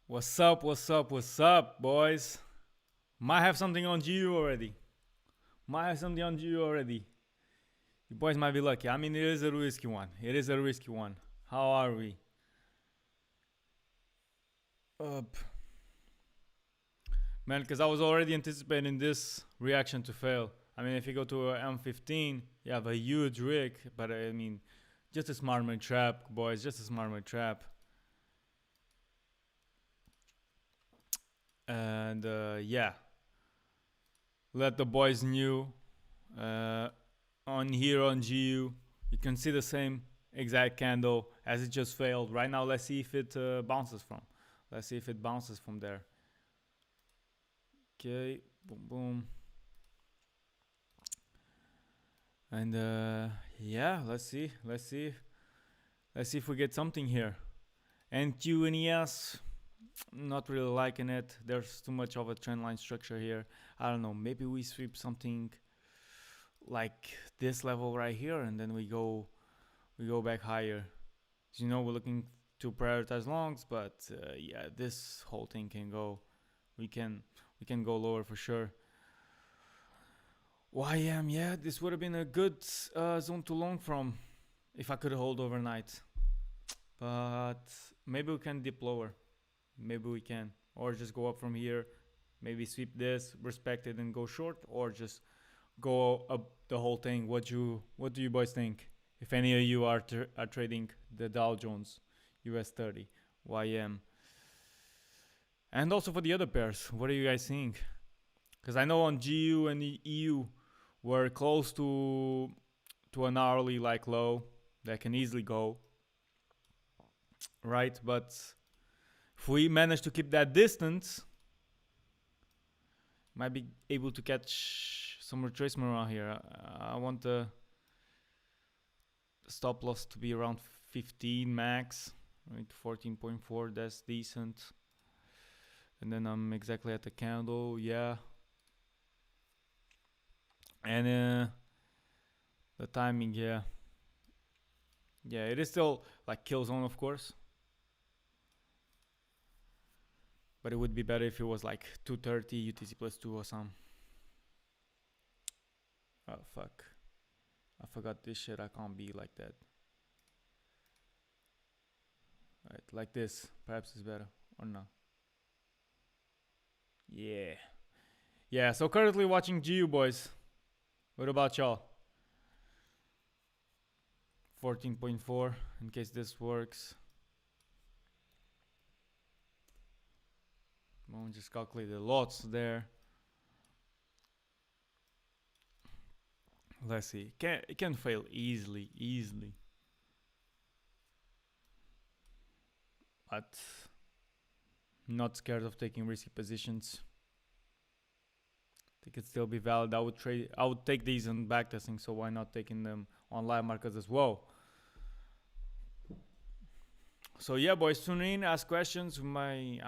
What's up? What's up? What's up, boys? Might have something on GU already. Might have something on GU already. You boys might be lucky. I mean, it is a risky one. It is a risky one. How are we? Up. Man, because I was already anticipating this reaction to fail. I mean, if you go to a M15, you have a huge rig, but I mean, just a smart man trap, boys. Just a smart man trap. And yeah, let the boys knew. Uh, on here on GU, you can see the same exact candle as it just failed. Right now, let's see if it bounces from. Let's see if it bounces from there. Okay, boom, boom. And yeah, let's see if we get something here. And QNES, not really liking it. There's too much of a trend line structure here. I don't know, maybe we sweep something like this level right here, and then we go back higher. As you know, we're looking to prioritize longs, but yeah, this whole thing can go. We can go lower for sure. YM, yeah, this would have been a good zone to long from if I could hold overnight. But maybe we can dip lower. Maybe we can, or just go up from here. Maybe sweep this, respect it, and go short, or just go up the whole thing. What do you boys think? If any of you are trading the Dow Jones, US 30, YM, and also for the other pairs, what are you guys seeing? Because I know on GU and the EU we're close to an hourly like low that can easily go, right? But if we manage to keep that distance, might be able to catch some retracement around here. I want the stop loss to be around 15 max, right? 14.4, that's decent. And then I'm exactly at the candle, yeah. And the timing, yeah. Yeah, it is still like kill zone, of course. But it would be better if it was like 230 UTC plus 2 or something. Oh, fuck. I forgot this shit. I can't be like that. Right, like this. Perhaps it's better. Or no. Yeah. Yeah, so currently watching GU, boys. What about y'all? 14.4 in case this works. I'll just calculate the lots there. Let's see. It can fail easily. But not scared of taking risky positions. They could still be valid. I would take these on backtesting, so why not taking them on live markets as well? So yeah, boys, tune in, ask questions. I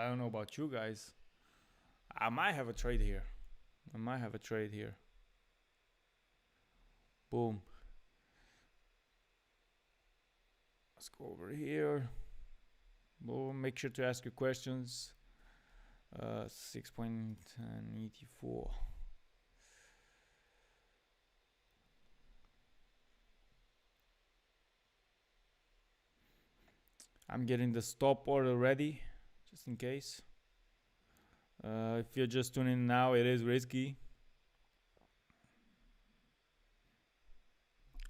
don't know about you guys. I might have a trade here. Boom. Let's go over here. Boom. Make sure to ask your questions. 6.84. I'm getting the stop order ready, just in case. If you're just tuning in now, it is risky.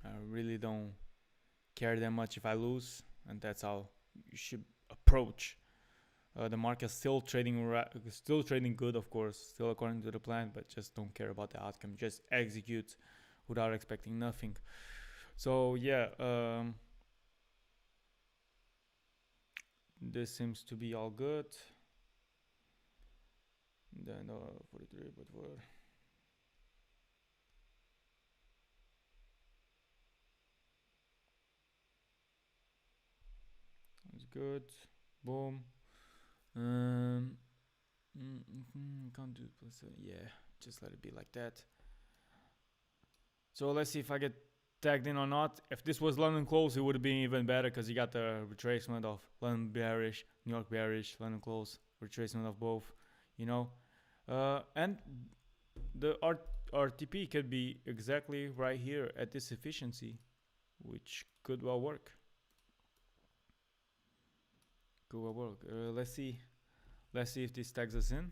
I really don't care that much if I lose, and that's how you should approach. The market still trading good, of course, still according to the plan, but just don't care about the outcome. Just execute without expecting nothing. So yeah, this seems to be all good. Then 43, but what? That's good. Boom. Can't do plus. Yeah, just let it be like that. So let's see if I get tagged in or not. If this was London close, it would have been even better because you got the retracement of London bearish, New York bearish, London close, retracement of both, you know. And the RTP could be exactly right here at this efficiency, which could well work. Could well work. Let's see if this tags us in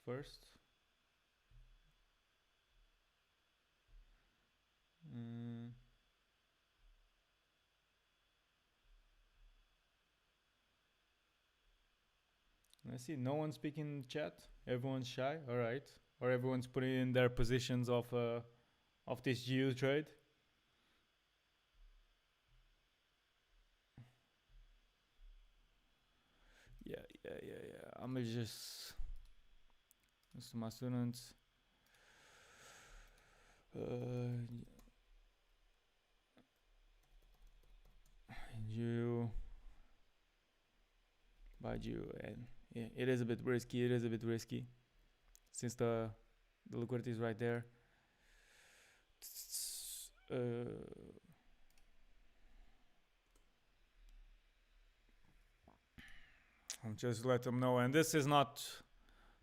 first. Let's see. No one's speaking in chat. Everyone's shy. All right. Or everyone's putting in their positions of this GU trade. Yeah. I'm just to my students. You by you, and yeah, it is a bit risky. Since the liquidity is right there. I'll just let them know, and this is not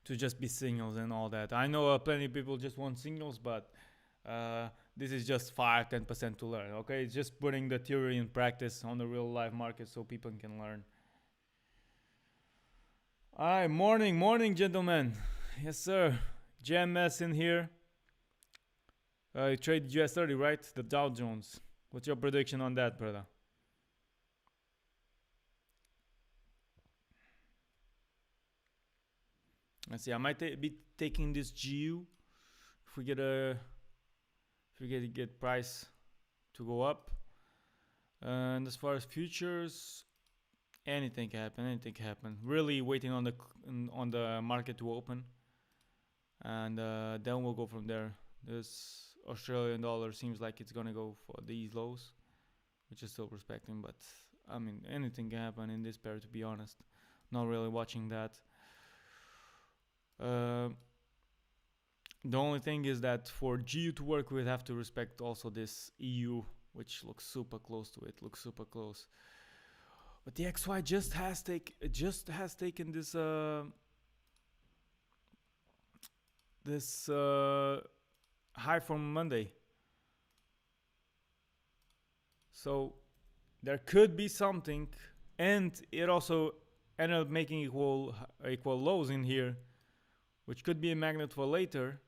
to just be signals and all that. I know plenty of people just want signals, but this is just 5-10% to learn. Okay, it's just putting the theory in practice on the real life market so people can learn. All right, morning, gentlemen. Yes, sir. GMS in here. You traded US 30, right? The Dow Jones. What's your prediction on that, brother? Let's see. I might be taking this GU if we get price to go up. And as far as futures, anything can happen. Really waiting on the market to open, and then we'll go from there. This Australian dollar seems like it's gonna go for these lows, which is still respecting, but I mean anything can happen in this pair, to be honest. Not really watching that. The only thing is that for GU to work, we'd have to respect also this EU, which looks super close to it. Looks super close. But the XY just has taken this high from Monday. So there could be something, and it also ended up making equal lows in here, which could be a magnet for later.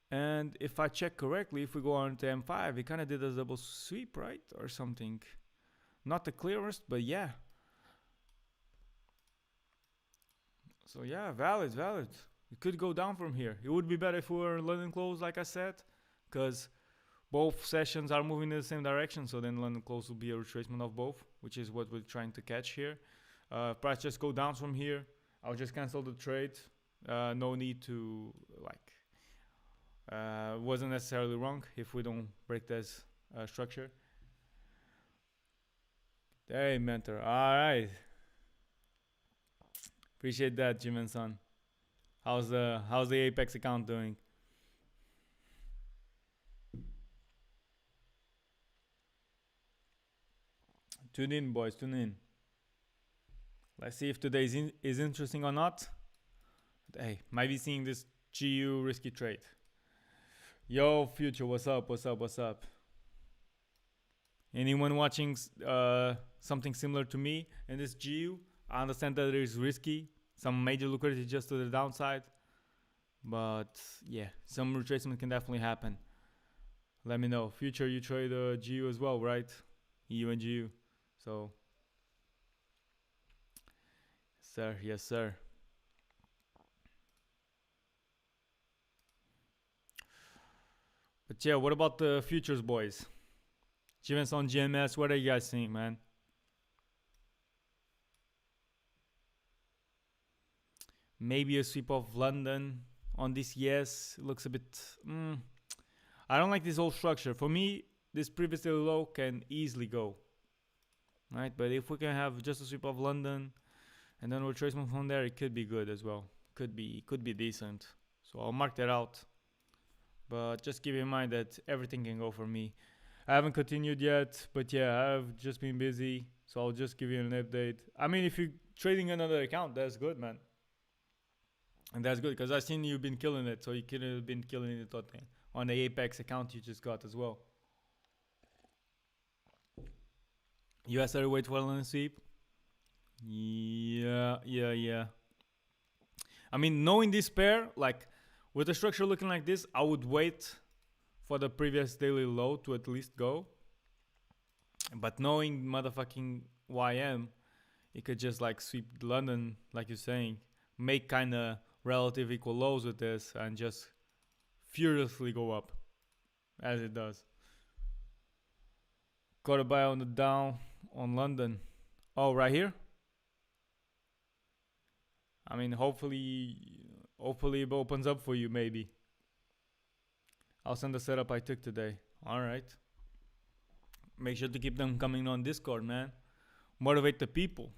And if I check correctly, if we go on to M5, it kind of did a double sweep, right? Or something. Not the clearest, but yeah. So yeah, valid. It could go down from here. It would be better if we were London close, like I said, because both sessions are moving in the same direction. So then London close will be a retracement of both, which is what we're trying to catch here. Price just go down from here, I'll just cancel the trade. No need to wasn't necessarily wrong if we don't break this structure. Hey, mentor. All right. Appreciate that, Jim and Son. How's the Apex account doing? Tune in, boys. Tune in. Let's see if today is interesting or not. Hey, might be seeing this GU risky trade. Yo, Future, what's up? Anyone watching something similar to me in this GU? I understand that it is risky. Some major liquidity just to the downside. But yeah, some retracement can definitely happen. Let me know. Future, you trade GU as well, right? EU and GU. So, yes, sir. But yeah, what about the futures, boys? GMS on GMS, what are you guys seeing, man? Maybe a sweep of London on this, yes. It looks a bit... I don't like this whole structure. For me, this previously low can easily go. Right? But if we can have just a sweep of London and then retracement from there, it could be good as well. Could be decent. So I'll mark that out. But just keep in mind that everything can go for me. I haven't continued yet, but yeah, I've just been busy, so I'll just give you an update. I mean, if you're trading another account, that's good, man. And that's good because I've seen you've been killing it, so you could have been killing it on the Apex account you just got as well. US are wait for a sweep. Yeah. I mean, knowing this pair, like with the structure looking like this, I would wait for the previous daily low to at least go. But knowing motherfucking YM, it could just like sweep London, like you're saying, make kind of relative equal lows with this, and just furiously go up as it does. Got a buy on the down on London. Oh, right here. I mean, hopefully it opens up for you. Maybe I'll send the setup I took today. All right. Make sure to keep them coming on Discord, man. Motivate the people.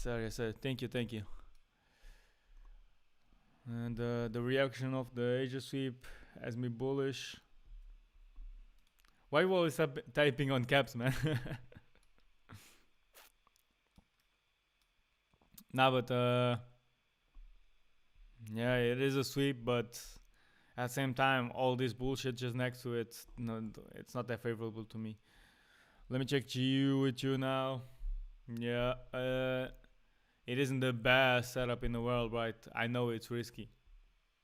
Yes, sir. Thank you. And the reaction of the Asia sweep has me bullish. Why are you always typing on caps, man? Nah, but yeah, it is a sweep, but at the same time, all this bullshit just next to it, no, it's not that favorable to me. Let me check GU with you now. Yeah, it isn't the best setup in the world, right? I know it's risky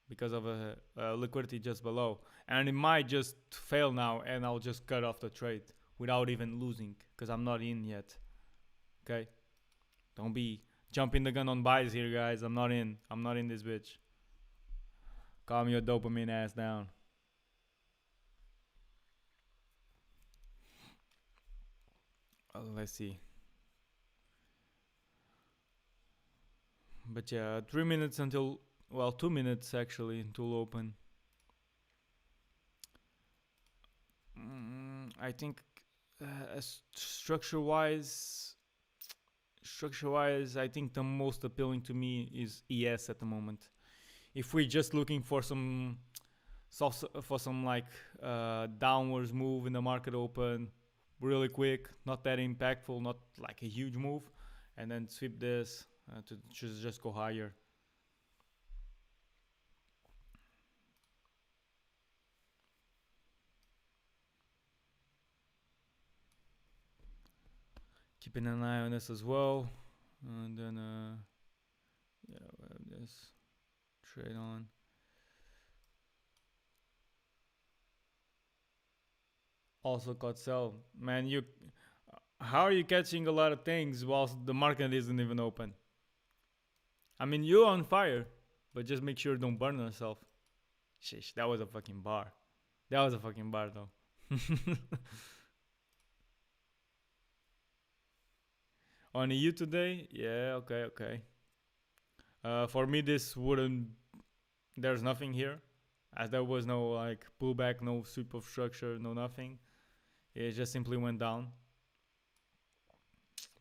because of a liquidity just below, and it might just fail now, and I'll just cut off the trade without even losing because I'm not in yet. Okay, don't be jumping the gun on buys here, guys. I'm not in this bitch. Calm your dopamine ass down. Let's see. But yeah, 3 minutes until, well, 2 minutes actually until open. I think structure-wise, I think the most appealing to me is ES at the moment. If we're just looking for some like downwards move in the market open, really quick, not that impactful, not like a huge move, and then sweep this to just go higher. Keeping an eye on this as well, and then yeah, we have this trade on. Also got sell, man. How are you catching a lot of things whilst the market isn't even open? I mean, you're on fire, but just make sure you don't burn yourself. Shish, that was a fucking bar. That was a fucking bar, though. On EU today? Yeah, okay. For me, this wouldn't. There's nothing here, as there was no like pullback, no sweep of structure, no nothing. It just simply went down.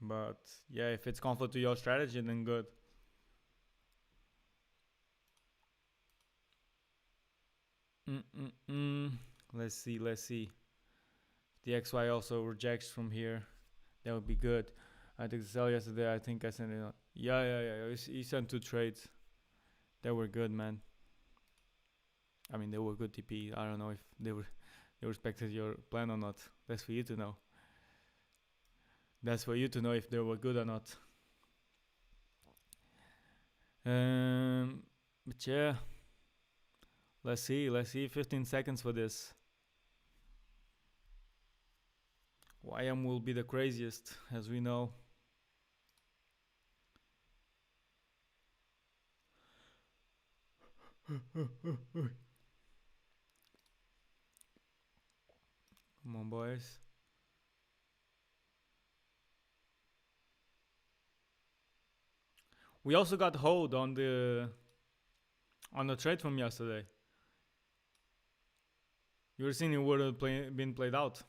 But yeah, if it's conflict to your strategy, then good. Let's see. If the XY also rejects from here, that would be good. I took the sell yesterday. I think I sent it on. Yeah. He sent 2 trades. They were good, man. I mean, they were good TP. I don't know if they respected your plan or not. That's for you to know. That's for you to know if they were good or not. But yeah. Let's see. 15 seconds for this. YM will be the craziest, as we know. Come on, boys. We also got hold on the trade from yesterday. You were seeing it would have been played out.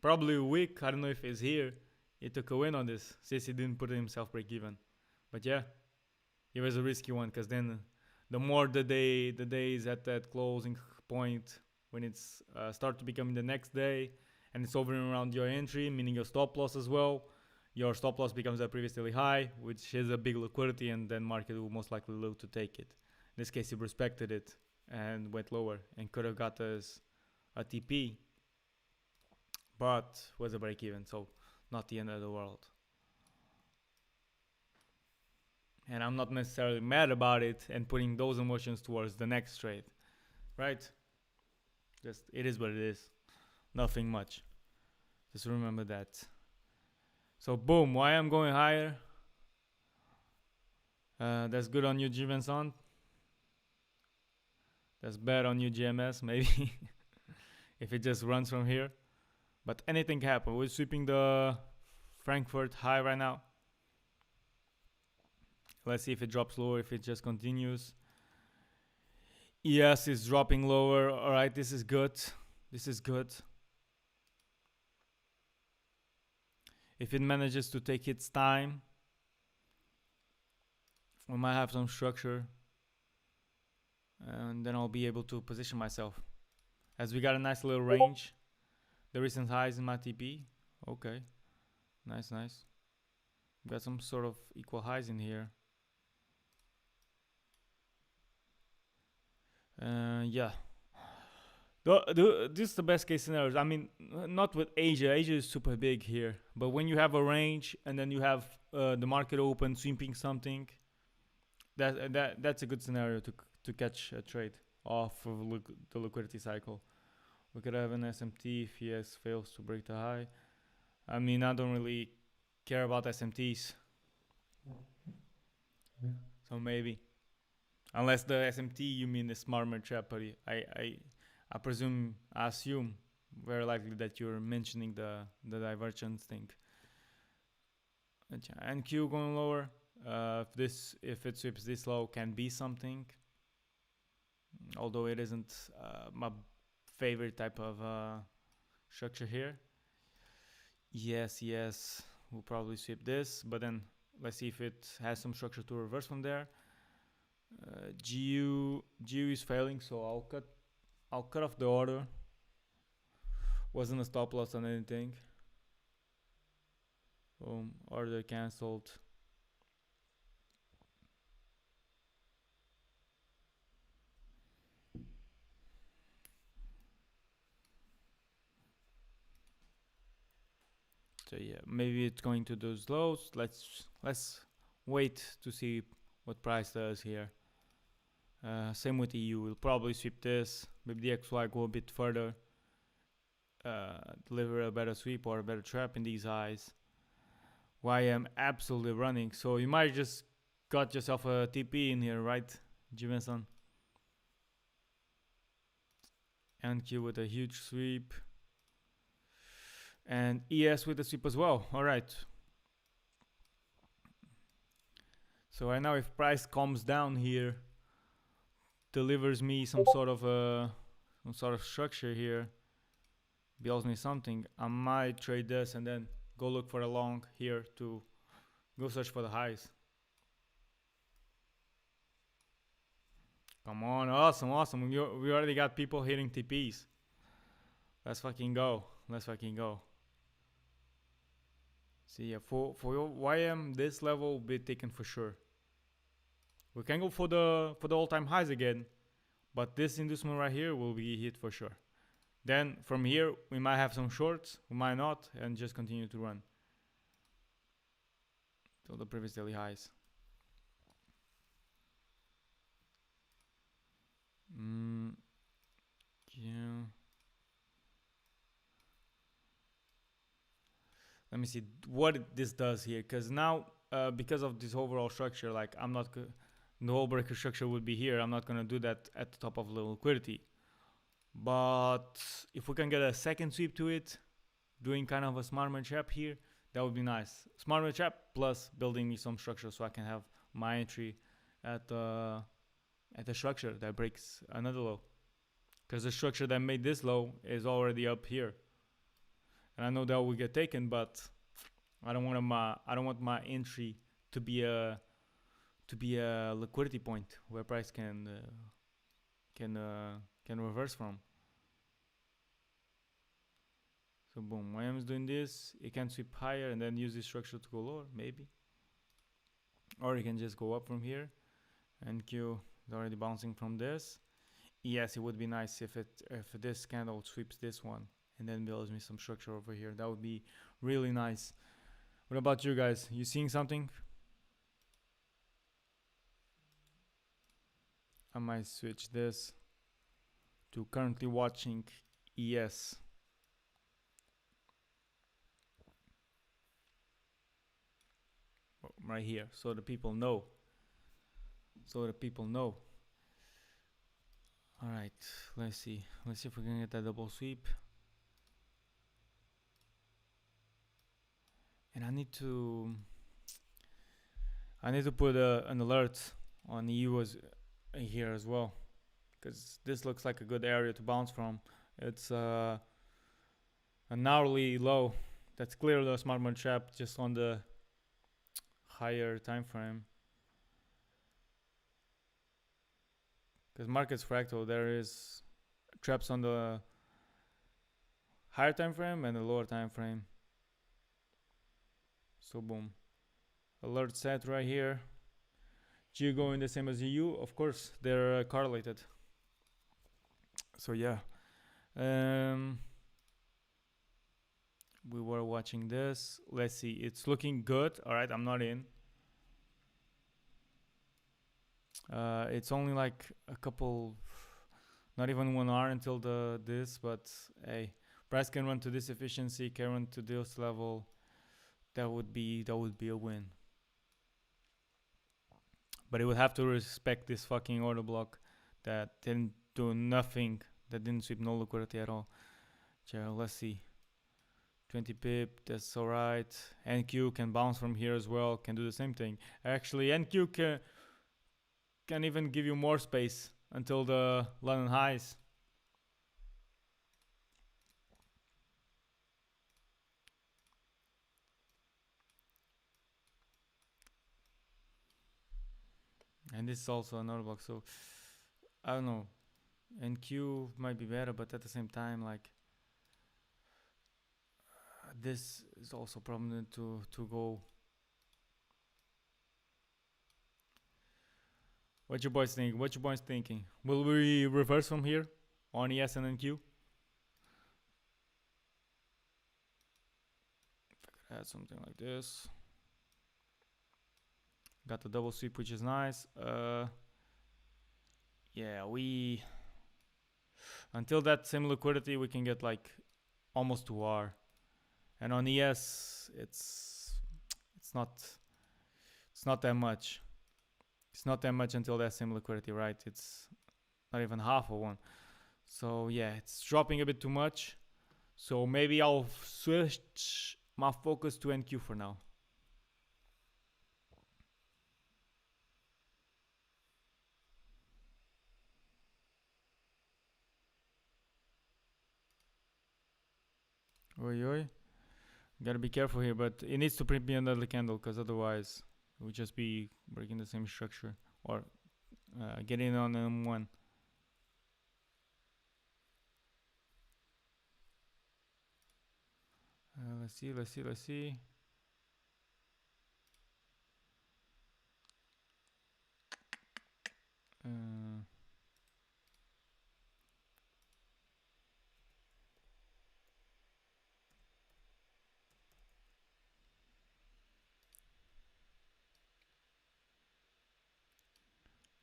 Probably weak. I don't know if it's here. he took a win on this since he didn't put himself break even. But yeah, it was a risky one because then the more the day is at that closing point when it's start to become the next day and it's over and around your entry, meaning your stop loss as well. Your stop loss becomes a previously high, which is a big liquidity, and then market will most likely look to take it. In this case, he respected it and went lower and could have got us a TP, but was a break even, so not the end of the world. And I'm not necessarily mad about it and putting those emotions towards the next trade, right? Just it is what it is, nothing much. Just remember that. So boom, why I'm going higher? That's good on you, G Vincent. That's bad on you, GMS, maybe. If it just runs from here. But anything can happen. We're sweeping the Frankfurt high right now. Let's see if it drops lower, if it just continues. Yes, it's dropping lower. Alright, this is good. This is good. If it manages to take its time, we might have some structure. And then I'll be able to position myself. As we got a nice little range. The recent highs in my TP. Okay. Nice, nice. Got some sort of equal highs in here. Yeah. This is the best case scenario. I mean, not with Asia. Asia is super big here. But when you have a range and then you have the market open, sweeping something, that's a good scenario to catch a trade off of the liquidity cycle. We could have an SMT if ES fails to break the high. I mean, I don't really care about SMTs. So maybe. Unless the SMT you mean the smart trap, but I assume very likely that you're mentioning the divergence thing. NQ going lower. If it sweeps this low, can be something. Although it isn't my favorite type of structure here. Yes, we'll probably sweep this, but then let's see if it has some structure to reverse from there. GU is failing, so I'll cut off the order. Wasn't a stop loss on anything. Boom, order cancelled. So yeah, maybe it's going to those lows. Let's wait to see what price does here. Same with EU. We'll probably sweep this. Maybe the XY go a bit further. Deliver a better sweep or a better trap in these highs. YM absolutely running. So you might just got yourself a TP in here, right, Jimenson? NQ with a huge sweep. And ES with a sweep as well. Alright. So right now if price calms down here, delivers me some sort of structure here, builds me something, I might trade this and then go look for a long here to go search for the highs. Come on, awesome. We already got people hitting TPs. Let's fucking go. See, yeah, for YM, this level will be taken for sure. We can go for the all-time highs again, but this inducement right here will be hit for sure. Then from here we might have some shorts, we might not, and just continue to run till the previous daily highs. Yeah. Let me see what this does here, because now because of this overall structure, like the whole breaker structure would be here. I'm not gonna do that at the top of the liquidity. But if we can get a second sweep to it, doing kind of a smart man trap here, that would be nice. Smart man trap plus building me some structure so I can have my entry at the structure that breaks another low. Because the structure that made this low is already up here. And I know that will get taken, but I don't want my entry to be a liquidity point where price can reverse from. So boom, Miami's doing this. It can sweep higher and then use this structure to go lower, maybe. Or you can just go up from here. NQ is already bouncing from this. Yes, it would be nice if this candle sweeps this one and then builds me some structure over here. That would be really nice. What about you guys? You seeing something? I might switch this to currently watching ES. Right here, so the people know. All right, let's see if we can get that double sweep. And I need to put an alert on EU here as well, because this looks like a good area to bounce from. It's an hourly low. That's clearly a smart money trap just on the higher time frame. Because market's fractal, there is traps on the higher time frame and the lower time frame. So boom, alert set right here. G going the same as EU, of course they're correlated. So yeah, we were watching this. Let's see, it's looking good. All right, I'm not in. It's only like a couple, not even 1 hour until this, but hey, price can run to this efficiency, can run to this level. That would be a win. But it would have to respect this fucking order block that didn't do nothing, that didn't sweep no liquidity at all. So let's see. 20 pip, that's alright. NQ can bounce from here as well, can do the same thing. Actually, NQ can even give you more space until the London highs. And this is also another block, so I don't know. NQ might be better, but at the same time, like, this is also prominent to go. What you boys think? What you boys thinking? Will we reverse from here on ES and NQ? If I could add something like this. Got the double sweep, which is nice. Yeah, until that same liquidity, we can get like almost 2R. And on ES, it's not that much. It's not that much until that same liquidity, right? It's not even half of one. So yeah, it's dropping a bit too much. So maybe I'll switch my focus to NQ for now. Oi, oi. Gotta be careful here, but it needs to print me another candle, because otherwise it would just be breaking the same structure or getting on M1. Let's see.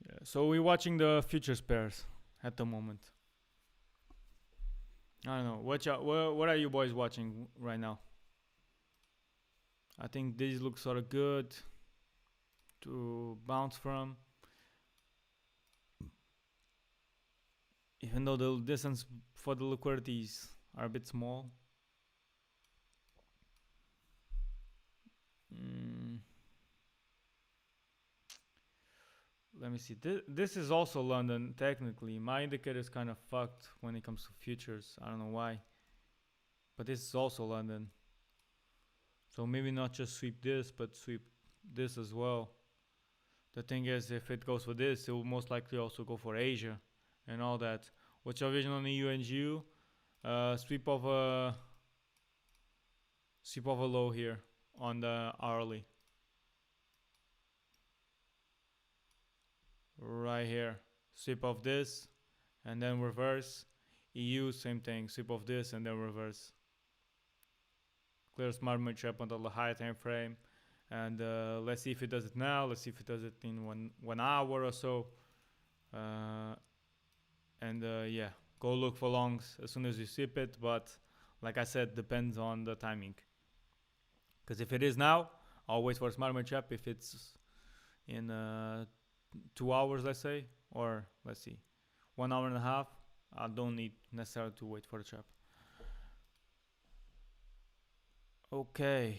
Yeah, so we're watching the futures pairs at the moment. I don't know. What are you boys watching right now? I think these look sort of good to bounce from. Even though the distance for the liquidities are a bit small. Let me see. This is also London, technically. My indicator is kind of fucked when it comes to futures. I don't know why. But this is also London. So maybe not just sweep this, but sweep this as well. The thing is, if it goes for this, it will most likely also go for Asia and all that. What's your vision on the EU and GU? Sweep of a low here on the hourly. Right here. Sweep of this and then reverse. EU, same thing. Sweep of this and then reverse. Clear smart money trap on the high time frame. And let's see if it does it now. Let's see if it does it in one hour or so. Yeah, go look for longs as soon as you sweep it. But like I said, depends on the timing. Because if it is now, I'll wait for a smart money trap. If it's in 2 hours, let's say, or let's see, 1 hour and a half, I don't need necessarily to wait for the trap. Okay.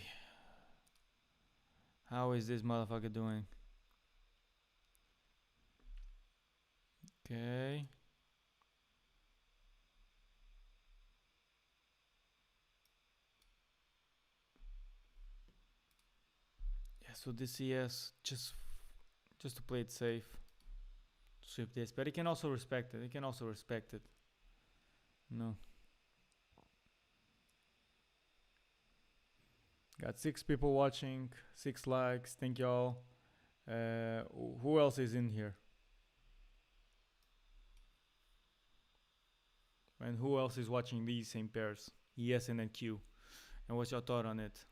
How is this motherfucker doing? Okay. Yeah, so this ES just to play it safe. Sweep this. But he can also respect it. No. Got 6 people watching, 6 likes. Thank y'all. Who else is in here? And who else is watching these same pairs? ES and NQ. And what's your thought on it?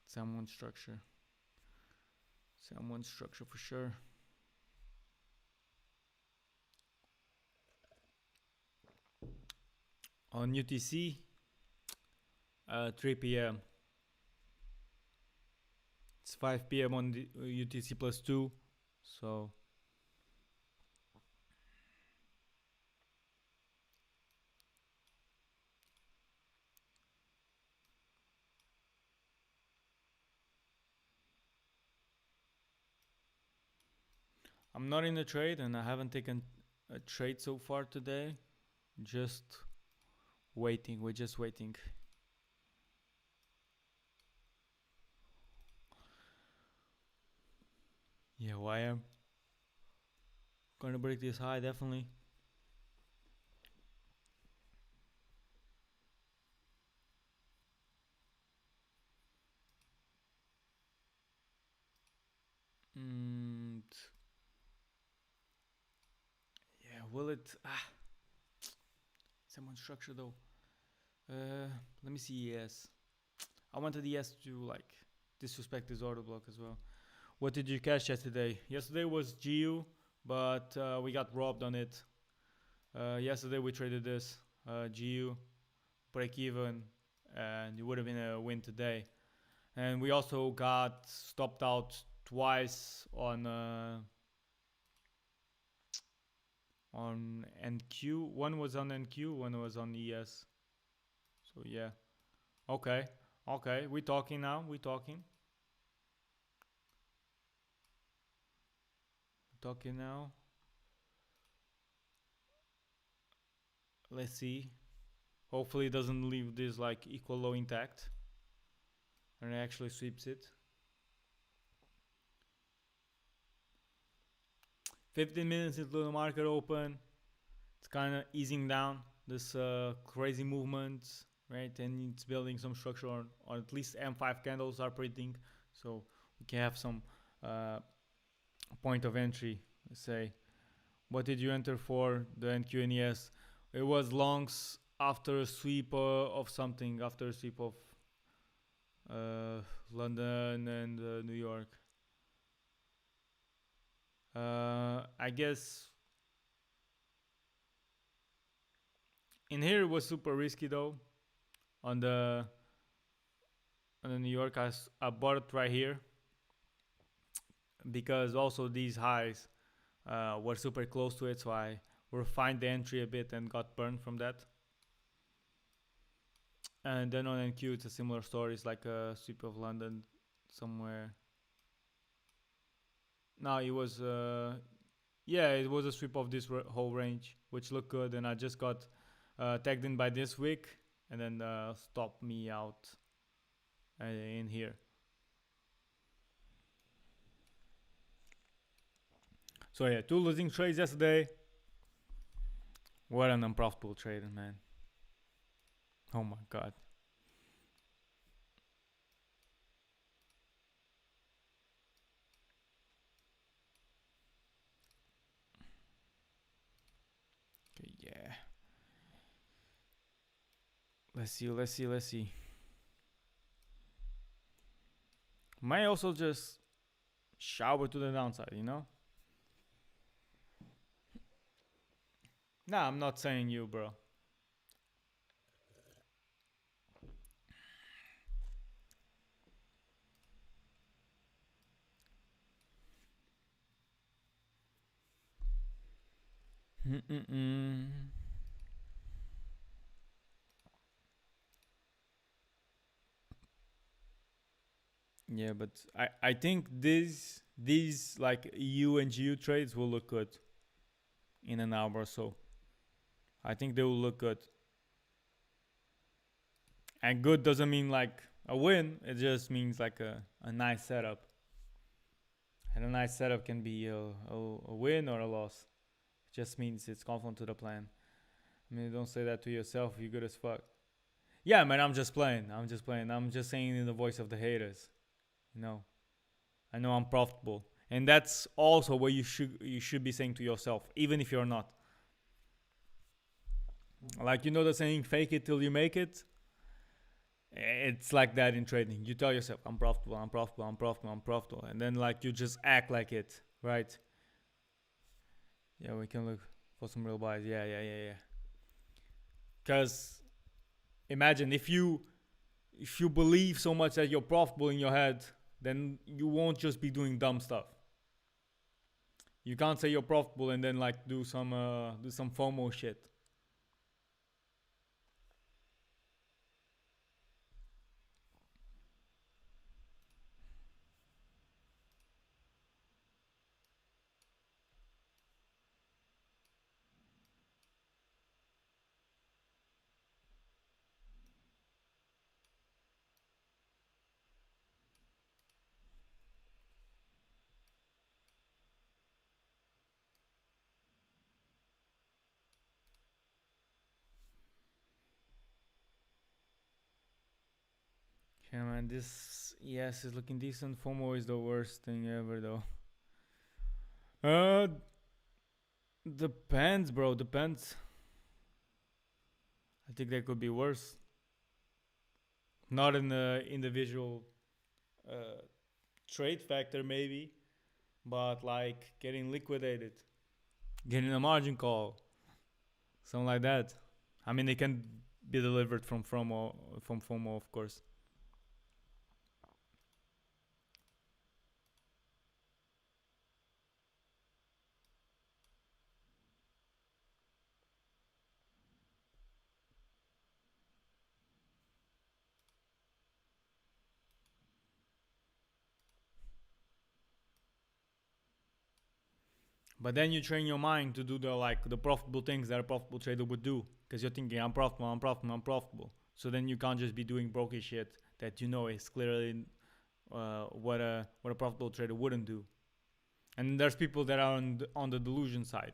Someone structure for sure. On UTC, 3 p.m. It's 5 p.m. on the UTC plus 2, so I'm not in the trade and I haven't taken a trade so far today. Just waiting. We're just waiting. Yeah, YM. Gonna break this high, definitely. Yeah, will it? Someone structure though. Let me see ES. I wanted ES to like disrespect this order block as well. What did you cash yesterday? Yesterday was GU, but we got robbed on it. Yesterday we traded this GU, break even, and it would have been a win today. And we also got stopped out twice on NQ. One was on NQ, one was on ES. So yeah. Okay. We talking now. Talking now. Let's see. Hopefully it doesn't leave this like equal low intact. And it actually sweeps it. 15 minutes into the market open. It's kind of easing down this crazy movement, right? And it's building some structure on at least M5 candles are printing. So we can have some point of entry. Let's say, what did you enter for the NQ and ES? It was longs after a sweep of something, after a sweep of London and New York. I guess in here it was super risky though. On the New York, I bought it right here because also these highs were super close to it, so I refined the entry a bit and got burned from that. And then on NQ, it's a similar story. It's like a sweep of London, somewhere. No, it was yeah, it was a sweep of this whole range, which looked good, and I just got tagged in by this wick, and then stopped me out in here. So yeah, 2 losing trades yesterday. What an unprofitable trade, man. Oh my god. Okay, yeah. Let's see. Might also just shower to the downside, you know? Nah, I'm not saying you, bro. Mm-mm-mm. Yeah, but I think these like EU and GU trades will look good in an hour or so. I think they will look good. And good doesn't mean like a win. It just means like a nice setup. And a nice setup can be a win or a loss. It just means it's conform to the plan. I mean, don't say that to yourself. You're good as fuck. Yeah, man, I'm just playing. I'm just playing. I'm just saying in the voice of the haters. You know, I know I'm profitable, and that's also what you should be saying to yourself, even if you're not. Like, you know the saying, "Fake it till you make it." It's like that in trading. You tell yourself, "I'm profitable. I'm profitable. I'm profitable. I'm profitable," and then like you just act like it, right? Yeah, we can look for some real buys. Yeah. Because imagine if you believe so much that you're profitable in your head, then you won't just be doing dumb stuff. You can't say you're profitable and then like do some FOMO shit. Yeah, man, this yes is looking decent. FOMO is the worst thing ever, though. Uh, depends, bro. Depends. I think that could be worse. Not in the individual uh, trade factor, maybe, but like getting liquidated, getting a margin call, something like that. I mean, they can be delivered from FOMO, of course. But then you train your mind to do the profitable things that a profitable trader would do, because you're thinking I'm profitable, I'm profitable, I'm profitable. So then you can't just be doing brokey shit that you know is clearly what a profitable trader wouldn't do. And there's people that are on the delusion side.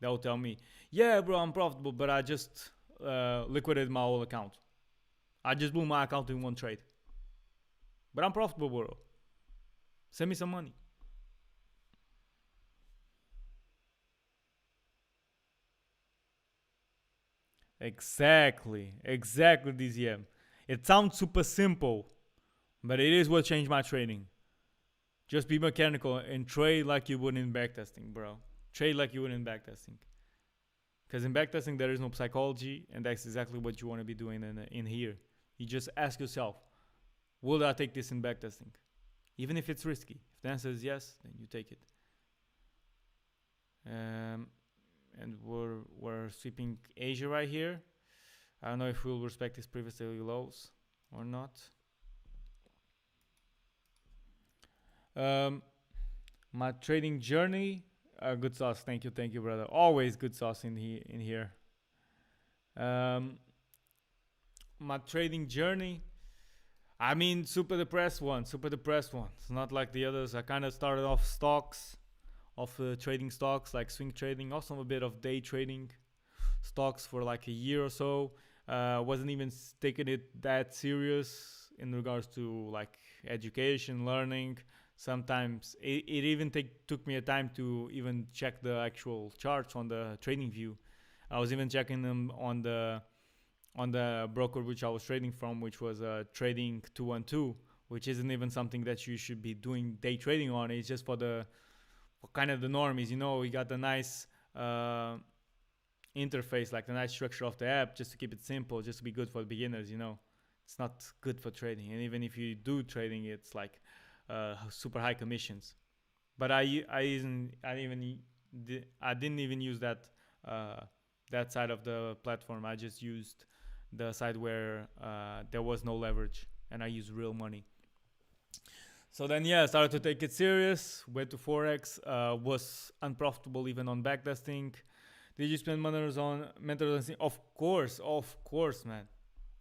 They'll tell me, "Yeah, bro, I'm profitable, but I just liquidated my whole account. I just blew my account in one trade, but I'm profitable, bro. Send me some money." Exactly, DZM. It sounds super simple, but it is what changed my trading. Just be mechanical and trade like you would in backtesting, bro. Trade like you would in backtesting. Because in backtesting, there is no psychology, and that's exactly what you want to be doing in here. You just ask yourself, will I take this in backtesting? Even if it's risky. If the answer is yes, then you take it. And we're sweeping Asia right here. I don't know if we'll respect his previous daily lows or not. Um, my trading journey. Good sauce. Thank you, brother. Always good sauce in here. Um, my trading journey. I mean, super depressed one. It's not like the others. I kind of started off stocks, off trading stocks, like swing trading, also a bit of day trading stocks for like a year or so. Wasn't even taking it that serious in regards to like education, learning. Sometimes it even took me a time to even check the actual charts on the trading view. I was even checking them on the broker which I was trading from, which was Trading 212, which isn't even something that you should be doing day trading on. It's just for kind of the normies, you know. We got the nice interface, like the nice structure of the app, just to keep it simple, just to be good for the beginners, you know. It's not good for trading, and even if you do trading, it's like super high commissions. But I didn't even use that side of the platform. I just used the side where there was no leverage, and I used real money. So then, yeah, I started to take it serious. Went to Forex. Was unprofitable even on backtesting. Did you spend mentors on? Of course, man,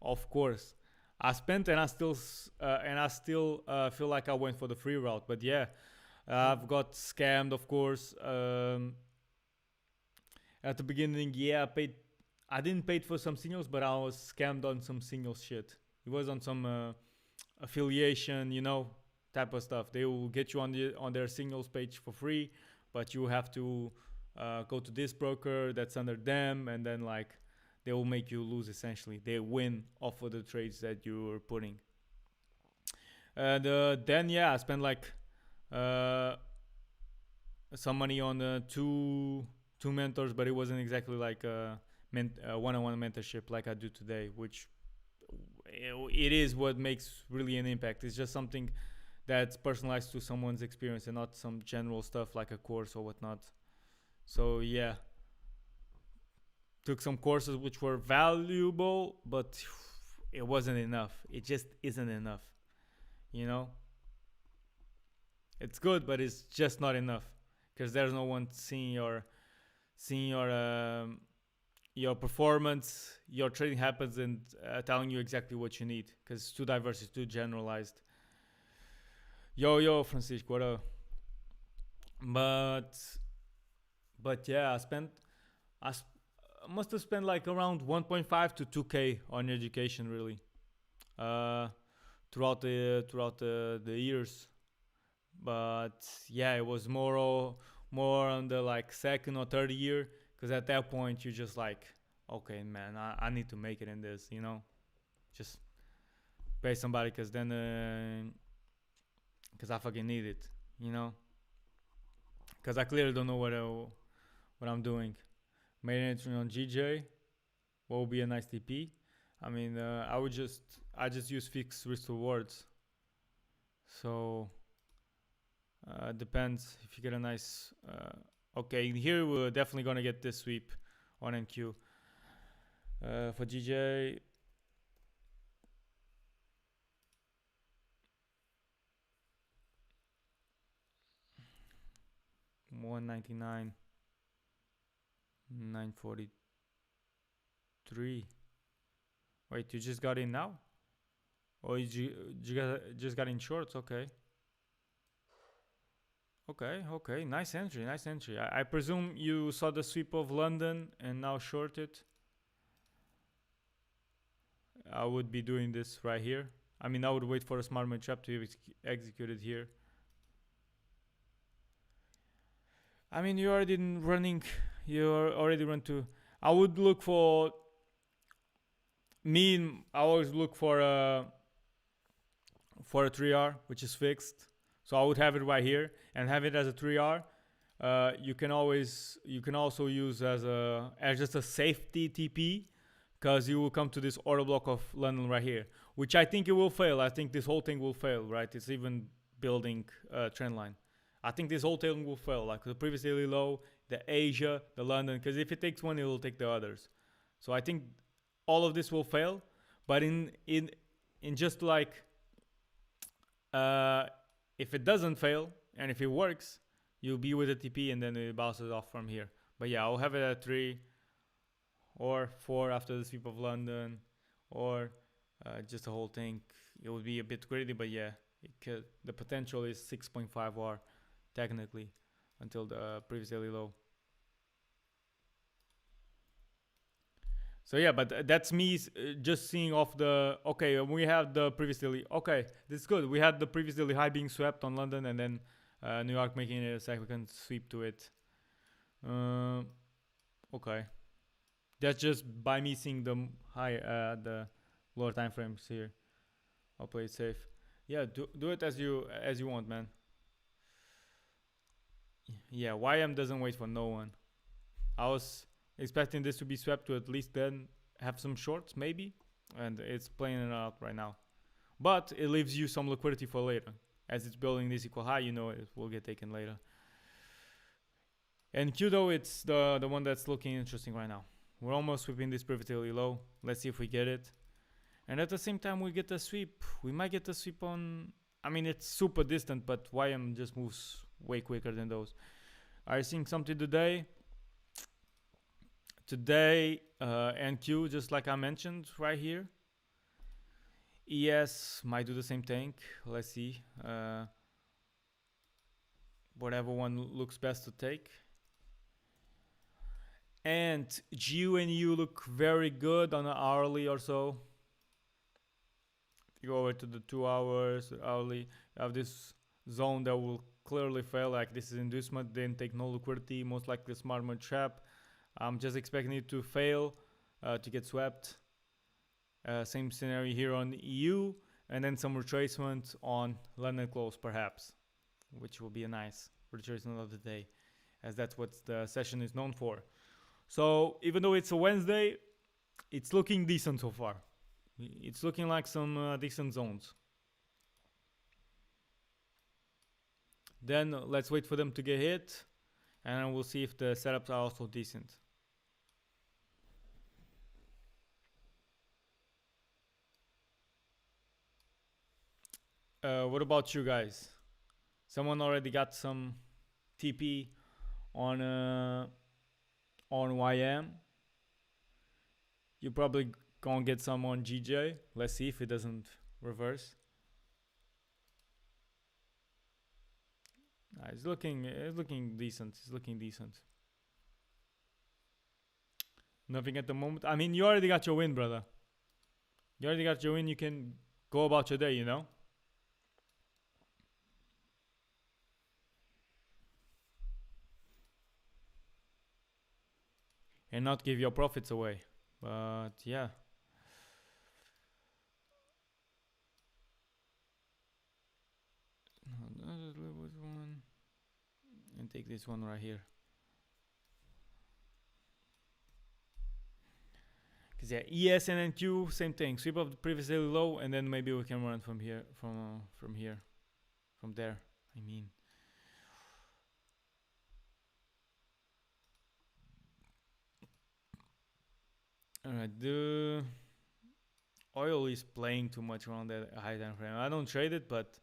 of course. I spent, and I still feel like I went for the free route. But yeah, I've got scammed, of course. At the beginning, yeah, I didn't pay for some signals, but I was scammed on some signal shit. It was on some affiliation, you know, type of stuff. They will get you on their signals page for free, but you have to go to this broker that's under them, and then like they will make you lose. Essentially, they win off of the trades that you were putting. And then yeah, I spent like uh, some money on two mentors, but it wasn't exactly like a one-on-one mentorship like I do today, which it is what makes really an impact. It's just something that's personalized to someone's experience and not some general stuff like a course or whatnot. So yeah, took some courses which were valuable, but it wasn't enough. It just isn't enough, you know. It's good, but it's just not enough because there's no one seeing your performance, your trading habits, and telling you exactly what you need because it's too diverse, it's too generalized. Yo, Francisco, what up? But yeah, I must have spent like around 1.5 to 2k on education really, uh, throughout the years. But yeah, it was more on the like second or third year because at that point you're just like, okay, man, I need to make it in this, you know, just pay somebody because then because I fucking need it, you know, because I clearly don't know what I'm doing. Made an entry on GJ. What would be a nice TP? I mean, I just use fixed risk rewards. So depends if you get a nice. Okay, here we're definitely gonna get this sweep on NQ. For GJ, 199, 943. Wait, you just got in now? Or just got in shorts? Okay. Okay. Nice entry. I presume you saw the sweep of London and now shorted. I would be doing this right here. I mean, I would wait for a smart money trap to be executed here. I mean, you already running. You're already run to. I would look for. I always look for a 3R, which is fixed. So I would have it right here and have it as a 3R. You can also use as just a safety TP because you will come to this order block of London right here, which I think it will fail. I think this whole thing will fail, right? It's even building a trend line. I think this whole thing will fail, like the previous daily low, the Asia, the London, because if it takes one, it will take the others. So I think all of this will fail, but in just like if it doesn't fail and if it works, you'll be with the TP and then it bounces off from here. But yeah, I'll have it at 3 or 4 after the sweep of London, or just the whole thing. It would be a bit greedy, but yeah, it could. The potential is 6.5 R technically until the previous daily low. So yeah, but that's me just seeing off the. Okay, we have the previous daily. Okay, this is good. We had the previous daily high being swept on London, and then New York making a second sweep to it. Okay, that's just by me seeing the high the lower time frames here. I'll play it safe. Yeah, do it as you want, man. Yeah, YM doesn't wait for no one. I was expecting this to be swept to at least then have some shorts, maybe, and it's playing it out right now. But it leaves you some liquidity for later. As it's building this equal high, you know it will get taken later. And Q though, it's the one that's looking interesting right now. We're almost sweeping this privately low. Let's see if we get it. And at the same time, we get the sweep. We might get the sweep on. I mean, it's super distant, but YM just moves way quicker than those. Are you seeing something today? Today, NQ, just like I mentioned right here. ES might do the same thing. Let's see. Whatever one looks best to take. And GU and U look very good on an hourly or so. If you go over to the 2 hours, hourly, you have this zone that will clearly fail. Like this is inducement, didn't take no liquidity, most likely a smart money trap. I'm just expecting it to fail, to get swept. Same scenario here on EU, and then some retracement on London close perhaps, which will be a nice retracement of the day, as that's what the session is known for. So even though it's a Wednesday, it's looking decent so far. It's looking like some decent zones. Then let's wait for them to get hit, and we'll see if the setups are also decent. What about you guys? Someone already got some TP on YM. You probably gonna get some on GJ. Let's see if it doesn't reverse. It's looking decent. It's looking decent. Nothing at the moment. I mean, you already got your win, brother. You already got your win. You can go about your day, you know. And not give your profits away. But yeah. And take this one right here. Because yeah, ES and NQ, same thing. Sweep of the previous daily low, and then maybe we can run from here, from there. I mean. Alright, the oil is playing too much around that high time frame. I don't trade it, but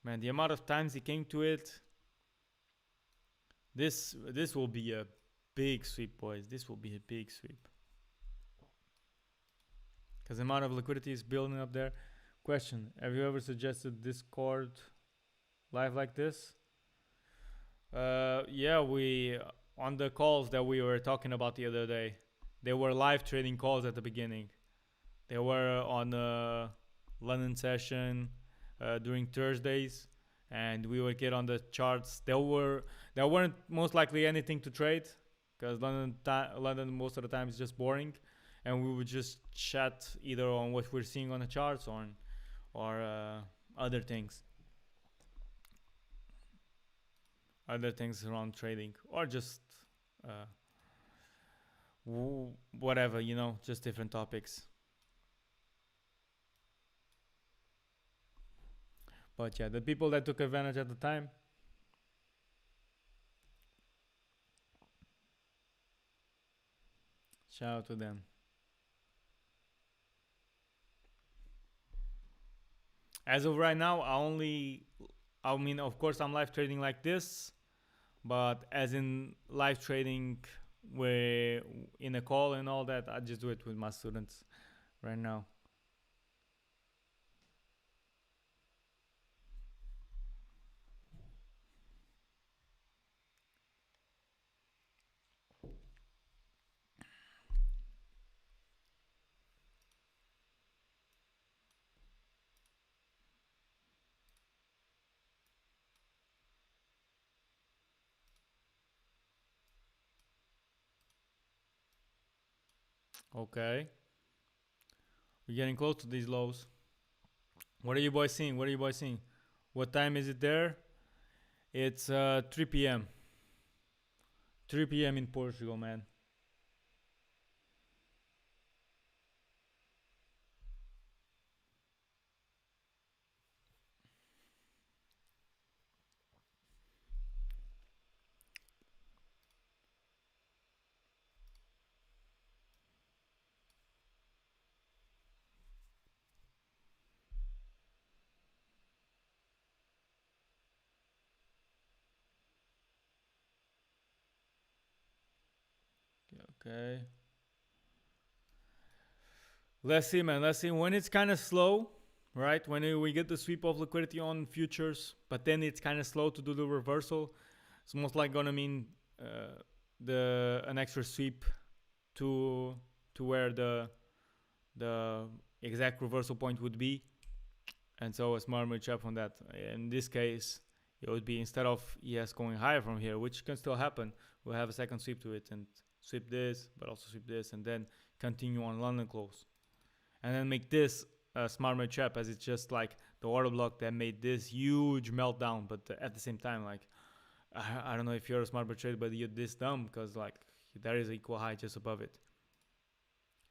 man, the amount of times he came to it, this will be a big sweep, boys. This will be a big sweep. Because the amount of liquidity is building up there. Question, have you ever suggested Discord live like this? Yeah, we, on the calls that we were talking about the other day, they were live trading calls at the beginning. They were on the London session during Thursdays, and we would get on the charts. There weren't most likely anything to trade, because London most of the time is just boring, and we would just chat either on what we're seeing on the charts or other things around trading, or just whatever, you know, just different topics. But yeah, the people that took advantage at the time, shout out to them. As of right now, I only I mean, of course, I'm live trading like this, but as in live trading where in a call and all that, I just do it with my students right now. Okay, we're getting close to these lows. What are you boys seeing? What are you boys seeing? What time is it there? It's 3 p.m. 3 p.m. in Portugal, man. Okay. Let's see, man. Let's see. When it's kind of slow, right? When we get the sweep of liquidity on futures, but then it's kind of slow to do the reversal. It's most likely gonna mean the an extra sweep to where the exact reversal point would be, and so a smart move trap on that. In this case, it would be instead of ES going higher from here, which can still happen, we'll have a second sweep to it and sweep this, but also sweep this, and then continue on London close, and then make this a smart move trap, as it's just like the order block that made this huge meltdown. But at the same time, like I don't know if you're a smart move trader, but you're this dumb because like there is an equal high just above it.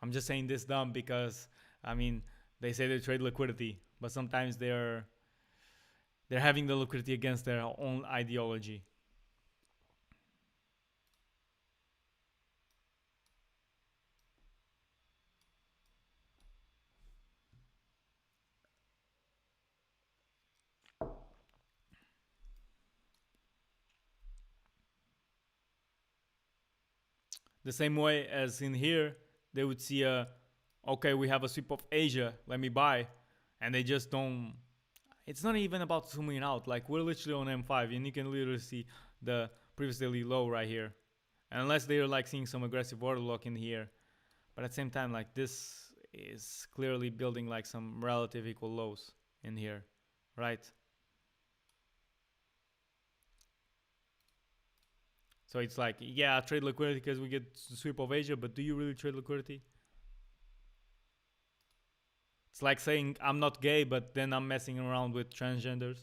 I'm just saying this dumb because I mean they say they trade liquidity, but sometimes they're having the liquidity against their own ideology. The same way as in here, they would see okay, we have a sweep of Asia, let me buy, and they just don't. It's not even about zooming out. Like we're literally on M5, and you can literally see the previous daily low right here, unless they're like seeing some aggressive order lock in here. But at the same time, like this is clearly building like some relative equal lows in here, right? So it's like, yeah, trade liquidity because we get the sweep of Asia, but do you really trade liquidity? It's like saying I'm not gay, but then I'm messing around with transgenders.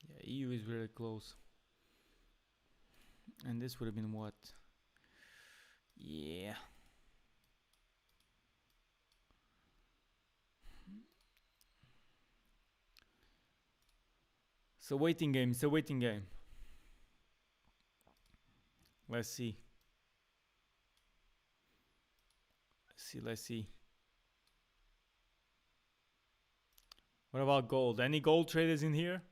Yeah, EU is really close. And this would have been what? Yeah. It's a waiting game. It's a waiting game. Let's see. Let's see. What about gold? Any gold traders in here?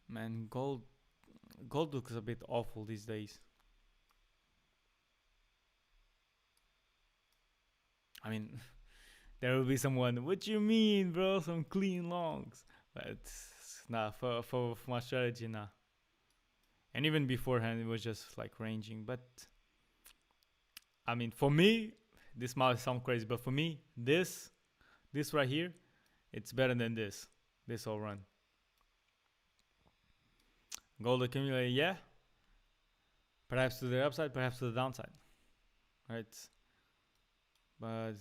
Man, gold looks a bit awful these days. I mean, there will be someone, what you mean, bro? Some clean longs. But nah, for my strategy, nah. And even beforehand, it was just like ranging. But I mean, for me, this might sound crazy, but for me, this right here, it's better than this whole run. Gold accumulator, yeah. Perhaps to the upside, perhaps to the downside, right? But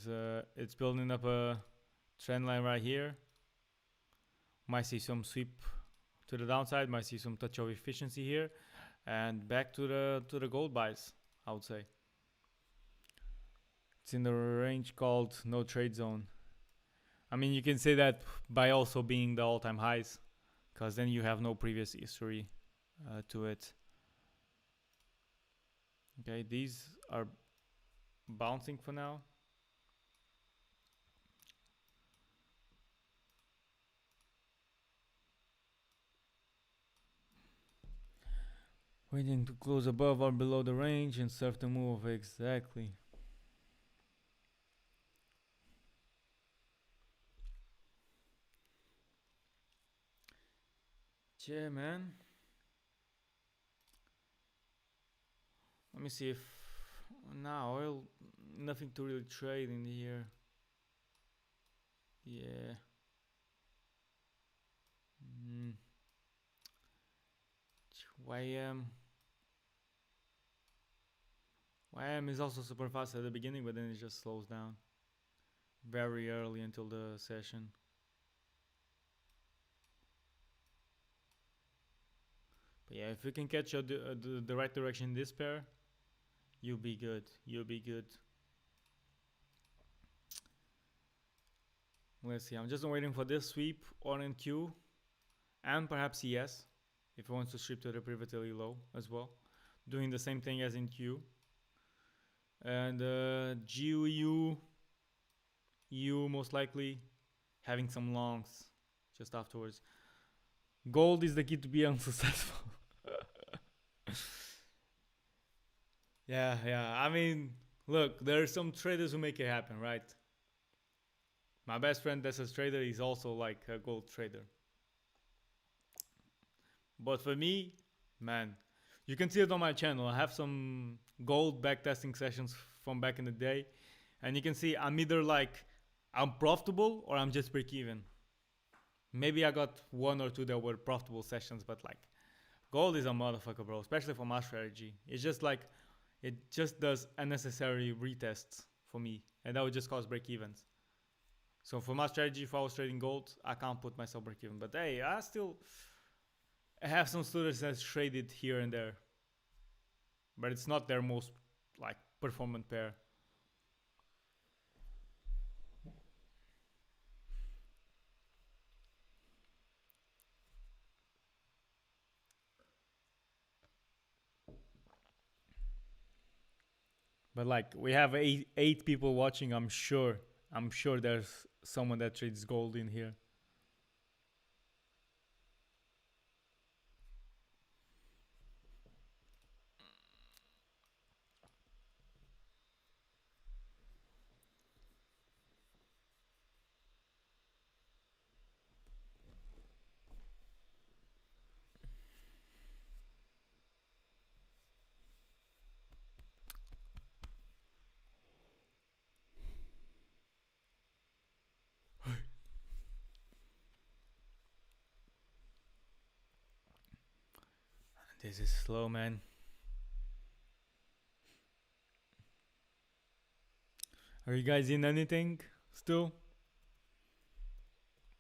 it's building up a trend line right here. Might see some sweep to the downside, might see some touch of efficiency here, and back to the gold buys, I would say. It's in the range called no trade zone. I mean, you can say that by also being the all-time highs, because then you have no previous history to it. Okay, these are bouncing for now. Waiting to close above or below the range and surf the move. Exactly. Yeah, man. Let me see if now oil, nothing to really trade in here. Yeah. Mm. YM. YM is also super fast at the beginning, but then it just slows down very early until the session. But yeah, if you can catch the right direction in this pair, you'll be good. You'll be good. Let's see. I'm just waiting for this sweep or in Q, and perhaps ES, if it wants to strip to the privately low as well, doing the same thing as in Q. And GU, EU most likely having some longs just afterwards. Gold is the key to be unsuccessful. Yeah. I mean, look, there are some traders who make it happen, right? My best friend that's a trader is also like a gold trader. But for me, man, you can see it on my channel. I have some gold backtesting sessions from back in the day, and you can see I'm either like I'm profitable or I'm just break even. Maybe I got one or two that were profitable sessions, but like gold is a motherfucker, bro. Especially for my strategy, it's just like it just does unnecessary retests for me, and that would just cause break evens. So for my strategy, if I was trading gold, I can't put myself break even. But hey, I have some students that traded here and there, but it's not their most like performant pair. But like we have eight people watching. I'm sure there's someone that trades gold in here. This is slow, man. Are you guys in anything still?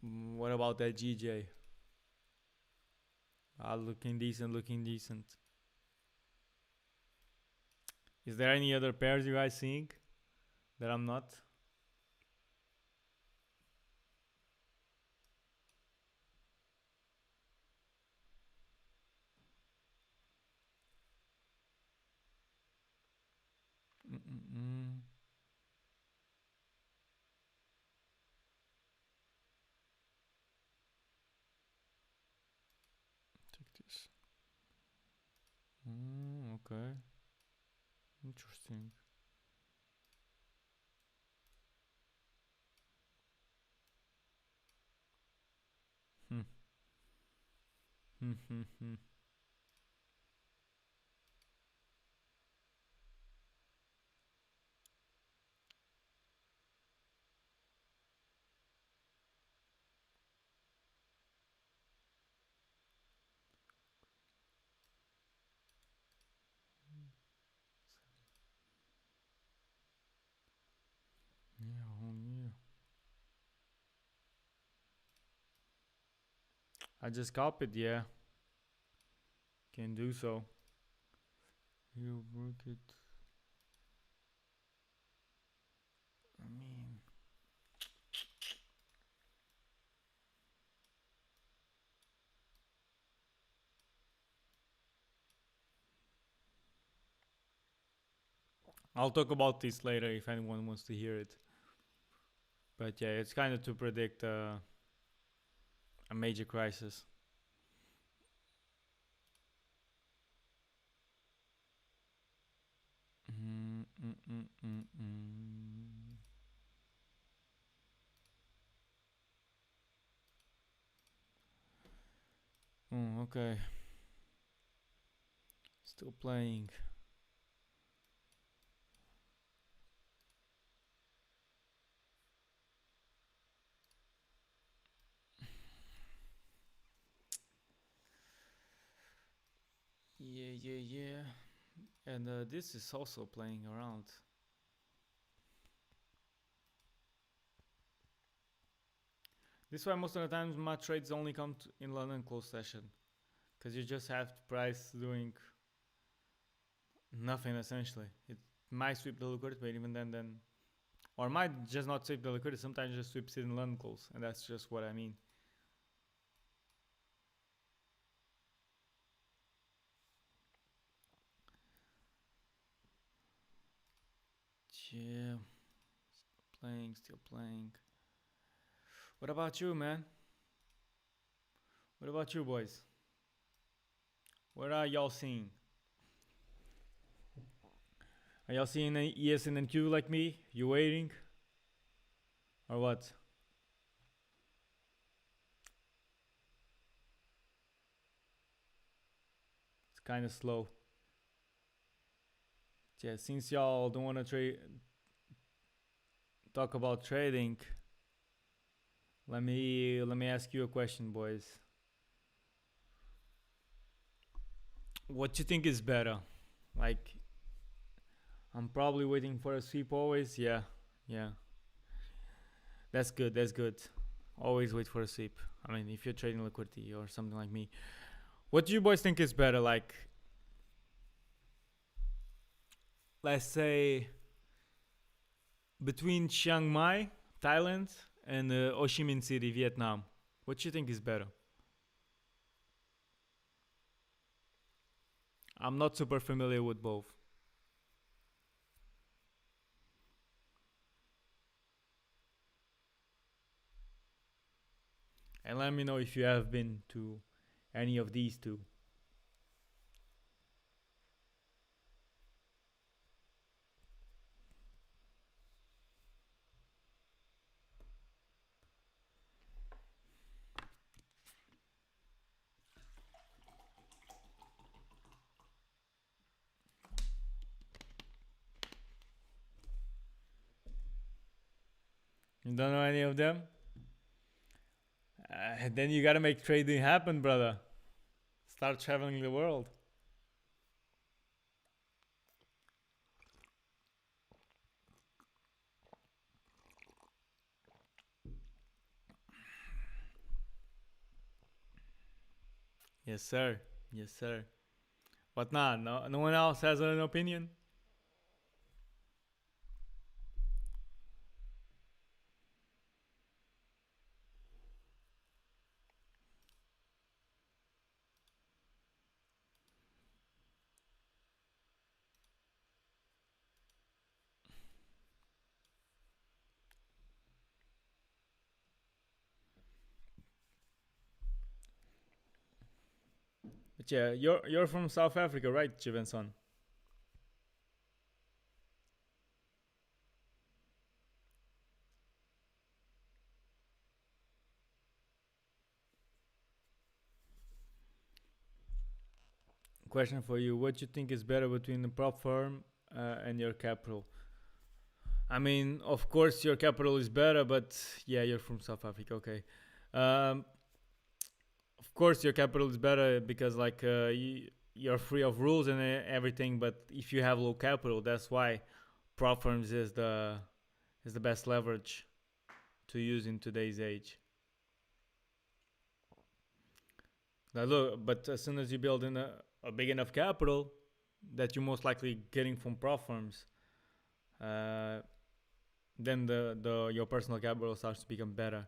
What about that GJ? Looking decent, looking decent. Is there any other pairs you guys seeing that I'm not? Mm-mm-mm. Take this. Okay. Interesting. Hmm. Hmm. Hmm. Hmm. Yeah. Oh, yeah. I just copied. Yeah. Can do so. You work it. I mean, I'll talk about this later if anyone wants to hear it. But yeah, it's kind of to predict a major crisis. Mm, mm, mm, mm, mm. Okay. Still playing. Yeah, yeah, yeah. And this is also playing around. This is why most of the times my trades only come in London close session. Because you just have price doing nothing essentially. It might sweep the liquidity, but even then, or might just not sweep the liquidity. Sometimes just sweeps it in London close, and that's just what I mean. Yeah, still playing. What about you, man? What about you, boys? What are y'all seeing? Are y'all seeing an ESN and Q like me? You waiting? Or what? It's kind of slow. Yeah, since y'all don't want to talk about trading, let me ask you a question, boys. What you think is better? Like, I'm probably waiting for a sweep always. Yeah, yeah. That's good. That's good. Always wait for a sweep. I mean, if you're trading liquidity or something like me, what do you boys think is better? Like, let's say between Chiang Mai, Thailand, and Ho Chi Minh City, Vietnam. What do you think is better? I'm not super familiar with both. And let me know if you have been to any of these two. You don't know any of them? Then you gotta make trading happen, brother. Start traveling the world. Yes, sir. Yes, sir. But nah, no one else has an opinion. But yeah, you're from South Africa, right, Jivenson? Question for you: what you think is better between the prop firm and your capital? I mean, of course, your capital is better, but yeah, you're from South Africa. Okay. Um, of course, your capital is better because like you're free of rules and everything. But if you have low capital, that's why prop firms is the best leverage to use in today's age. Now look, but as soon as you build in a big enough capital that you're most likely getting from prop firms, uh, then the your personal capital starts to become better.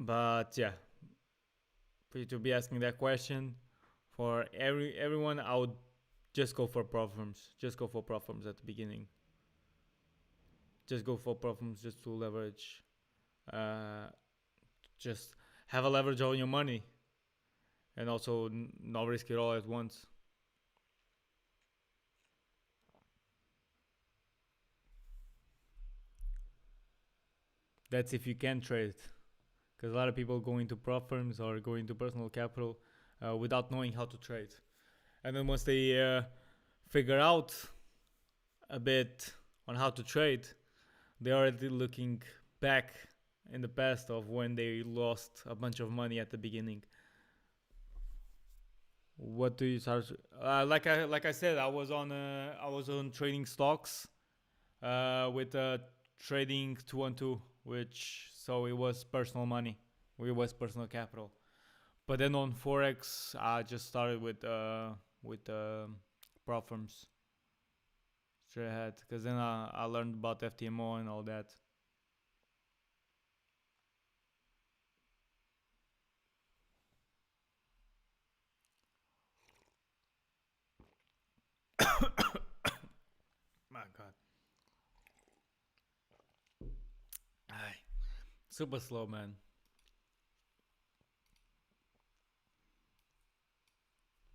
But yeah, for you to be asking that question for everyone, I would just go for prop firms. Just go for prop firms at the beginning. Just go for prop firms just to leverage. Just have a leverage on your money, and also not risk it all at once. That's if you can trade, because a lot of people go into prop firms or go into personal capital without knowing how to trade, and then once they figure out a bit on how to trade, they're already looking back in the past of when they lost a bunch of money at the beginning. What do you start? Like I said, I was on trading stocks, with trading 2-on-2, which so it was personal money, it was personal capital. But then on Forex, I just started with prop firms straight ahead, because then I learned about FTMO and all that. My God. Aye. Super slow, man.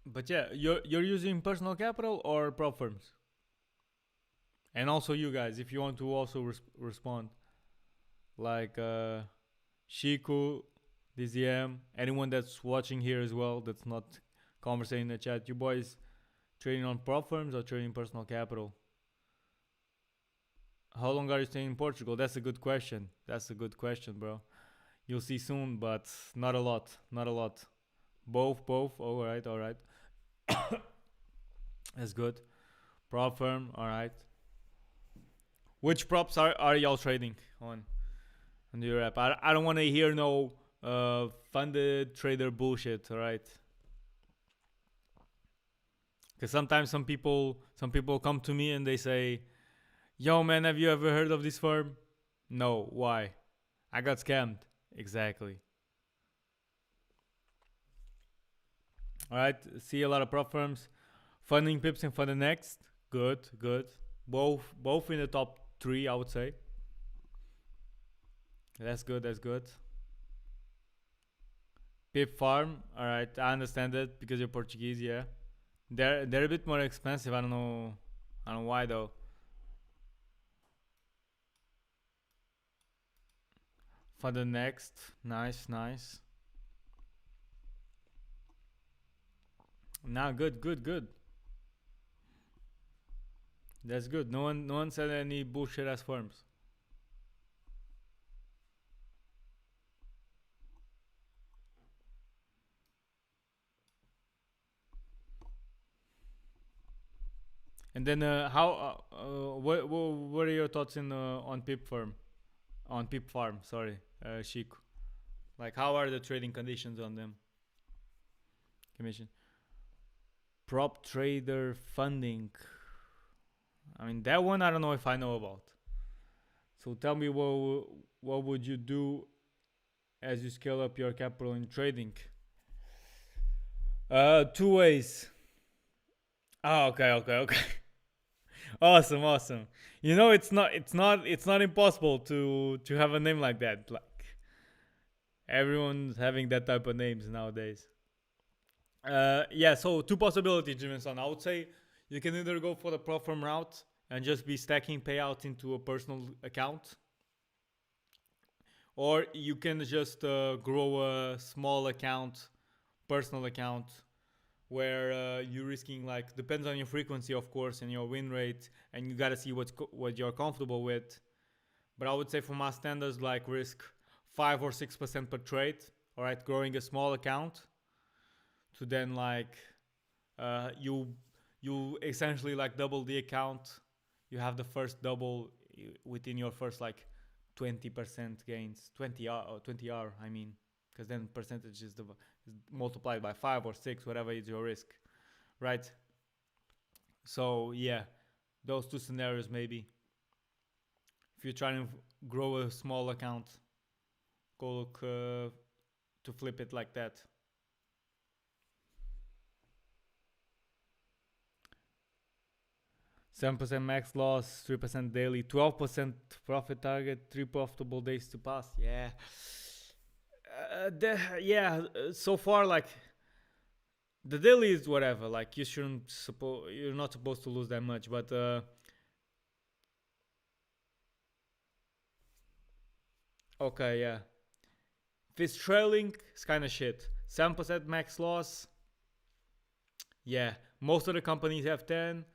But yeah, you're using personal capital or prop firms, and also you guys, if you want to also respond, like Shiku, DZM, anyone that's watching here as well, that's not conversing in the chat. You boys trading on prop firms or trading personal capital? How long are you staying in Portugal? That's a good question. That's a good question, bro. You'll see soon, but not a lot. Not a lot. Both. All right. That's good. Prop firm. All right. Which props are y'all trading on your app? I don't want to hear no funded trader bullshit. All right. Because sometimes some people come to me and they say, "Yo, man, have you ever heard of this firm?" No. Why? I got scammed. Exactly. All right. See a lot of prop firms, funding pips and funding next. Good. Both in the top 3, I would say. That's good. Pip farm. All right. I understand it because you're Portuguese. Yeah. They're a bit more expensive. I don't know why though. For the next, nice. Nah, good. That's good. No one said any bullshit ass firms. And then what are your thoughts on Pip Farm? On Pip Farm, sorry, Chic. Like, how are the trading conditions on them? Commission. Prop trader funding. I mean, that one I don't know if I know about. So tell me, what would you do as you scale up your capital in trading? 2 ways. Oh, okay. Awesome. You know, it's not impossible to have a name like that. Like, everyone's having that type of names nowadays. Yeah, so 2 possibilities, Jiminson. I would say you can either go for the prop firm route and just be stacking payouts into a personal account, or you can just grow a small account, personal account, where you're risking, like, depends on your frequency, of course, and your win rate, and you gotta see what you're comfortable with. But I would say for my standards, like, risk 5 or 6% per trade. All right, growing a small account to then, like, you essentially, like, double the account. You have the first double within your first, like, 20% gains, 20R, I mean, because then percentage is multiplied by 5 or 6, whatever is your risk, right? So yeah, those 2 scenarios maybe. If you're trying to grow a small account, go look to flip it like that. 7% max loss, 3% daily, 12% profit target, 3 profitable days to pass. Yeah. So far, like, the daily is whatever. Like, you're not supposed to lose that much, but okay, yeah. If it's trailing, it's kind of shit. 7% max loss, yeah. Most of the companies have 10.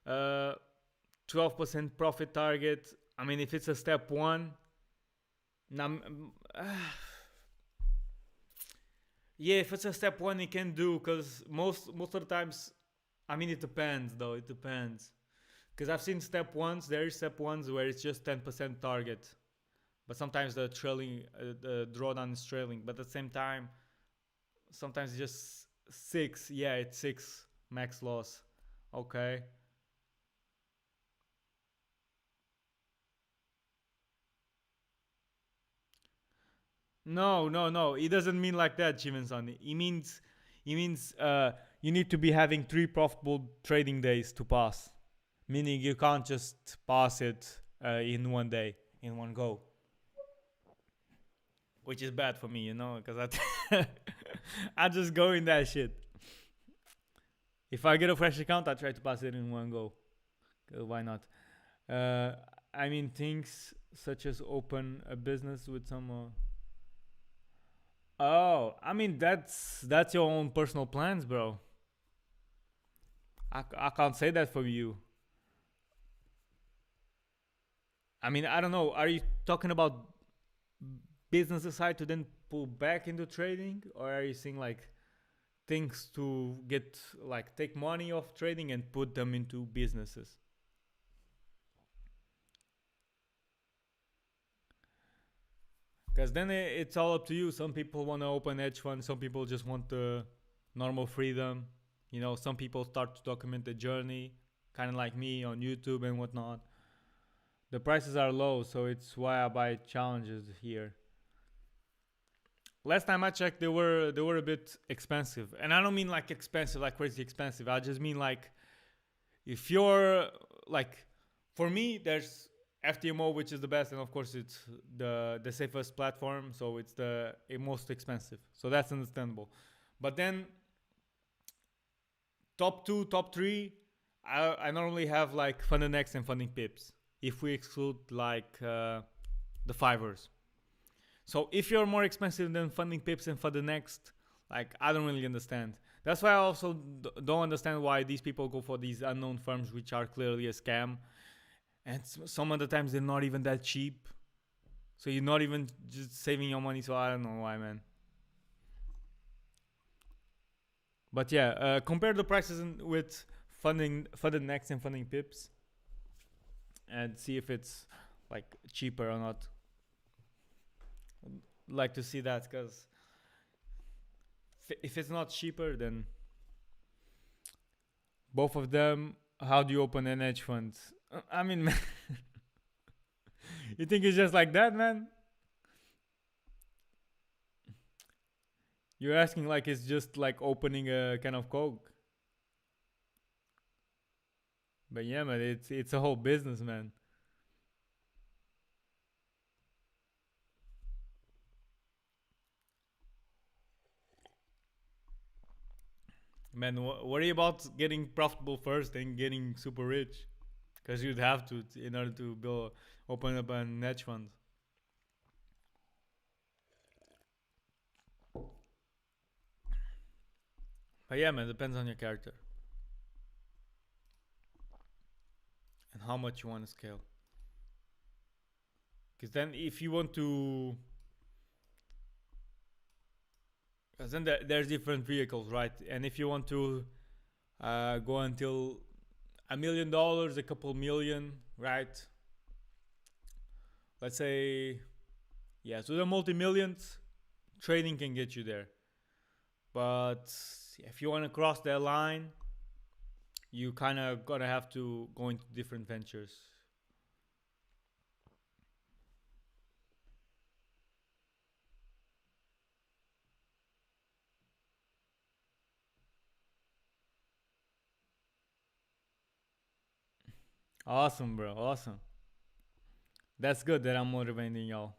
12% profit target. I mean, if it's a step one, yeah, if it's a step one, you can do, because most of the times, I mean, it depends though. It depends, because I've seen step ones. There is step ones where it's just 10% target, but sometimes the drawdown is trailing. But at the same time, sometimes it's just six. Yeah, it's six max loss. Okay. No, no, no. It doesn't mean like that, Chivenson. It means you need to be having 3 profitable trading days to pass. Meaning you can't just pass it in one day, in one go. Which is bad for me, because I just go in that shit. If I get a fresh account, I try to pass it in one go. Why not? Uh, I mean, things such as open a business with some. Oh, I mean, that's your own personal plans, bro. I can't say that for you. I mean, I don't know. Are you talking about business aside to then pull back into trading, or are you seeing like things to get, like, take money off trading and put them into businesses? Because then it's all up to you. Some people want to open hedge funds. Some people just want the normal freedom. Some people start to document the journey, kind of like me on YouTube and whatnot. The prices are low, so it's why I buy challenges here. Last time I checked, they were a bit expensive, and I don't mean like expensive, like crazy expensive. I just mean like, if you're like, for me, there's FTMO, which is the best, and of course it's the safest platform, so it's the most expensive. So that's understandable. But then top two, top three, I normally have like Funding X and Funding Pips. If we exclude like the fivers. So if you're more expensive than Funding Pips and Funding Next, like, I don't really understand. That's why I also don't understand why these people go for these unknown firms, which are clearly a scam. And some of the times they're not even that cheap. So you're not even just saving your money. So I don't know why, man. But yeah, compare the prices with Funding Next and Funding Pips, and see if it's like cheaper or not. Like to see that, because if it's not cheaper, then both of them, how do you open an hedge fund? I mean, man, you think it's just like that, man? You're asking like it's just like opening a can of Coke. But yeah, man, it's a whole business, man. Man, worry about getting profitable first and getting super rich, because you'd have to in order to open up an hedge fund. But yeah, man, depends on your character and how much you want to scale. Because then, if you want to, because then there's different vehicles, right? And if you want to go until $1 million, a couple million, right? Let's say, yeah. So the multi millions, trading can get you there. But if you want to cross that line, you kind of gonna have to go into different ventures. Awesome, bro. Awesome. That's good that I'm motivating y'all.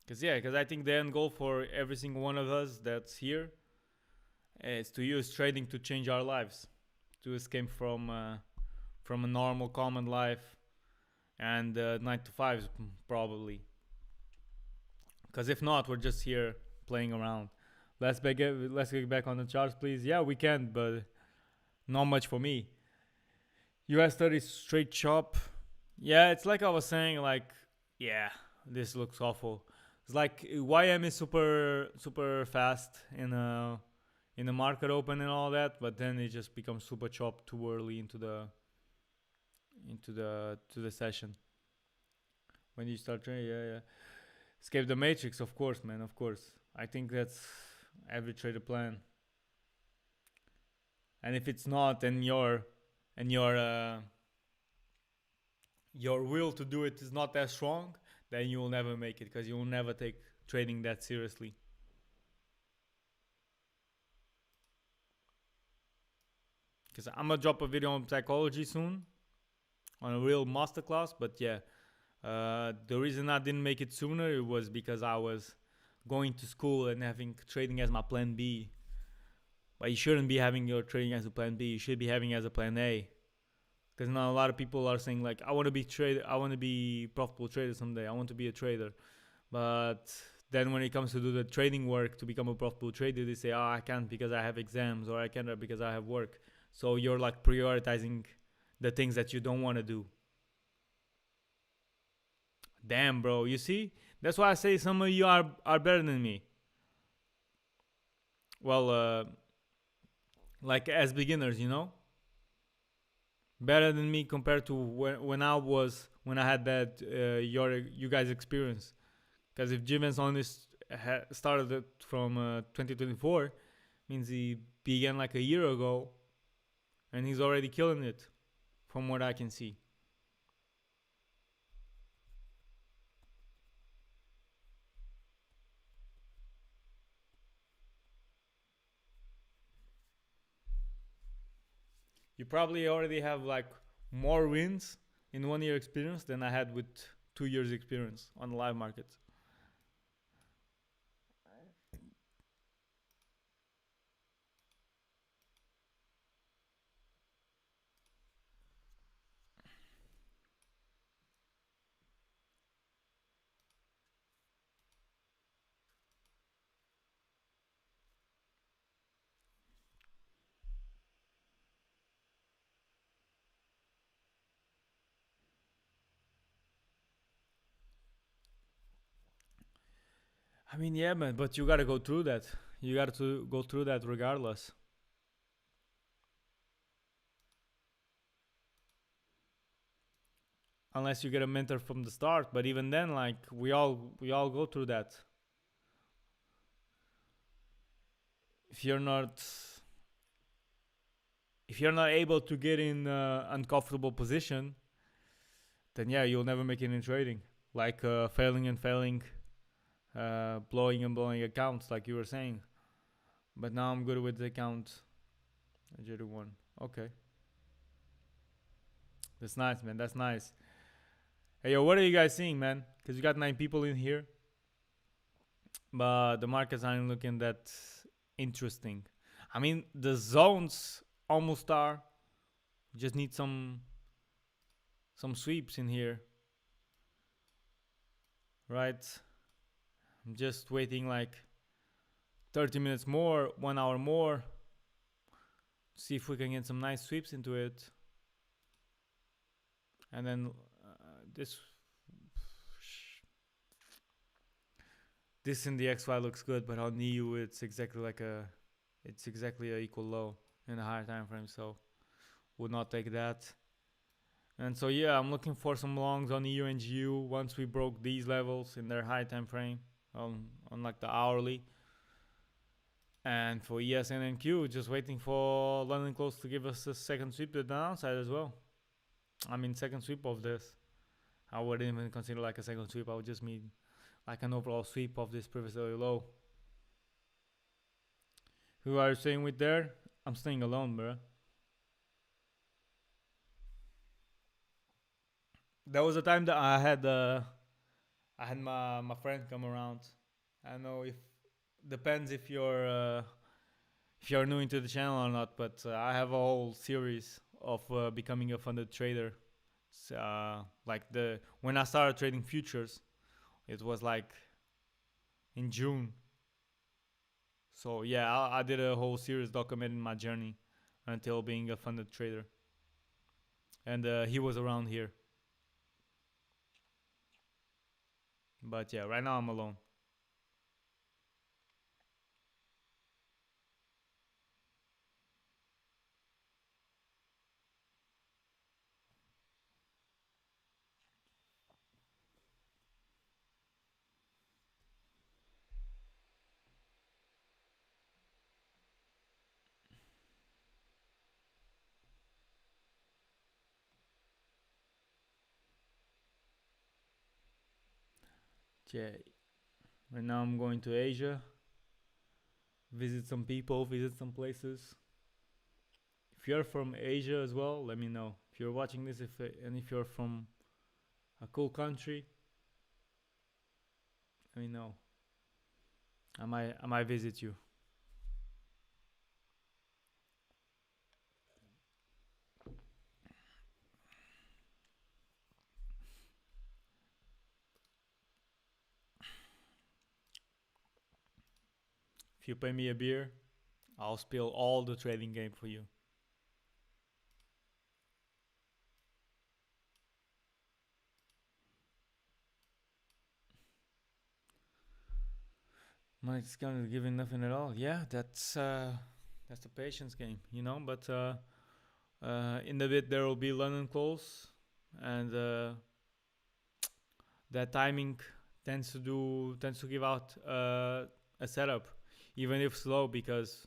Cause yeah, cause I think the end goal for every single one of us that's here is to use trading to change our lives, to escape from a normal common life and 9 to 5s probably. Cause if not, we're just here playing around. Let's get back on the charts, please. Yeah, we can, but not much for me. US 30 straight chop. Yeah, it's like I was saying. Like, yeah, this looks awful. It's like YM is super fast in the market open and all that, but then it just becomes super chopped too early into the session. When you start trading, yeah, yeah. Escape the matrix, of course, man, of course. I think that's every trader plan. And if it's not, then your will to do it is not that strong, then you will never make it because you will never take trading that seriously. Because I'm gonna drop a video on psychology soon, on a real masterclass. But yeah, the reason I didn't make it sooner it was because I was going to school and having trading as my plan B. But you shouldn't be having your trading as a plan B. You should be having it as a plan A. Because now a lot of people are saying like, I want to be profitable trader someday. I want to be a trader. But then when it comes to do the trading work to become a profitable trader, they say, oh, I can't because I have exams, or I can't because I have work. So you're like prioritizing the things that you don't want to do. Damn, bro. You see? That's why I say some of you are better than me. Well, like as beginners, better than me compared to when I had that you guys experience. Because if Jimen's only started it from 2024, means he began like a year ago, and he's already killing it, from what I can see. You probably already have like more wins in 1 year experience than I had with 2 years experience on the live market. I mean, yeah, man, but you gotta go through that. You got to go through that regardless. Unless you get a mentor from the start, but even then, like we all go through that. If you're not if you're not able to get in uncomfortable position, then yeah, you'll never make it in trading. Like failing and failing, blowing and blowing accounts, like you were saying. But now I'm good with the account. One. Okay, that's nice, man. That's nice. Hey, yo, what are you guys seeing, man? Because you got 9 people in here, but the markets aren't looking that interesting. I mean, the zones almost are. Just need some sweeps in here, right? I'm just waiting like 30 minutes more, 1 hour more. See if we can get some nice sweeps into it. And then this in the XY looks good, but on EU it's exactly a equal low in a higher time frame, so would not take that. And so yeah, I'm looking for some longs on EU and GU once we broke these levels in their high time frame on like the hourly. And for ES and NQ, just waiting for London Close to give us a second sweep to the downside as well. I mean, second sweep of this. I wouldn't even consider like a second sweep. I would just mean like an overall sweep of this previously low. Who are you staying with there? I'm staying alone, bro. There was a time that I had my friend come around. I don't know if depends if you're new into the channel or not, but I have a whole series of becoming a funded trader. Like the when I started trading futures, it was like in June. So yeah, I did a whole series documenting my journey until being a funded trader, and he was around here. But yeah, right now I'm alone. Yeah, right now I'm going to Asia, visit some people, visit some places. If you're from Asia as well, let me know. If you're watching this, if you're from a cool country, let me know. I might visit you. If you pay me a beer, I'll spill all the trading game for you. Mike's gonna giving nothing at all. Yeah, that's the patience game, you know. But in a bit there will be London close, and that timing tends to give out a setup, even if slow, because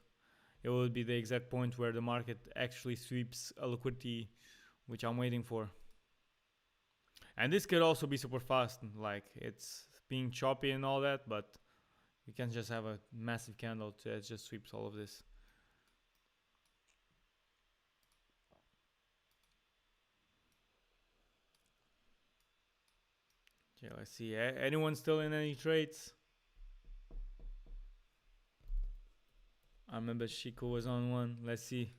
it will be the exact point where the market actually sweeps a liquidity, which I'm waiting for. And this could also be super fast, like it's being choppy and all that, but you can just have a massive candle that just sweeps all of this. Okay, let's see. Anyone still in any trades? I remember Chico was on one. Let's see.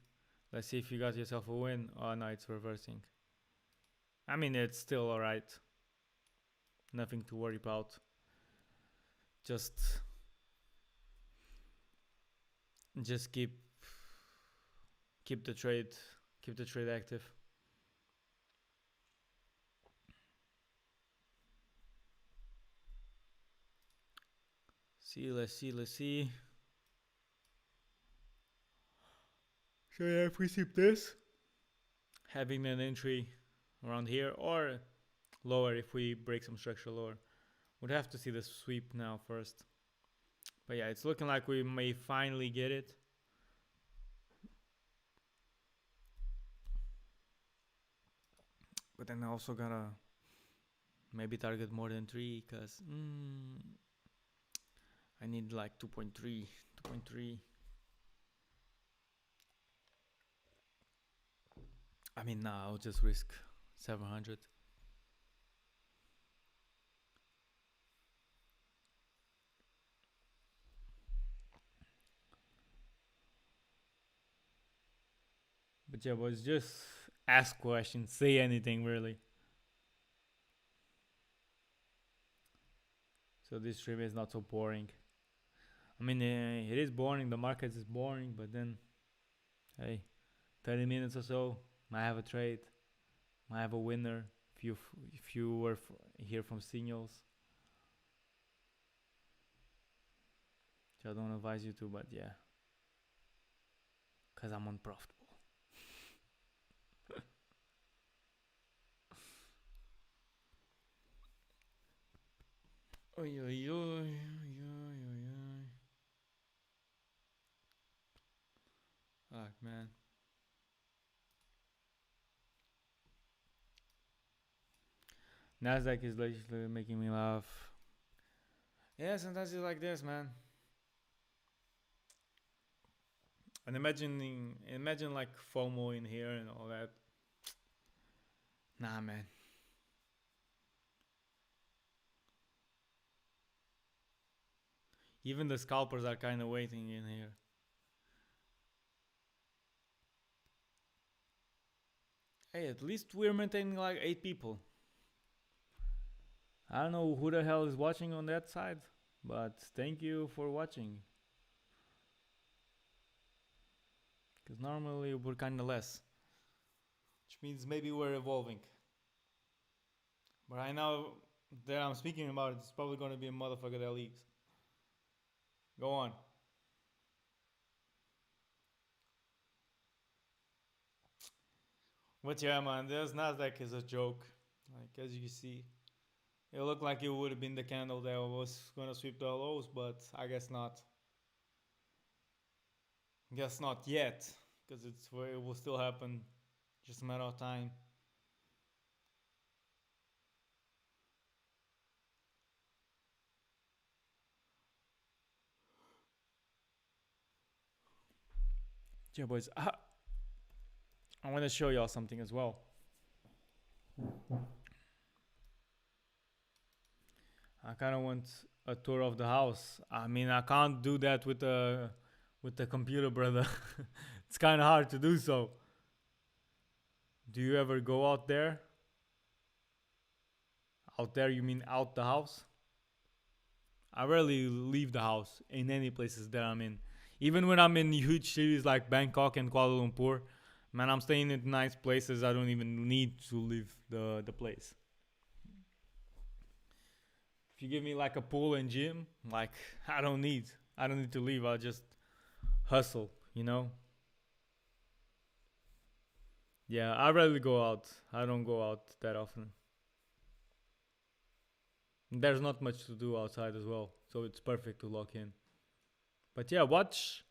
Let's see if you got yourself a win. Oh no, it's reversing. I mean, it's still alright. Nothing to worry about. Just just keep the trade active. Let's see. So yeah, if we sweep this, having an entry around here or lower if we break some structure lower. Would have to see the sweep now first. But yeah, it's looking like we may finally get it. But then I also gotta maybe target more than 3 because I need like 2.3. I mean, nah, I'll just risk 700. But yeah, boys, just ask questions, say anything really. So this stream is not so boring. I mean, it is boring. The market is boring, but then, hey, 30 minutes or so, might have a trade, might have a winner. If you were here from signals, which I don't advise you to, but yeah, cause I'm unprofitable. Oi, oi, oi, oi, oi, oi. Fuck, man. Nasdaq is literally making me laugh. Yeah, sometimes it's like this, man. And imagine like FOMO in here and all that. Nah, man. Even the scalpers are kind of waiting in here. Hey, at least we're maintaining like 8 people. I don't know who the hell is watching on that side, but thank you for watching. Because normally we're kind of less. Which means maybe we're evolving. But right now that I'm speaking about it, it's probably going to be a motherfucker that leaks. Go on. But yeah, man, this Nasdaq is a joke. Like, as you see, it looked like it would have been the candle that was gonna sweep the lows, but I guess not. Guess not yet, because it will still happen, just a matter of time. Yeah, boys. I want to show y'all something as well. I kind of want a tour of the house. I mean, I can't do that with the computer, brother. It's kind of hard to do so. Do you ever go out there? Out there, you mean out the house? I rarely leave the house in any places that I'm in. Even when I'm in huge cities like Bangkok and Kuala Lumpur, man, I'm staying in nice places. I don't even need to leave the place. If you give me like a pool and gym, like I don't need to leave. I'll just hustle, you know? Yeah, I rarely go out. I don't go out that often. There's not much to do outside as well, so it's perfect to lock in. But yeah, watch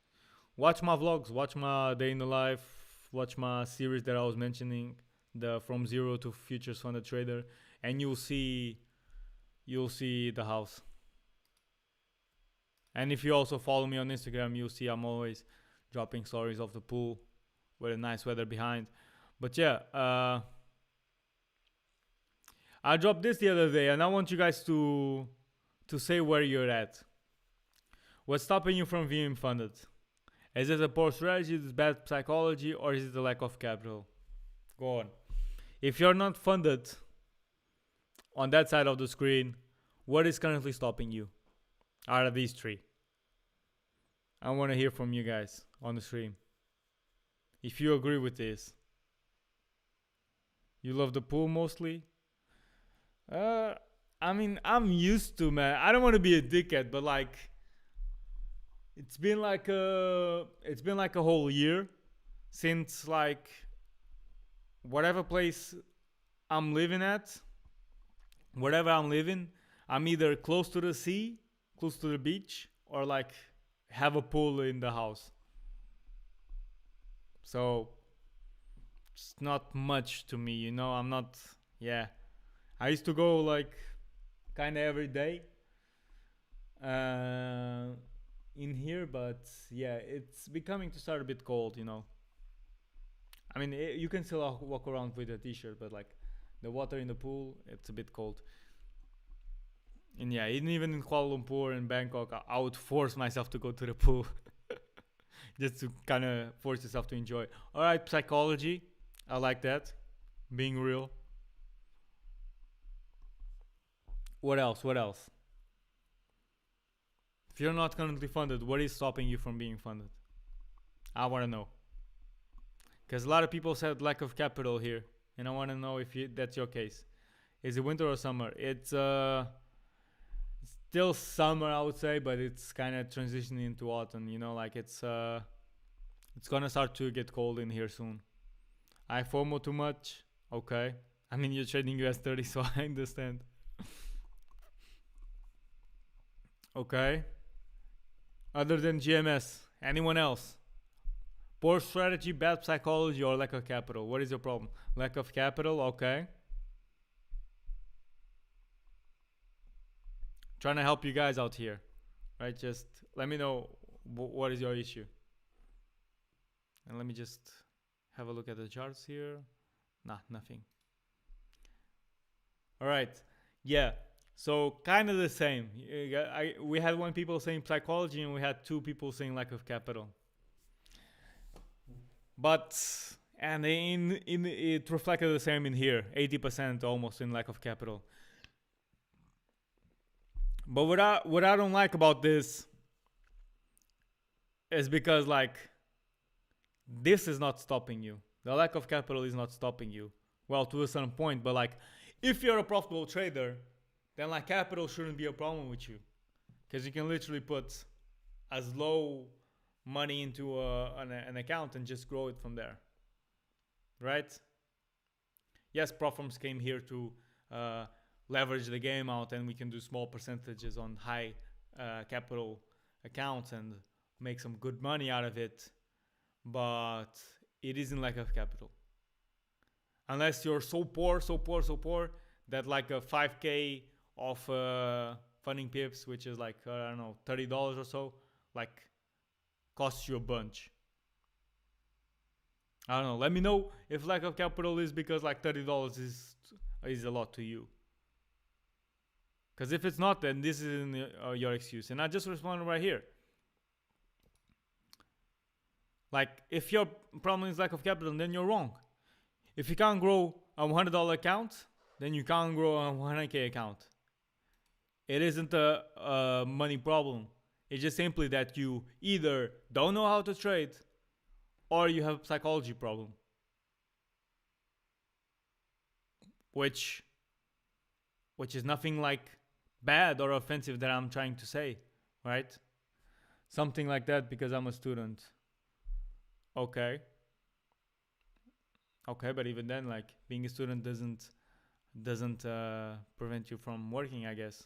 my vlogs, watch my day in the life, watch my series that I was mentioning, the From Zero to Futures Funded Trader, and you'll see the house. And if you also follow me on Instagram, you'll see I'm always dropping stories of the pool with a nice weather behind. But yeah, I dropped this the other day, and I want you guys to say where you're at. What's stopping you from being funded? Is it a poor strategy, is it bad psychology, or is it the lack of capital? Go on. If you're not funded on that side of the screen, what is currently stopping you out of these 3? I want to hear from you guys on the stream. If you agree with this. You love the pool mostly? I mean, I'm used to, man. I don't want to be a dickhead, but like it's been like a whole year since like whatever place I'm living at, wherever I'm living, I'm either close to the sea, close to the beach, or like have a pool in the house. So it's not much to me, you know. I'm not, yeah. I used to go like kind of every day in here, but yeah, it's becoming to start a bit cold, you know. I mean, you can still walk around with a t-shirt, but like the water in the pool, it's a bit cold. And yeah, even in Kuala Lumpur and Bangkok, I would force myself to go to the pool just to kind of force yourself to enjoy. All right, psychology, I like that, being real. What else? If you're not currently funded, what is stopping you from being funded? I want to know. Because a lot of people said lack of capital here, and I want to know if that's your case. Is it winter or summer? It's still summer, I would say, but it's kind of transitioning into autumn. You know, like it's gonna start to get cold in here soon. I FOMO too much. Okay, I mean you're trading US 30, so I understand. Okay. Other than GMS, anyone else? Poor strategy, bad psychology, or lack of capital? What is your problem? Lack of capital, okay. Trying to help you guys out here, right? Just let me know what is your issue. And let me just have a look at the charts here. Nah, nothing. All right. Yeah. So kind of the same. We had one people saying psychology, and we had two people saying lack of capital. But and in it reflected the same in here, 80% almost in lack of capital. But what I don't like about this is because like this is not stopping you. The lack of capital is not stopping you. Well, to a certain point, but like if you're a profitable trader, then like capital shouldn't be a problem with you, because you can literally put as low money into an account and just grow it from there, right? Yes, platforms came here to leverage the game out, and we can do small percentages on high capital accounts and make some good money out of it, but it isn't lack of capital. Unless you're so poor that like a 5k of funding pips, which is like I don't know, $30 or so, like costs you a bunch. I don't know. Let me know if lack of capital is because like $30 is a lot to you. Because if it's not, then this isn't your excuse. And I just responded right here. Like, if your problem is lack of capital, then you're wrong. If you can't grow a $100 account, then you can't grow a 100k account. It isn't a money problem. It's just simply that you either don't know how to trade or you have a psychology problem. Which is nothing like bad or offensive that I'm trying to say, right? Something like that because I'm a student. Okay, but even then, like, being a student doesn't prevent you from working, I guess,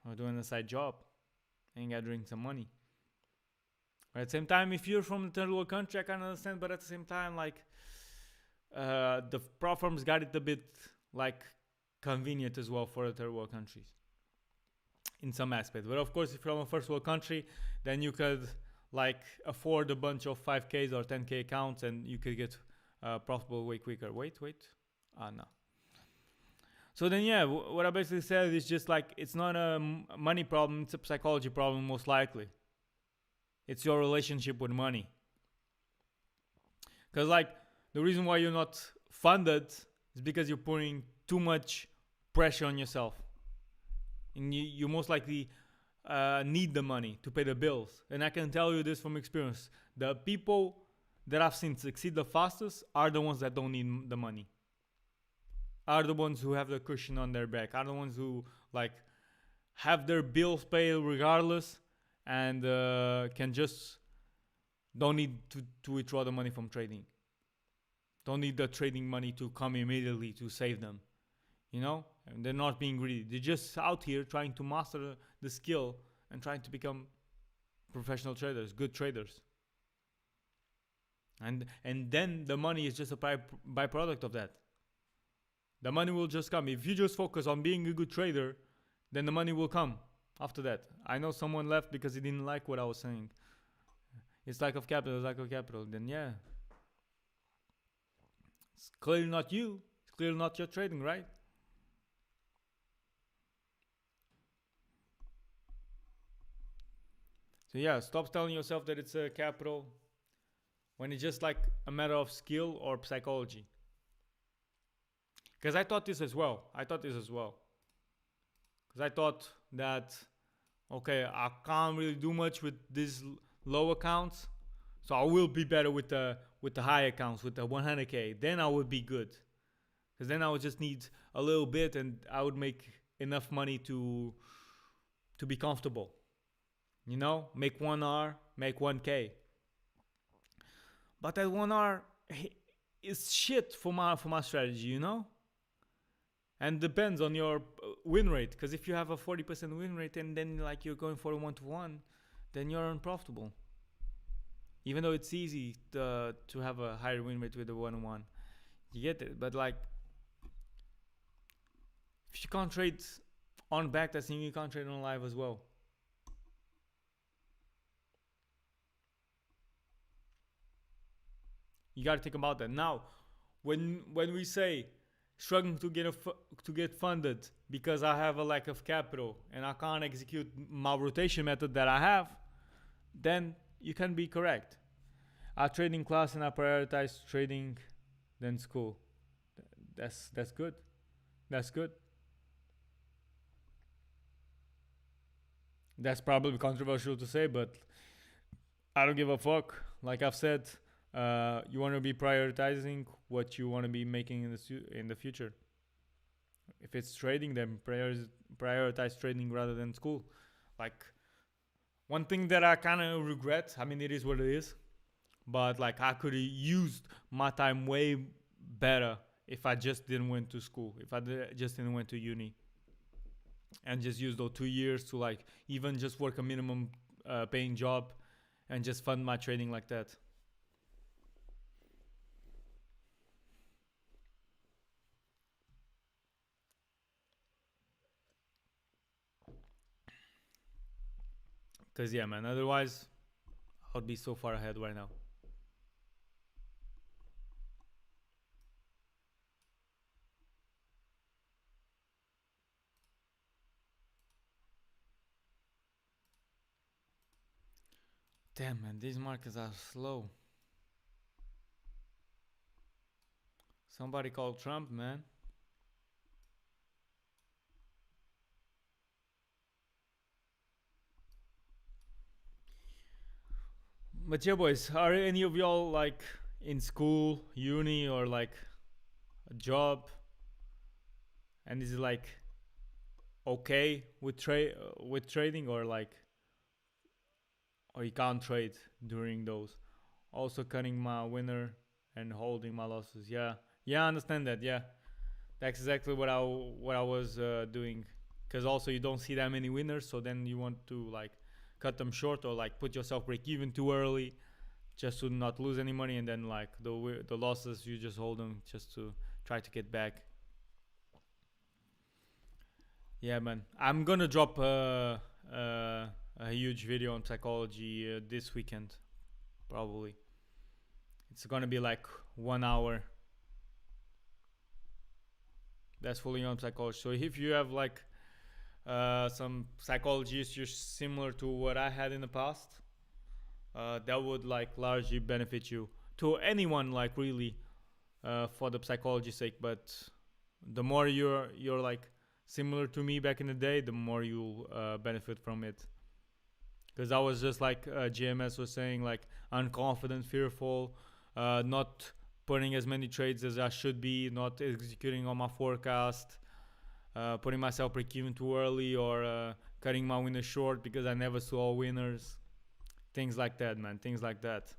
or doing a side job and gathering some money. But at the same time, if you're from the third world country, I can understand, but at the same time, like, the platforms got it a bit like convenient as well for the third world countries in some aspects. But of course, if you're from a first world country, then you could like afford a bunch of 5Ks or 10K accounts, and you could get profitable way quicker. Wait. No. So then, yeah, what I basically said is just like, it's not a money problem, it's a psychology problem, most likely. It's your relationship with money. Because like, the reason why you're not funded is because you're putting too much pressure on yourself. And you most likely need the money to pay the bills. And I can tell you this from experience. The people that I've seen succeed the fastest are the ones that don't need the money. Are the ones who have the cushion on their back. Are the ones who like have their bills paid regardless, and can just don't need to withdraw the money from trading. Don't need the trading money to come immediately to save them. You know? And they're not being greedy. They're just out here trying to master the skill and trying to become professional traders, good traders. And then the money is just a byproduct of that. The money will just come. If you just focus on being a good trader, then the money will come after that. I know someone left because he didn't like what I was saying. It's lack of capital, Then yeah. It's clearly not you. It's clearly not your trading, right? So yeah, stop telling yourself that it's a capital when it's just like a matter of skill or psychology. Because I thought this as well. Because I thought that, okay, I can't really do much with these low accounts, so I will be better with the high accounts, with the 100k. Then I would be good. Because then I would just need a little bit, and I would make enough money to be comfortable. You know, make 1R, make 1k. But that 1R is shit for my strategy, you know? And depends on your win rate. Because if you have a 40% win rate and then like you're going for a 1-to-1, then you're unprofitable. Even though it's easy to have a higher win rate with a 1-to-1. You get it. But like, if you can't trade On backtesting, you can't trade on live as well. You gotta think about that. Now, when we say struggling to get funded because I have a lack of capital and I can't execute my rotation method that I have, then you can be correct. I trade in class and I prioritize trading than school. That's good. That's good. That's probably controversial to say, but I don't give a fuck. Like I've said, you want to be prioritizing what you want to be making in the future. If it's trading, then prioritize trading rather than school. Like one thing that I kind of regret. I mean, it is what it is, but like I could have used my time way better if I just didn't went to school. If I just didn't went to uni, and just use those 2 years to like even just work a minimum paying job and just fund my trading like that. Cause yeah, man. Otherwise, I'll be so far ahead right now. Damn, man, these markets are slow. Somebody called Trump, man. But yeah, boys, are any of y'all like in school, uni, or like a job? And is it like okay with trading, or like, or you can't trade during those? Also cutting my winner and holding my losses. Yeah, yeah, I understand that. Yeah, that's exactly what I was doing. Cause also you don't see that many winners, so then you want to like cut them short or like put yourself break even too early, just to not lose any money, and then like the losses you just hold them just to try to get back. Yeah, man. I'm gonna drop a huge video on psychology this weekend, probably. It's gonna be like 1 hour. That's fully on psychology. So if you have like some psychology issues similar to what I had in the past, that would like largely benefit you. To anyone, like really, for the psychology sake. But the more you're like similar to me back in the day, the more you'll benefit from it. Because I was just like GMS was saying, like unconfident, fearful, not putting as many trades as I should be, not executing on my forecast, putting myself break even too early, or cutting my winners short because I never saw winners. Things like that, man. Things like that.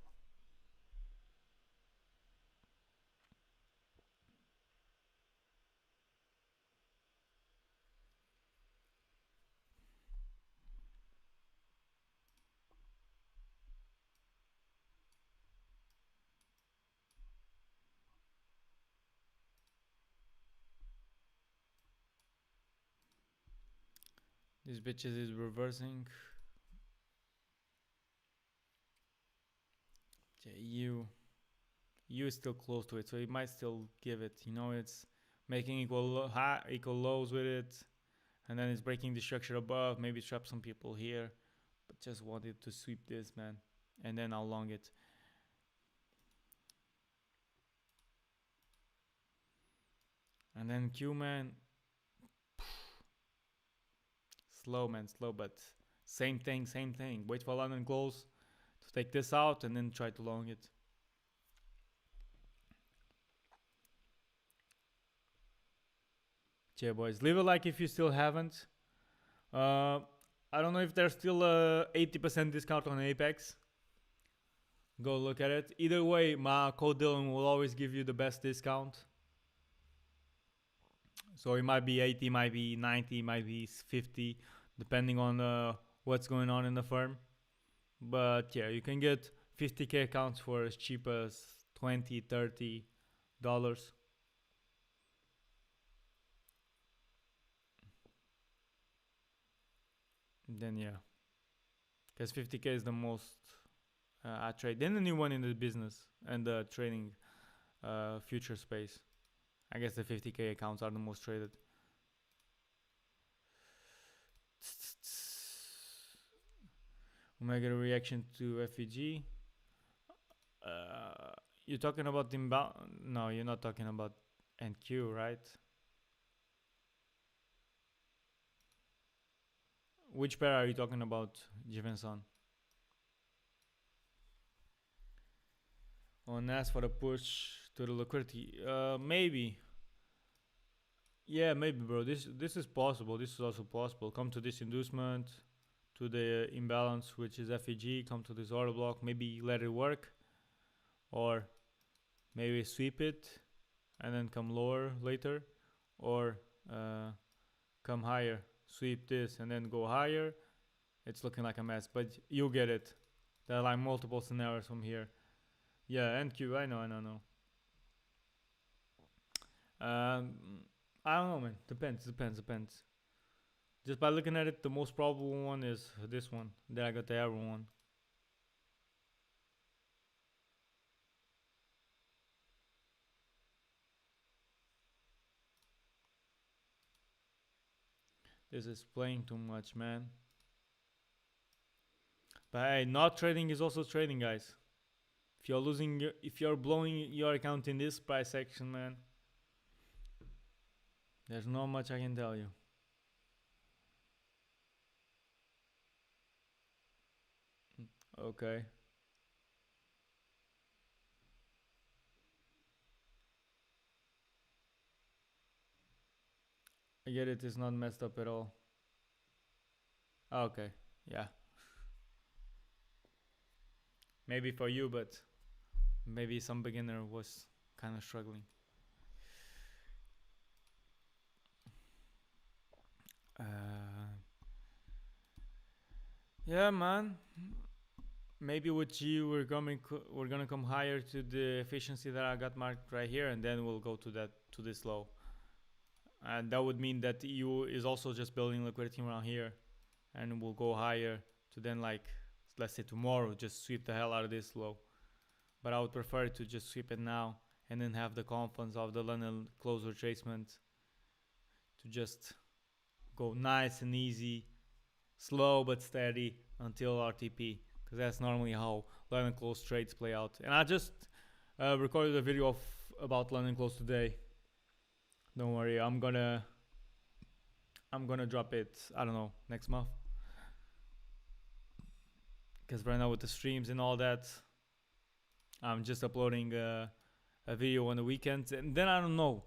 This bitches is reversing. Yeah, you is still close to it, so it might still give it. You know, it's making high equal lows with it, and then it's breaking the structure above. Maybe trap some people here, but just wanted to sweep this, man, and then I'll long it. And then Q, man, slow, man, slow, but same thing, same thing. Wait for London close to take this out, and then try to long it. Yeah, boys, leave a like if you still haven't. I don't know if there's still a 80% discount on Apex. Go look at it. Either way, my code Dylan will always give you the best discount. So it might be 80, might be 90, might be 50, depending on what's going on in the firm. But yeah, you can get 50k accounts for as cheap as $20, $30. then yeah, because 50k is the most I trade. Then the new one in the business and the trading future space. I guess the 50k accounts are the most traded. Omega reaction to FEG. You're talking about inbound? No, you're not talking about NQ, right? Which pair are you talking about, Jivenson? On ask for a push to the liquidity. Maybe. Yeah, maybe, bro. This is possible. This is also possible. Come to this inducement, to the imbalance, which is FEG. Come to this order block. Maybe let it work, or maybe sweep it, and then come lower later, or come higher, sweep this, and then go higher. It's looking like a mess, but you get it. There are like multiple scenarios from here. Yeah, NQ. I know. I don't know, man. Depends. Just by looking at it, the most probable one is this one. Then I got the arrow one. This is playing too much, man. But hey, not trading is also trading, guys. If you're blowing your account in this price section, man, there's not much I can tell you. Okay. I get it, it's not messed up at all. Okay, yeah. Maybe for you, but maybe some beginner was kind of struggling. Yeah, man. Maybe with G we're gonna come higher to the efficiency that I got marked right here, and then we'll go to this low. And that would mean that EU is also just building liquidity around here, and we'll go higher to then, like, let's say tomorrow, just sweep the hell out of this low. But I would prefer to just sweep it now and then have the confidence of the London close retracement to just go nice and easy, slow but steady until RTP, because that's normally how London close trades play out. And I just recorded a video about London close today. Don't worry, I'm gonna drop it, I don't know, next month, because right now with the streams and all that, I'm just uploading a video on the weekends, and then I don't know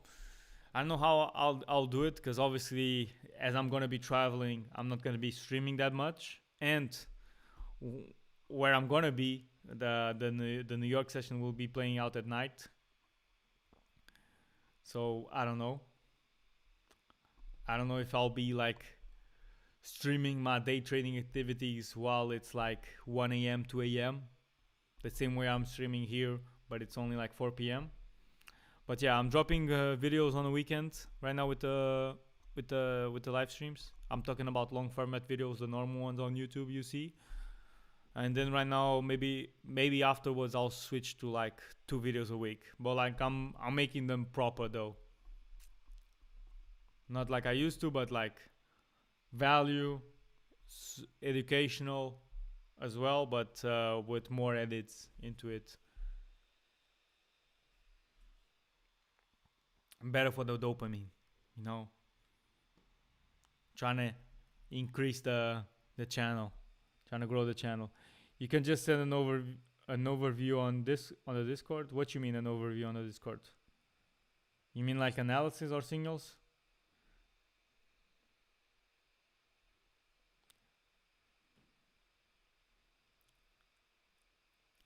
how I'll do it, because obviously as I'm gonna be traveling, I'm not gonna be streaming that much, and where I'm gonna be, the New York session will be playing out at night. So I don't know if I'll be like streaming my day trading activities while it's like 1 a.m. 2 a.m. the same way I'm streaming here, but it's only like 4 p.m. But yeah, I'm dropping videos on the weekend right now with the live streams. I'm talking about long format videos, the normal ones on YouTube you see. And then right now, maybe afterwards I'll switch to like 2 videos a week. But like I'm making them proper though. Not like I used to, but like value, educational as well, but with more edits into it. Better for the dopamine, you know. Trying to increase the channel, trying to grow the channel. You can just send an overview on the Discord. What you mean an overview on the Discord? You mean like analysis or signals?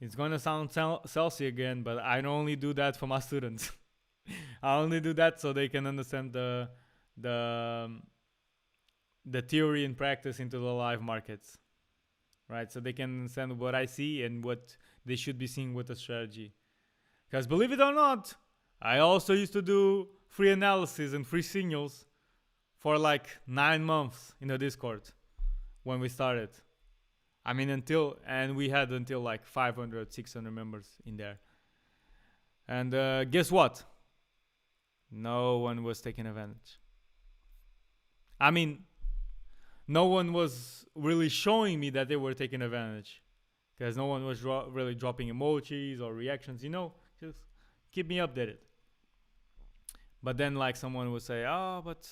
It's gonna sound salesy again, but I only do that for my students. I only do that so they can understand the theory and practice into the live markets, right? So they can understand what I see and what they should be seeing with the strategy. Because believe it or not, I also used to do free analysis and free signals for like 9 months in the Discord. when we started. I mean, and we had until like 500, 600 members in there. And guess what? No one was taking advantage. I mean, no one was really showing me that they were taking advantage because no one was really dropping emojis or reactions, just keep me updated. But then, like, someone would say, oh, but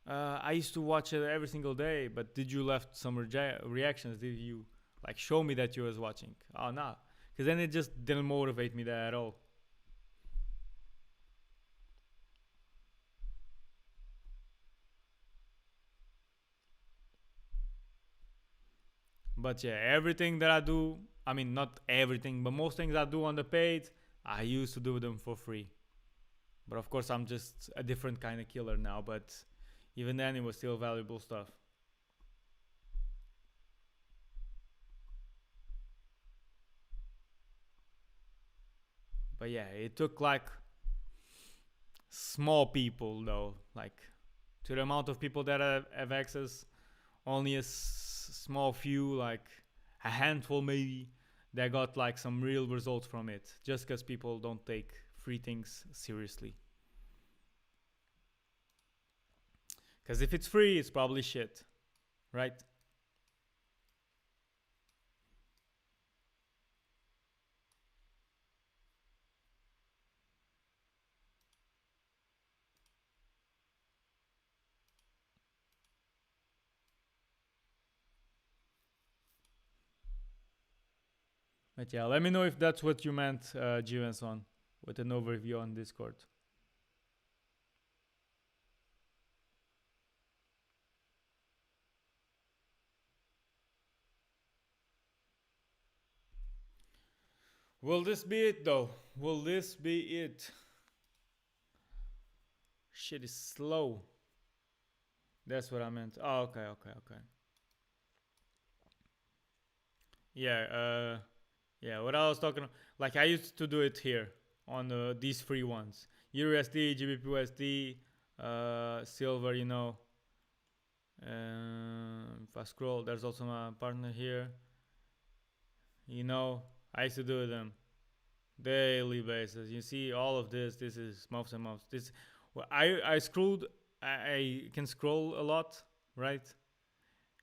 I used to watch it every single day, but did you left some reactions? Did you, like, show me that you was watching? Oh, nah. Because then it just didn't motivate me that at all. But yeah, everything that I do, I mean, not everything, but most things I do on the page, I used to do them for free. But of course, I'm just a different kind of killer now. But even then, it was still valuable stuff. But yeah, it took like small people though, like to the amount of people that have access, only a small few, like a handful maybe, that got like some real results from it, just because people don't take free things seriously. Because if it's free, it's probably shit, right? But yeah, let me know if that's what you meant, Jivenson, with an overview on Discord. Will this be it though? Will this be it? Shit is slow. That's what I meant. Oh, okay. Yeah, yeah. What I was talking, like I used to do it here on these free ones: USD, GBP silver. If I scroll, there's also my partner here. I used to do them daily basis. You see all of this. This is months and months. This, well, I scrolled. I can scroll a lot, right?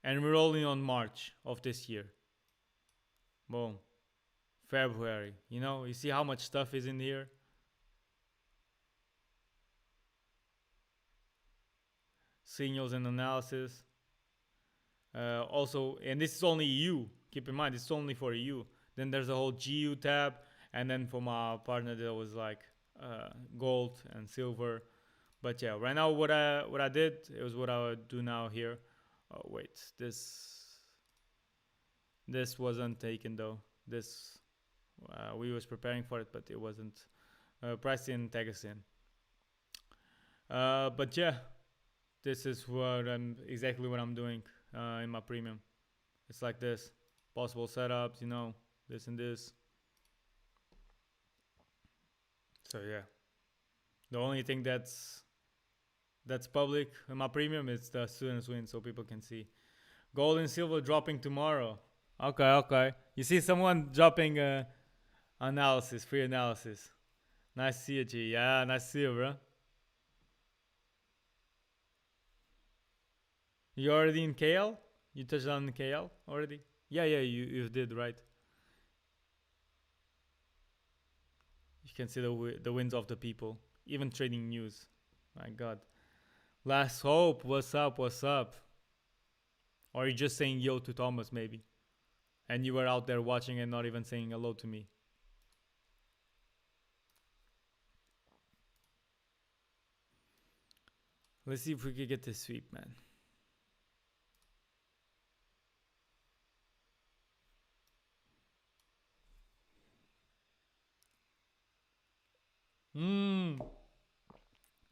And we're only on March of this year. Boom. February. You see how much stuff is in here? Signals and analysis. Also, and this is only EU. Keep in mind, it's only for EU. Then there's a whole GU tab, and then for my partner there was like gold and silver. But yeah, right now what I did, it was what I would do now here. Oh wait, this wasn't taken though. This we was preparing for it, but it wasn't. Price in Tegasin. But yeah, this is exactly what I'm doing in my premium. It's like this, possible setups, this and this. So yeah, the only thing that's public in my premium is the students win, so people can see. Gold and silver dropping tomorrow. Okay. You see someone dropping analysis, free analysis. Nice to see you, G. Yeah, nice to see you, bro. You already in KL? You touched on KL already? Yeah, you did, right? You can see the wins of the people. Even trading news. My God. Last hope. What's up? Or you just saying yo to Thomas, maybe. And you were out there watching and not even saying hello to me. Let's see if we can get this sweep, man.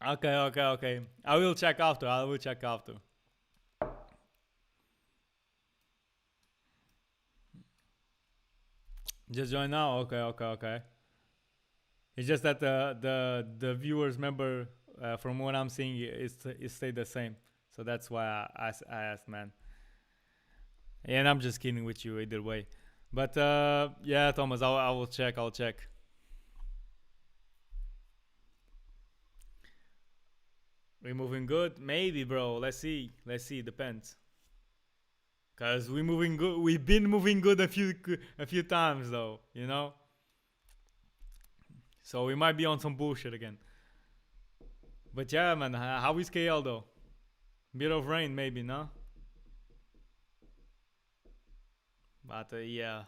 Okay. I will check after. Just join now. Okay. It's just that the viewers member from what I'm seeing it stayed the same. So that's why I asked, man. And I'm just kidding with you either way. But yeah, Thomas, I will check. I'll check. We moving good? Maybe, bro. Let's see. Let's see. Depends. Cause we moving good. We've been moving good a few times though. You know. So we might be on some bullshit again. But yeah, man. How is KL though? Bit of rain, maybe, no? But yeah,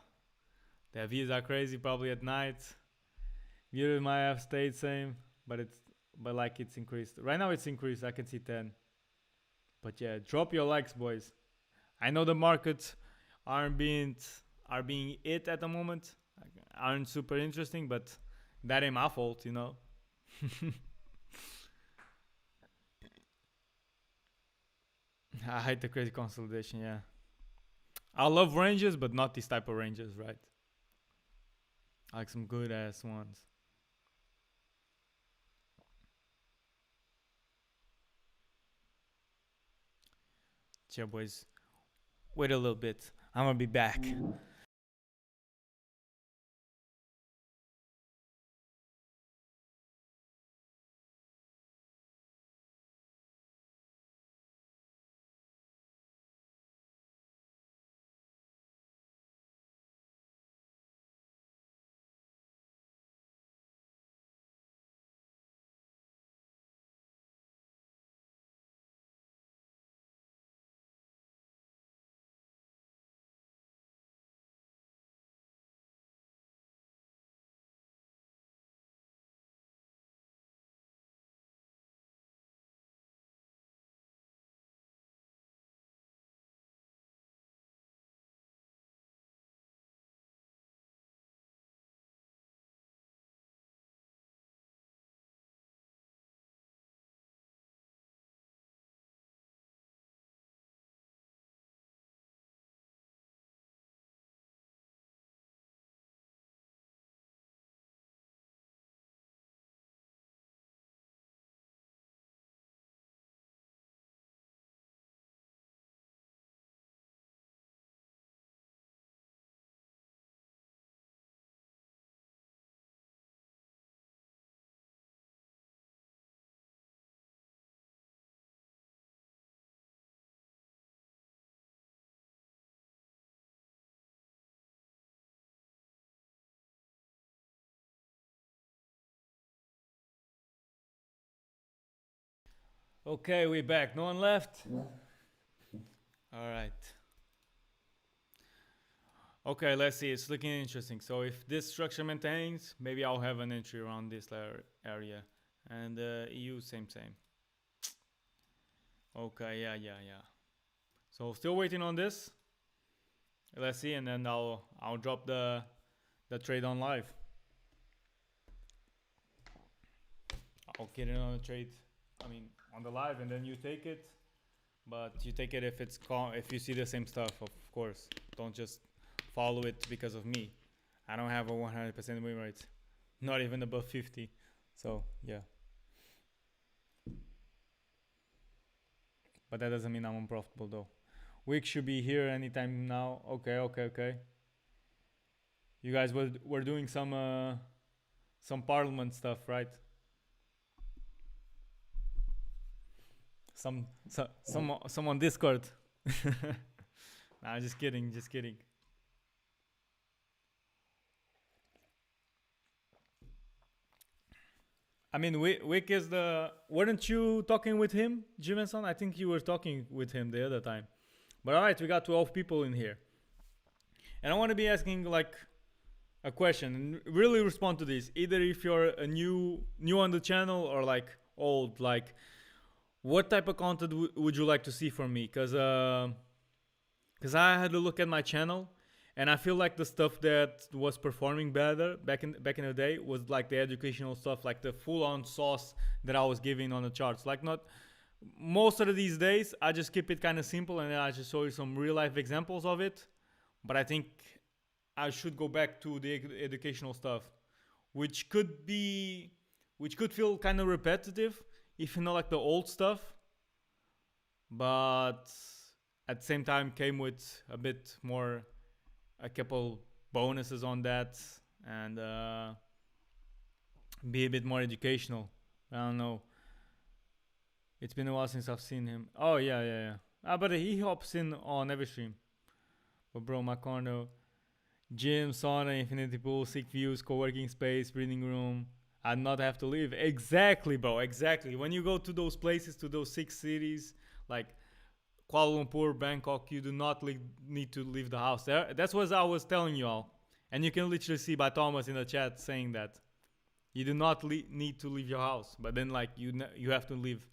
the views are crazy. Probably at night. Views might have stayed same, but like it's increased. Right now it's increased. I can see 10. But yeah, drop your likes, boys. I know the markets aren't being are being it at the moment. Aren't super interesting, but that ain't my fault, you know. I hate the crazy consolidation. Yeah, I love ranges, but not these type of ranges, right? I like some good ass ones. Yeah, boys. Wait a little bit. I'm gonna be back. Okay, we back. No one left. All right. Okay, let's see. It's looking interesting. So if this structure maintains, maybe I'll have an entry around this area. And EU, same. Okay, yeah. So still waiting on this. Let's see, and then I'll drop the trade on live. I'll get it on the trade. I mean, on the live, and then you take it. But you take it if you see the same stuff, of course. Don't just follow it because of me. I don't have a 100% win rate, not even above 50. So yeah, but that doesn't mean I'm unprofitable though. Week should be here anytime now. Okay. You guys were doing some parliament stuff, right? Some on Discord. Nah, just kidding. I mean, Wick is the. Weren't you talking with him, Jimenson? I think you were talking with him the other time. But alright, we got 12 people in here. And I want to be asking like a question and really respond to this. Either if you're a new on the channel or like old, like what type of content would you like to see from me? Because I had to look at my channel, and I feel like the stuff that was performing better back in the day was like the educational stuff, like the full on sauce that I was giving on the charts. Like not most of these days, I just keep it kind of simple, and then I just show you some real life examples of it. But I think I should go back to the educational stuff, which could feel kind of repetitive if you know like the old stuff, but At the same time, came with a bit more, a couple bonuses on that, and be a bit more educational. I don't know. It's been a while since I've seen him. Oh yeah, yeah, yeah. But he hops in on every stream. But bro, my corner, gym, sauna, infinity pool, sick views, co-working space, reading room. I'd not have to leave. Exactly, bro. Exactly. When you go to those places, to those 6 cities, like Kuala Lumpur, Bangkok, you do not need to leave the house. That's what I was telling you all. And you can literally see by Thomas in the chat saying that you do not need to leave your house, but then like you have to live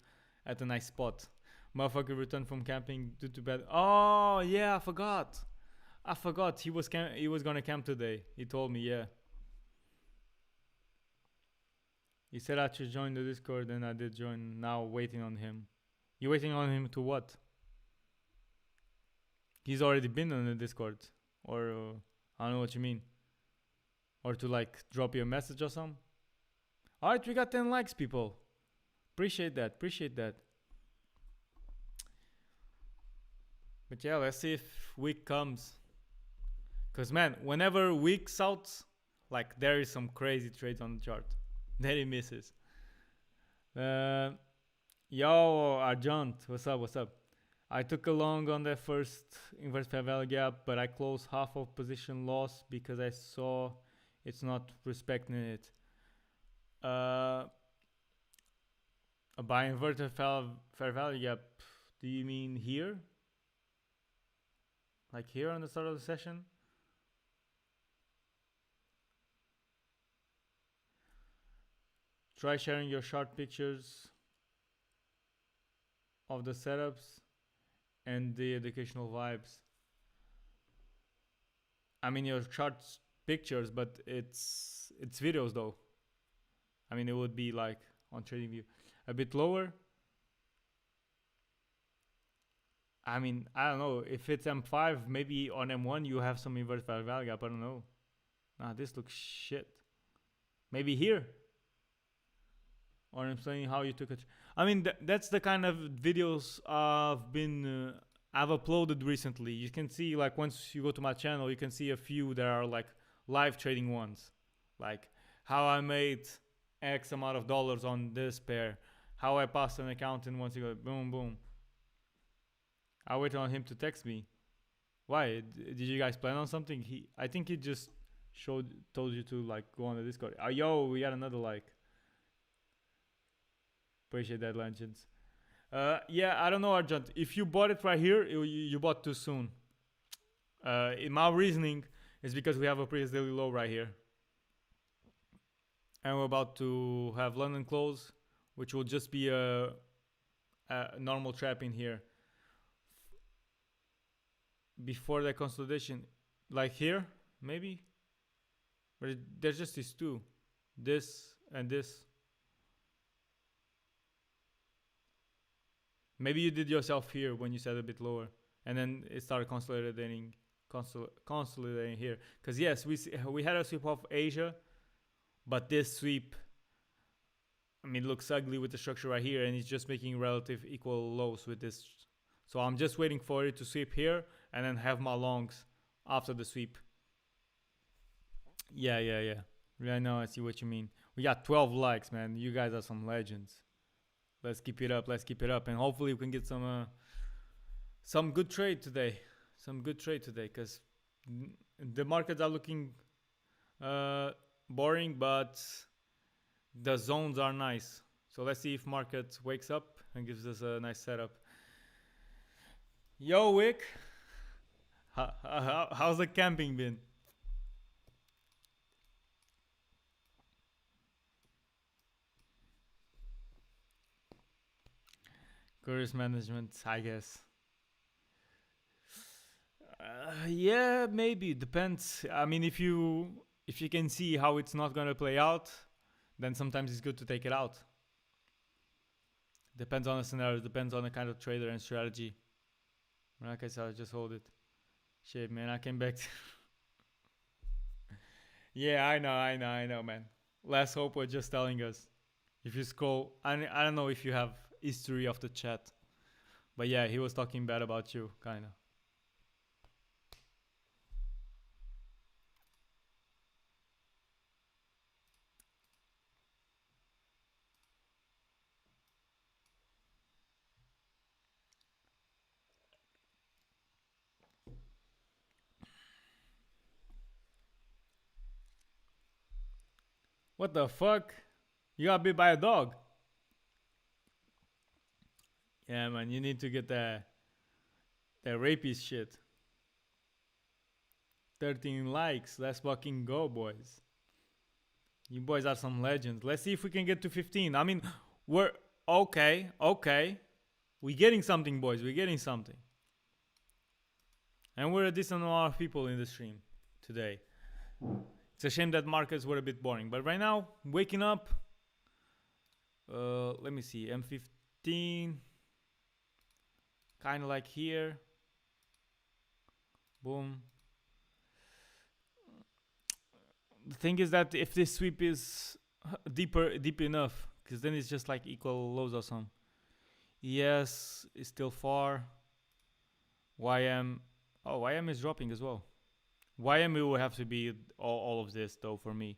at a nice spot. Motherfucker returned from camping due to bed. Oh yeah, I forgot. He was gonna camp today. He told me, yeah. He said I should join the Discord, and I did join. Now waiting on him. You waiting on him to what? He's already been on the Discord, or I don't know what you mean. Or to like drop you a message or something. All right, we got 10 likes, people. Appreciate that. Appreciate that. But yeah, let's see if week comes. Cause man, whenever week's out, like there is some crazy trades on the chart that he misses. Yo, Arjant, what's up? What's up? I took a long on that first inverse fair value gap, but I closed half of position loss because I saw it's not respecting it. A buy inverted fair value gap. Do you mean here? Like here on the start of the session? Try sharing your short pictures of the setups and the educational vibes. I mean your short pictures, but it's videos though. I mean it would be like on TradingView. A bit lower. I mean, I don't know. If it's M5, maybe on M1 you have some inverse fair value gap. I don't know. Nah, this looks shit. Maybe here. Or I'm saying how you took it. I mean, that's the kind of videos I've uploaded recently. You can see, like, once you go to my channel, you can see a few that are like live trading ones, like how I made X amount of dollars on this pair, how I passed an accountant once you go boom boom. I waited on him to text me. Why? Did you guys plan on something? I think he just told you to like go on the Discord. Yo, we got another like. Appreciate that, Legends. Yeah, I don't know, Argent. If you bought it right here, you bought too soon. In my reasoning is because we have a previous daily low right here. And we're about to have London close, which will just be a normal trap in here. Before the consolidation, like here, maybe? But there's just these two. This and this. Maybe you did yourself here when you set a bit lower, and then it started consolidating here. Because yes, we had a sweep of Asia, but this sweep, I mean, looks ugly with the structure right here, and it's just making relative equal lows with this. So I'm just waiting for it to sweep here, and then have my longs after the sweep. Yeah. I know, I see what you mean. We got 12 likes, man. You guys are some legends. Let's keep it up. And hopefully we can get some good trade today. Because the markets are looking boring, but the zones are nice. So let's see if market wakes up and gives us a nice setup. Yo, Wick. How's the camping been? Curious management, I guess. Yeah, maybe depends. I mean, if you can see how it's not gonna play out, then sometimes it's good to take it out. Depends on the scenario. Depends on the kind of trader and strategy. Like I said, I'll just hold it. Shit, man, I came back. Yeah, I know, man. Last Hope was just telling us. If you scroll, I don't know if you have history of the chat, But yeah, he was talking bad about you, kind of. What the fuck? You got bit by a dog? Yeah, man, you need to get that rapist shit. 13 likes. Let's fucking go, boys. You boys are some legends. Let's see if we can get to 15. I mean, we're okay, okay. We're getting something, boys. We're getting something. And we're a decent amount of people in the stream today. It's a shame that markets were a bit boring. But right now, waking up. Let me see. M15. Kind of like here. Boom. The thing is that if this sweep is deep enough, because then it's just like equal lows or something. ES is still far. YM. Oh, YM is dropping as well. YM will have to be all of this though for me.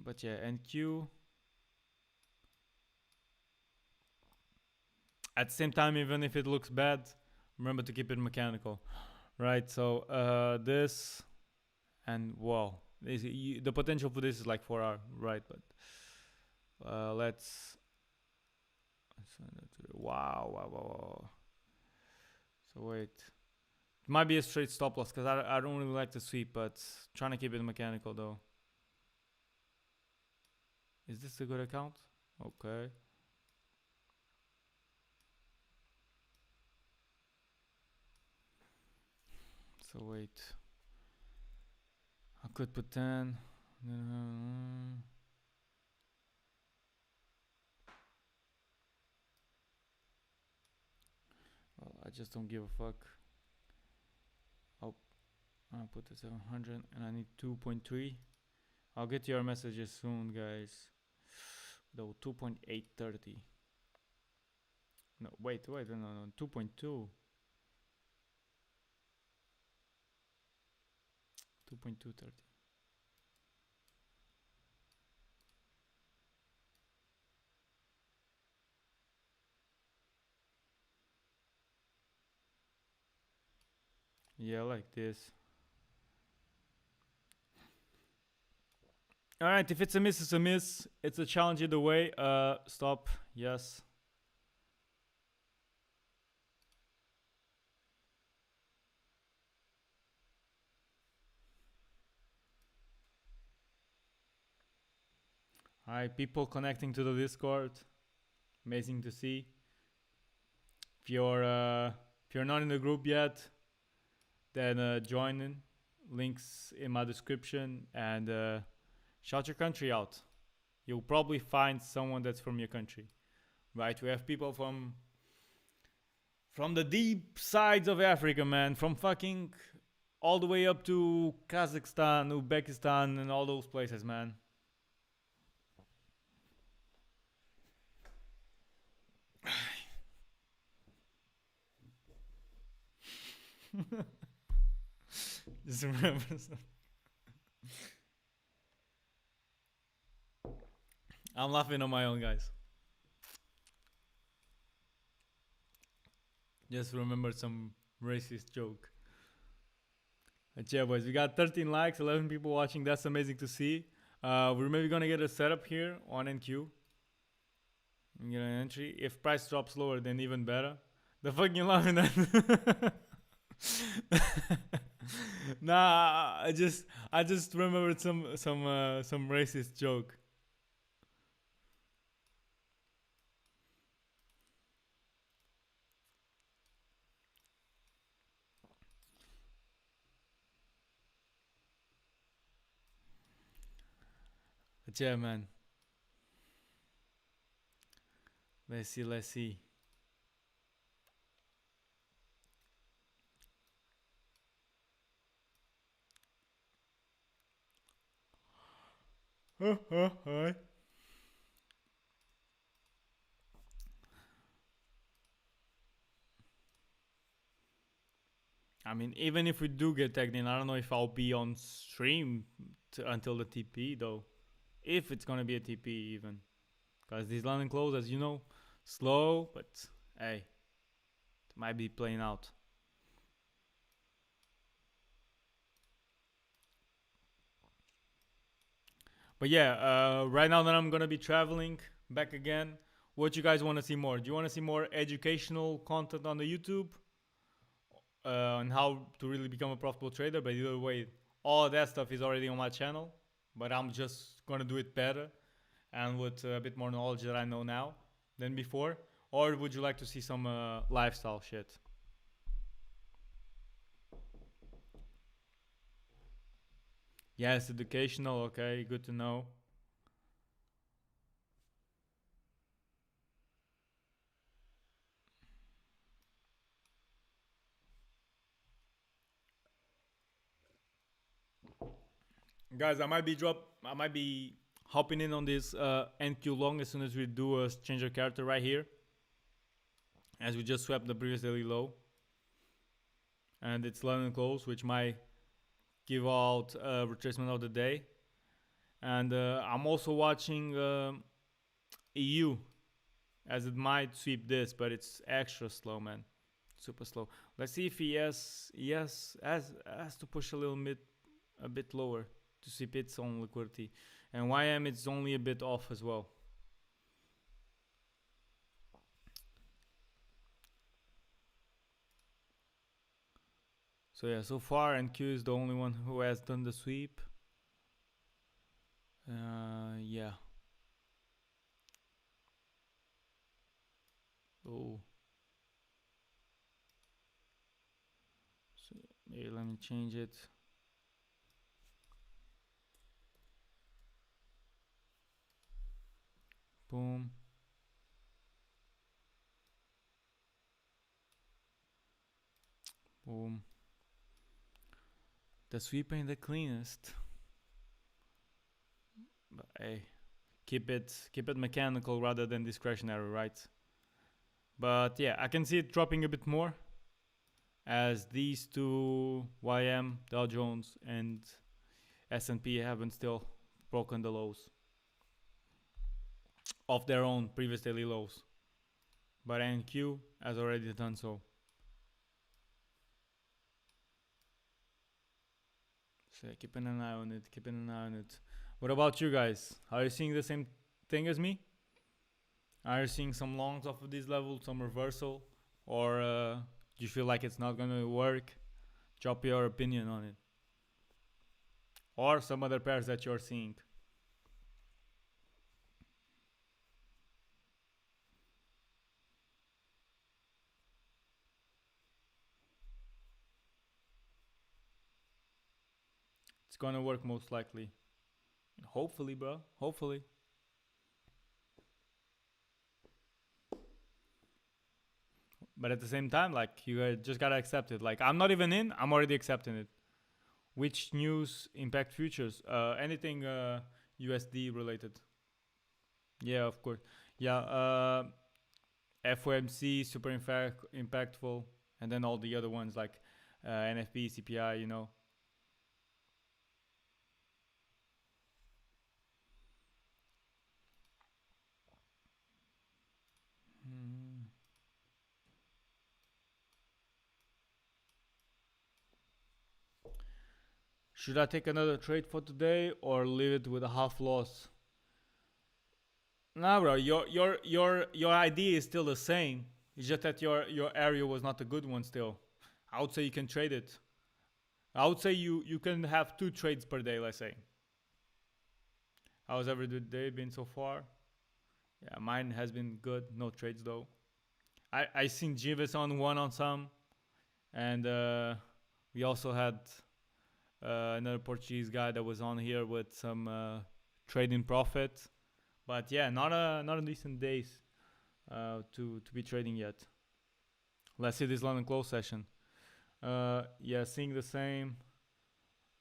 But yeah, NQ. At the same time, even if it looks bad, remember to keep it mechanical. Right, so this and wow, the potential for this is like 4 hour, right? But let's wow. So wait, it might be a straight stop loss because I don't really like the sweep, but trying to keep it mechanical though. Is this a good account? Okay. So wait, I could put 10. Well, I just don't give a fuck. I'll put it 700 and I need 2.3. I'll get your messages soon, guys. Though 2.830. No, wait, no, 2.2. 2.230. Yeah, like this. Alright, if it's a miss, it's a miss. It's a challenge either way. Stop. Yes. Alright, people connecting to the Discord. Amazing to see. If you're not in the group yet, then join in. Links in my description and shout your country out. You'll probably find someone that's from your country, right? We have people from the deep sides of Africa, man, from fucking all the way up to Kazakhstan, Uzbekistan, and all those places, man. Just remember. I'm laughing on my own, guys. Just remember some racist joke. But yeah, boys, we got 13 likes, 11 people watching. That's amazing to see. We're maybe gonna get a setup here on NQ. Get an entry. If price drops lower, then even better. The fuck you laughing at? Nah, I just remembered some racist joke. But yeah, man. Let's see. Alright. I mean, even if we do get tagged in, I don't know if I'll be on stream until the TP though. If it's gonna be a TP even. Because these London close, as you know, slow, but hey, it might be playing out. But yeah, right now that I'm gonna be traveling back again, what you guys want to see more? Do you want to see more educational content on the YouTube on how to really become a profitable trader? But either way, all that stuff is already on my channel, but I'm just gonna do it better and with a bit more knowledge that I know now than before. Or would you like to see some lifestyle shit? Yes, educational. Okay, good to know. Guys, I might be hopping in on this NQ long as soon as we do a change of character right here, as we just swept the previous daily low, and it's London close, which might give out a retracement of the day. And I'm also watching EU, as it might sweep this, but it's extra slow, man, super slow. Let's see if has to push a bit lower to sweep its own liquidity, and YM it's only a bit off as well. So yeah, so far NQ is the only one who has done the sweep. Yeah. Oh. So maybe let me change it. Boom. Boom. The sweep ain't the cleanest. But hey, keep it mechanical rather than discretionary, right? But yeah, I can see it dropping a bit more as these two YM, Dow Jones and S&P haven't still broken the lows of their own previous daily lows. But NQ has already done so. So yeah, keeping an eye on it. What about you guys? Are you seeing the same thing as me? Are you seeing some longs off of this level, some reversal? Or do you feel like it's not gonna work? Drop your opinion on it. Or some other pairs that you're seeing. It's gonna work most likely. Hopefully, bro. Hopefully. But at the same time, like, you just gotta accept it. Like, I'm not even in, I'm already accepting it. Which news impact futures? Anything USD related? Yeah, of course. Yeah, FOMC super impactful, and then all the other ones like NFP, CPI. You know. Hmm. Should I take another trade for today or leave it with a half loss? Nah, bro. Your idea is still the same. It's just that your area was not a good one. Still, I would say you can trade it. I would say you can have 2 trades per day. Let's say. How's every day been so far? Yeah, mine has been good. No trades though. I seen Jivis on one on some, and we also had another Portuguese guy that was on here with some trading profit. But yeah, not a decent days to be trading yet. Let's see this London close session. Yeah, seeing the same.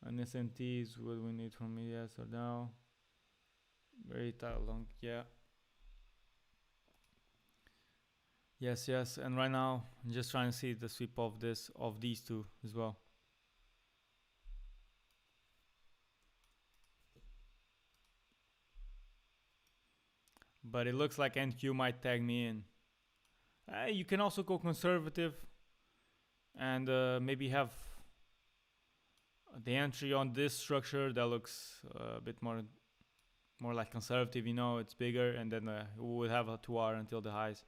And SNTs, what we need from me, yes or no? Very tight long, yeah. Yes, yes. And right now, I'm just trying to see the sweep of these two as well. But it looks like NQ might tag me in. You can also go conservative and maybe have the entry on this structure that looks a bit more like conservative. You know, it's bigger, and then we would have a 2 hour until the highs.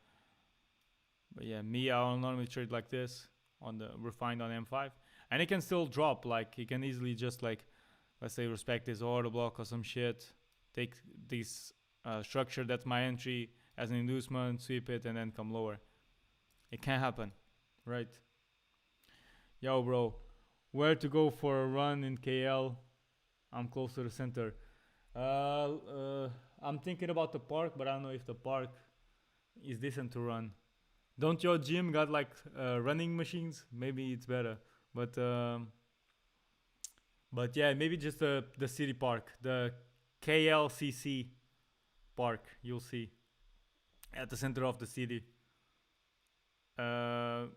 But yeah, me, I'll normally trade like this on the refined on M5, and it can still drop. Like it can easily just like, let's say, respect this order block or some shit, take this structure that's my entry as an inducement, sweep it, and then come lower. It can happen, right? Yo, bro, where to go for a run in KL? I'm close to the center. I'm thinking about the park, but I don't know if the park is decent to run. Don't your gym got like running machines? Maybe it's better. But but yeah, maybe just the city park, the KLCC park. You'll see at the center of the city. Uh,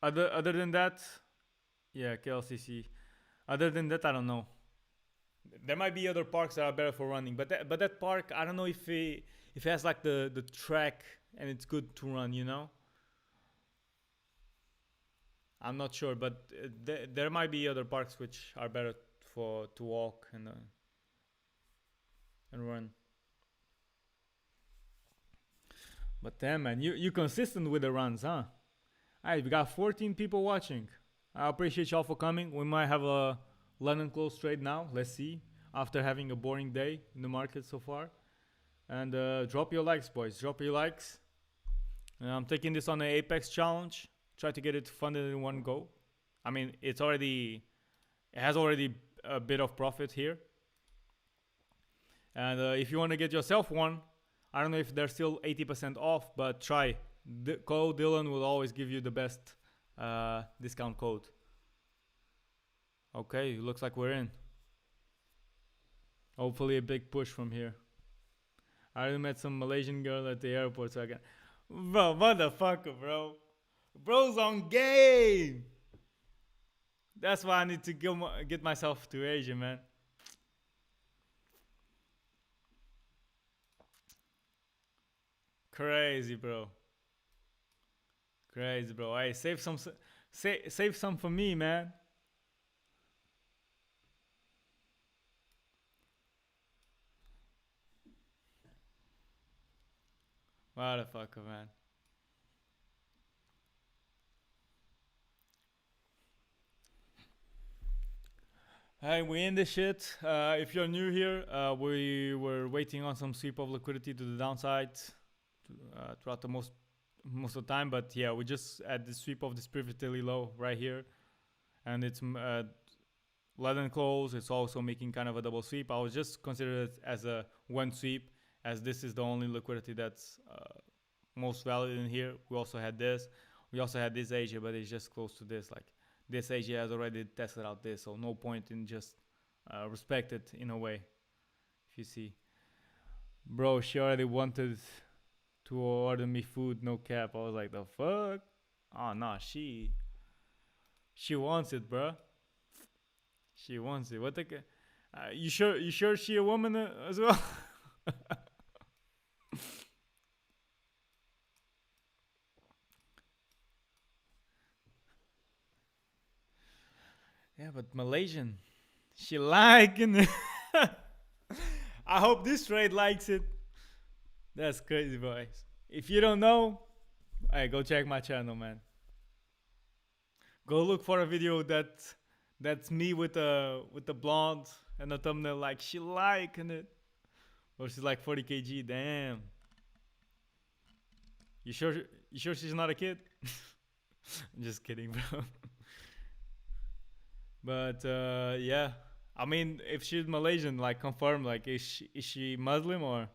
other than that, yeah, KLCC. Other than that, I don't know. There might be other parks that are better for running, but that park, I don't know if it has like the track and it's good to run. You know, I'm not sure, but there might be other parks which are better for to walk and run. But damn, man, you consistent with the runs, huh? Alright, we got 14 people watching. I appreciate y'all for coming. We might have a London close trade now. Let's see. After having a boring day in the market so far, and drop your likes, boys. Drop your likes. I'm taking this on an Apex challenge. Try to get it funded in one go. I mean, it has already a bit of profit here. And if you want to get yourself one, I don't know if they're still 80% off, but try. Code Dylan will always give you the best discount code. Okay, looks like we're in. Hopefully a big push from here. I already met some Malaysian girl at the airport, so I can... Bro, motherfucker, bro. Bro's on game. That's why I need to get myself to Asia, man. Crazy, bro. Crazy, bro. Hey, save some for me, man. Motherfucker, man. Hey, we in this shit. If you're new here, we were waiting on some sweep of liquidity to the downside throughout the most of the time. But yeah, we just had the sweep of this privately low right here, and it's London close. It's also making kind of a double sweep. I was just consider it as a one sweep, as this is the only liquidity that's most valid in here. We also had this. We also had this Asia, but it's just close to this. Like this Asia has already tested out this, so no point in just respect it in a way. If you see, bro, she already wanted to order me food, no cap. I was like, the fuck? Oh nah, she wants it, bro. She wants it. What the? You sure she a woman as well? Yeah, but Malaysian, she liking it. I hope this trade likes it. That's crazy, boys. If you don't know, hey, go check my channel, man. Go look for a video that's me with the blonde and the thumbnail like she liking it. Or she's like 40 kg. Damn. You sure she's not a kid? I'm just kidding, bro. But yeah, I mean, if she's Malaysian, like confirm, like is she Muslim or?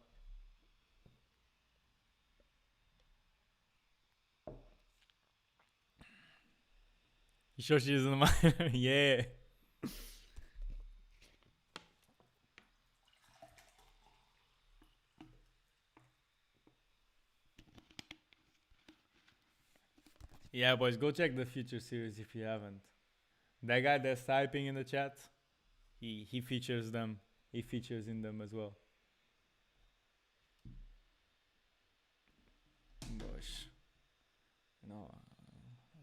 You sure she isn't? Yeah. Yeah, boys, go check the future series if you haven't. That guy that's typing in the chat, he features them. He features in them as well. Boys, no, how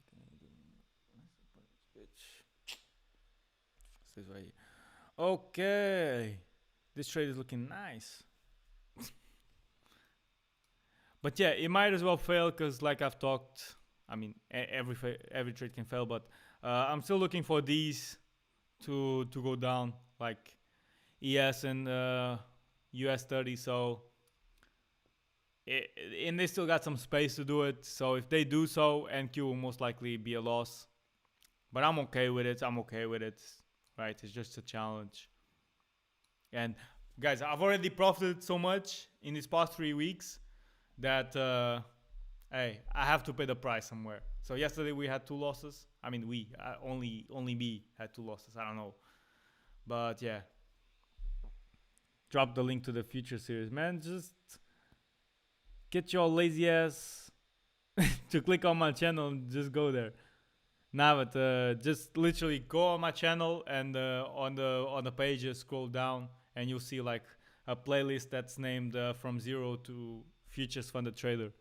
can I do? Bitch. This way. Okay, this trade is looking nice. But yeah, it might as well fail because, like I've talked, I mean, every trade can fail. But I'm still looking for these to go down, like ES and US 30. So, and they still got some space to do it. So if they do so, NQ will most likely be a loss. But I'm okay with it. Right? It's just a challenge. And guys, I've already profited so much in these past 3 weeks that hey, I have to pay the price somewhere. So yesterday we had 2 losses. I mean, only me had 2 losses. I don't know, but yeah. Drop the link to the future series, man. Just get your lazy ass to click on my channel and just go there. Nah, but just literally go on my channel and on the page, just scroll down and you'll see like a playlist that's named From Zero to Futures Funded Trader.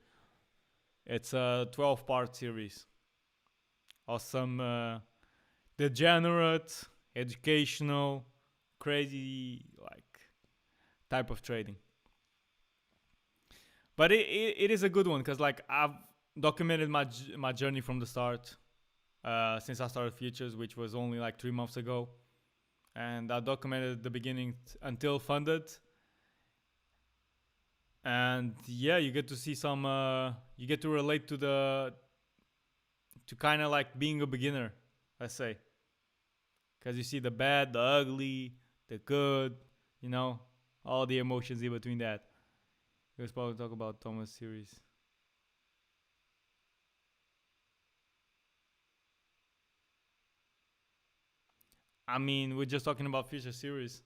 It's a 12-part series of some degenerate, educational, crazy like type of trading. But it is a good one because like I've documented my journey from the start since I started futures, which was only like 3 months ago, and I documented the beginning until funded. And yeah, you get to see some you get to relate to kind of like being a beginner, let's say, because you see the bad, the ugly, the good, you know, all the emotions in between that. Let's probably talk about Thomas series. I mean, we're just talking about future series,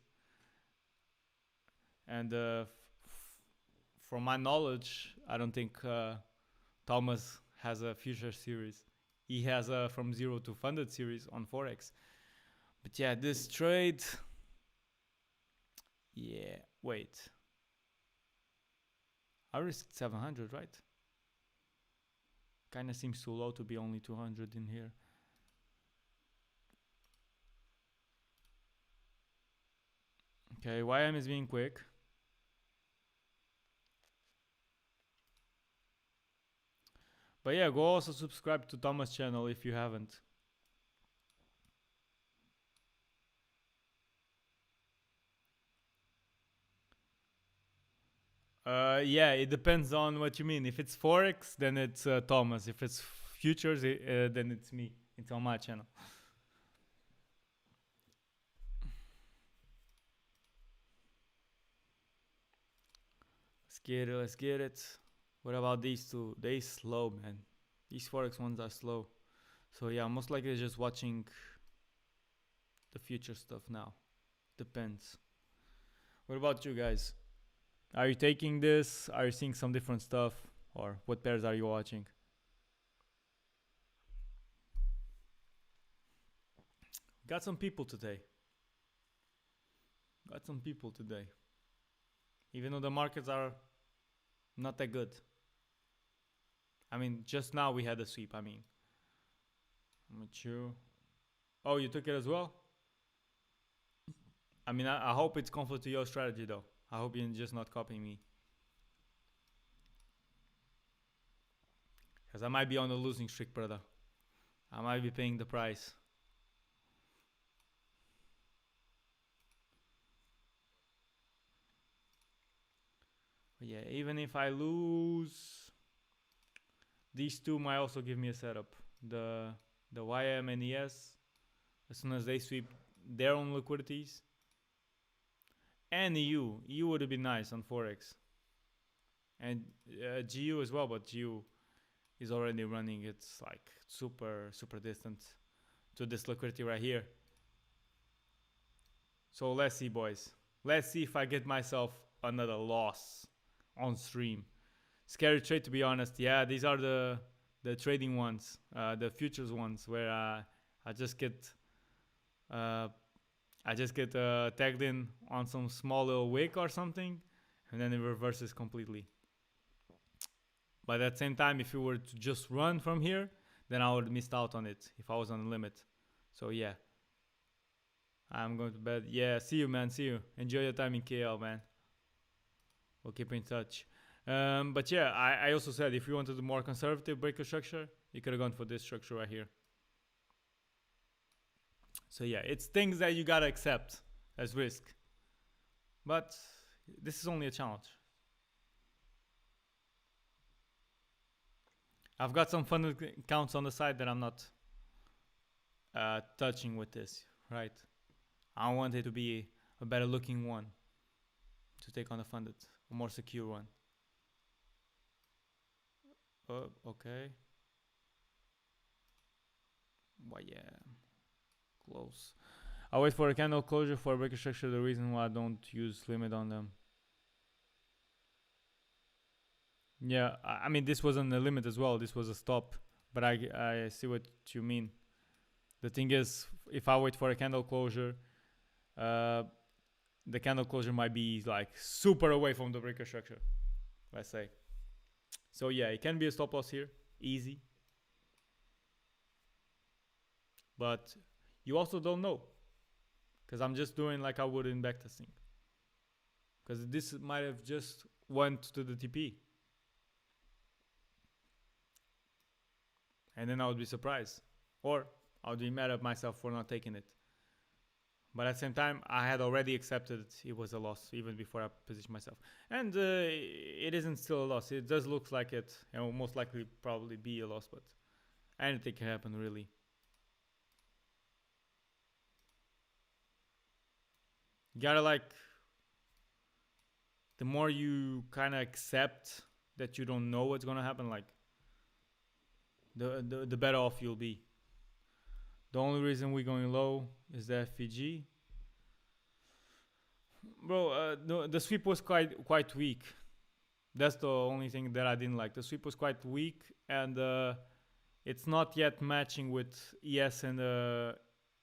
and from my knowledge, I don't think Thomas has a future series. He has a From Zero to Funded series on Forex. But yeah, this trade. Yeah, wait. I risked 700, right? Kinda seems too low to be only 200 in here. Okay, YM is being quick. But yeah, go also subscribe to Thomas' channel if you haven't. Yeah, it depends on what you mean. If it's Forex, then it's Thomas. If it's futures, then it's me. It's on my channel. Let's get it. What about these two? They slow, man. These Forex ones are slow. So yeah, most likely just watching the future stuff now. Depends. What about you guys? Are you taking this? Are you seeing some different stuff? Or what pairs are you watching? Got some people today. Even though the markets are not that good. I mean, just now we had a sweep. I mean, I'm not you. Oh, you took it as well? I mean, I hope it's conflict to your strategy though. I hope you're just not copying me. Because I might be on a losing streak, brother. I might be paying the price. But yeah, even if I lose, these two might also give me a setup. The YM and ES, as soon as they sweep their own liquidities. And EU would have been nice on Forex. And GU as well, but GU is already running. It's like super distant to this liquidity right here. So let's see, boys. Let's see if I get myself another loss on stream. Scary trade, to be honest. Yeah, these are the the trading ones, the futures ones, where I just get uh, tagged in on some small little wick or something, and then it reverses completely. But at the same time, if you were to just run from here, then I would have missed out on it if I was on the limit. So yeah, I'm going to bed. Yeah, see you, man. See you. Enjoy your time in KL, man. We'll keep in touch. But yeah, I also said if you wanted a more conservative breaker structure, you could have gone for this structure right here. So yeah, it's things that you gotta accept as risk. But this is only a challenge. I've got some funded accounts on the side that I'm not touching with this, right? I want it to be a better looking one to take on the funded, a more secure one. Okay. Well, yeah, close. I'll wait for a candle closure for a breaker structure. The reason why I don't use limit on them. Yeah, I mean this wasn't a limit as well. This was a stop, but I see what you mean. The thing is, if I wait for a candle closure, the candle closure might be like super away from the breaker structure, let's say. So yeah, it can be a stop loss here, easy. But you also don't know, because I'm just doing like I would in backtesting. Because this might have just went to the TP. And then I would be surprised. Or I would be mad at myself for not taking it. But at the same time, I had already accepted it was a loss even before I positioned myself. And it isn't still a loss. It does look like it. It will most likely probably be a loss, but anything can happen really. You gotta like, the more you kind of accept that you don't know what's gonna happen, like the better off you'll be. The only reason we're going low is the FVG. Bro, the sweep was quite weak. That's the only thing that I didn't like. The sweep was quite weak, and it's not yet matching with ES and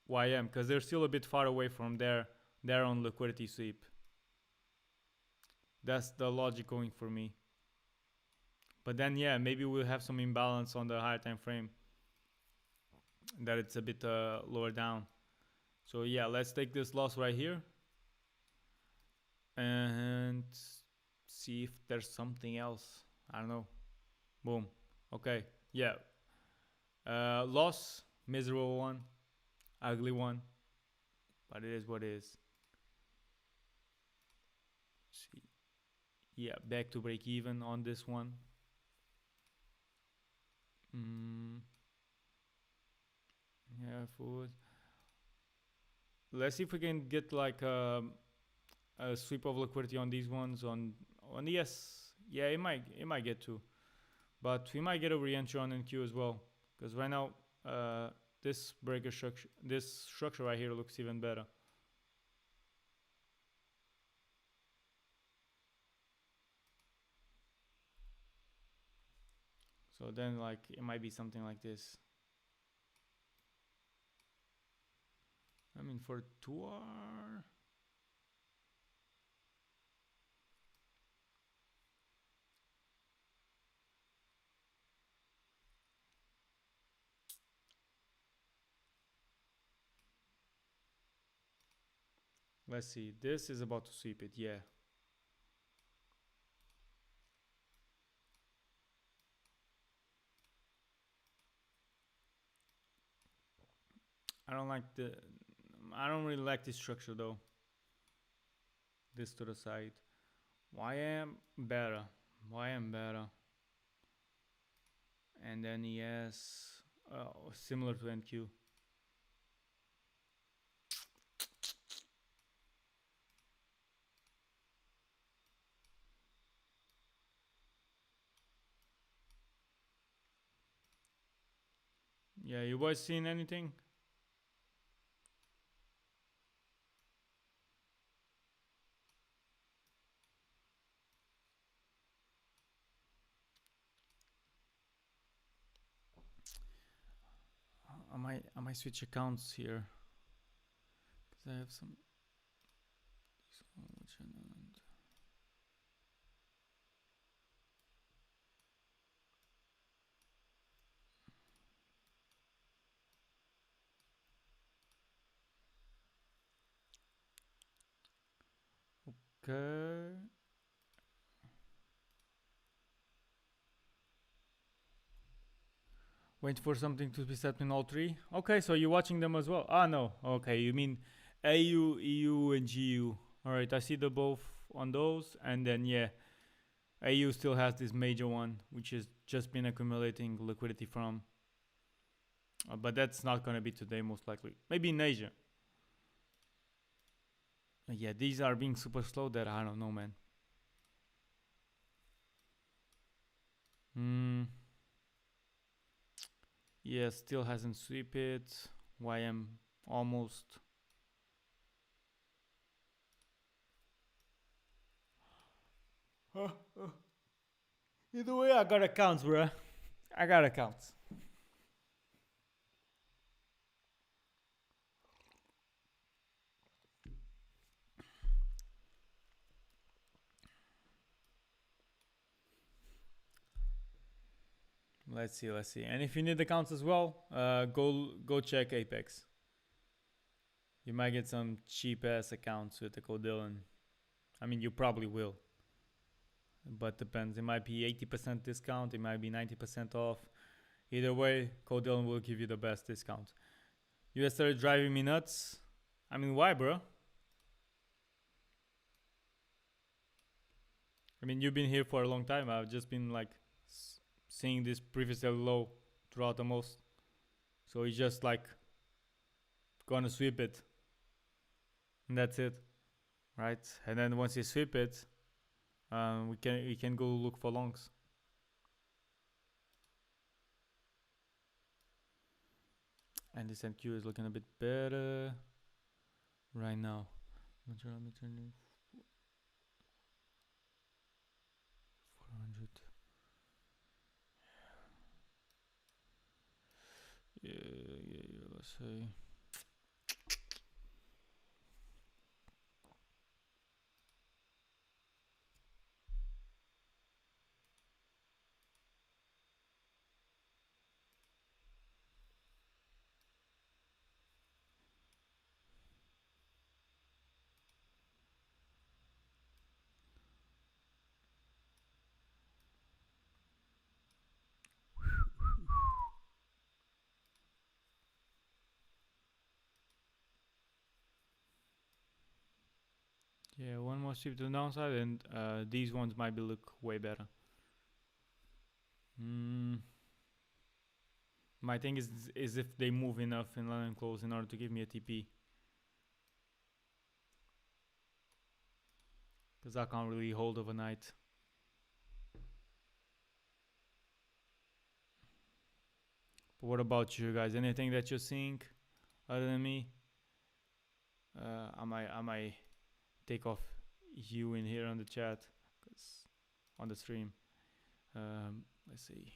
YM because they're still a bit far away from their own liquidity sweep. That's the logic going for me. But then yeah, maybe we'll have some imbalance on the higher time frame, that it's a bit lower down. So yeah, let's take this loss right here and see if there's something else. I don't know. Boom. Okay. Yeah. Loss, miserable one, ugly one, but it is what it is. See. Yeah, back to break even on this one. Yeah, food. Let's see if we can get like a sweep of liquidity on these ones on ES. Yeah, it might get to, but we might get a re-entry on NQ as well, because right now this breaker structure, this structure right here looks even better. So then like it might be something like this. I mean for 2R, let's see, this is about to sweep it, yeah. I don't really like this structure though. This to the side. YM better. YM better. And then ES similar to NQ. Yeah, you boys seen anything? I might switch accounts here because I have some. Okay. Wait for something to be set in all three. Okay, so you're watching them as well. Ah, no. Okay, you mean AU, EU, and GU. All right, I see the both on those, and then yeah, AU still has this major one, which has just been accumulating liquidity from. But that's not gonna be today, most likely. Maybe in Asia. Yeah, these are being super slow. That I don't know, man. Yeah, still hasn't sweep it. YM almost. Either way, I got accounts, bruh. I got accounts. Let's see. And if you need accounts as well, go check Apex. You might get some cheap ass accounts with the code Dylan. I mean, you probably will, but depends. It might be 80% discount. It might be 90% off. Either way, code Dylan will give you the best discount. You guys started driving me nuts. I mean, why, bro? I mean, you've been here for a long time. I've just been like seeing this previously low throughout the most. So he's just like gonna sweep it. And that's it. Right? And then once you sweep it, we can go look for longs. And this MQ is looking a bit better right now. Let me turn it 400. Yeah, let's see. Yeah, one more shift to the downside, and these ones might be look way better. My thing is if they move enough in line and close in order to give me a TP. Because I can't really hold overnight. But what about you guys? Anything that you're seeing other than me? I might take off you in here on the chat, cause on the stream. Let's see.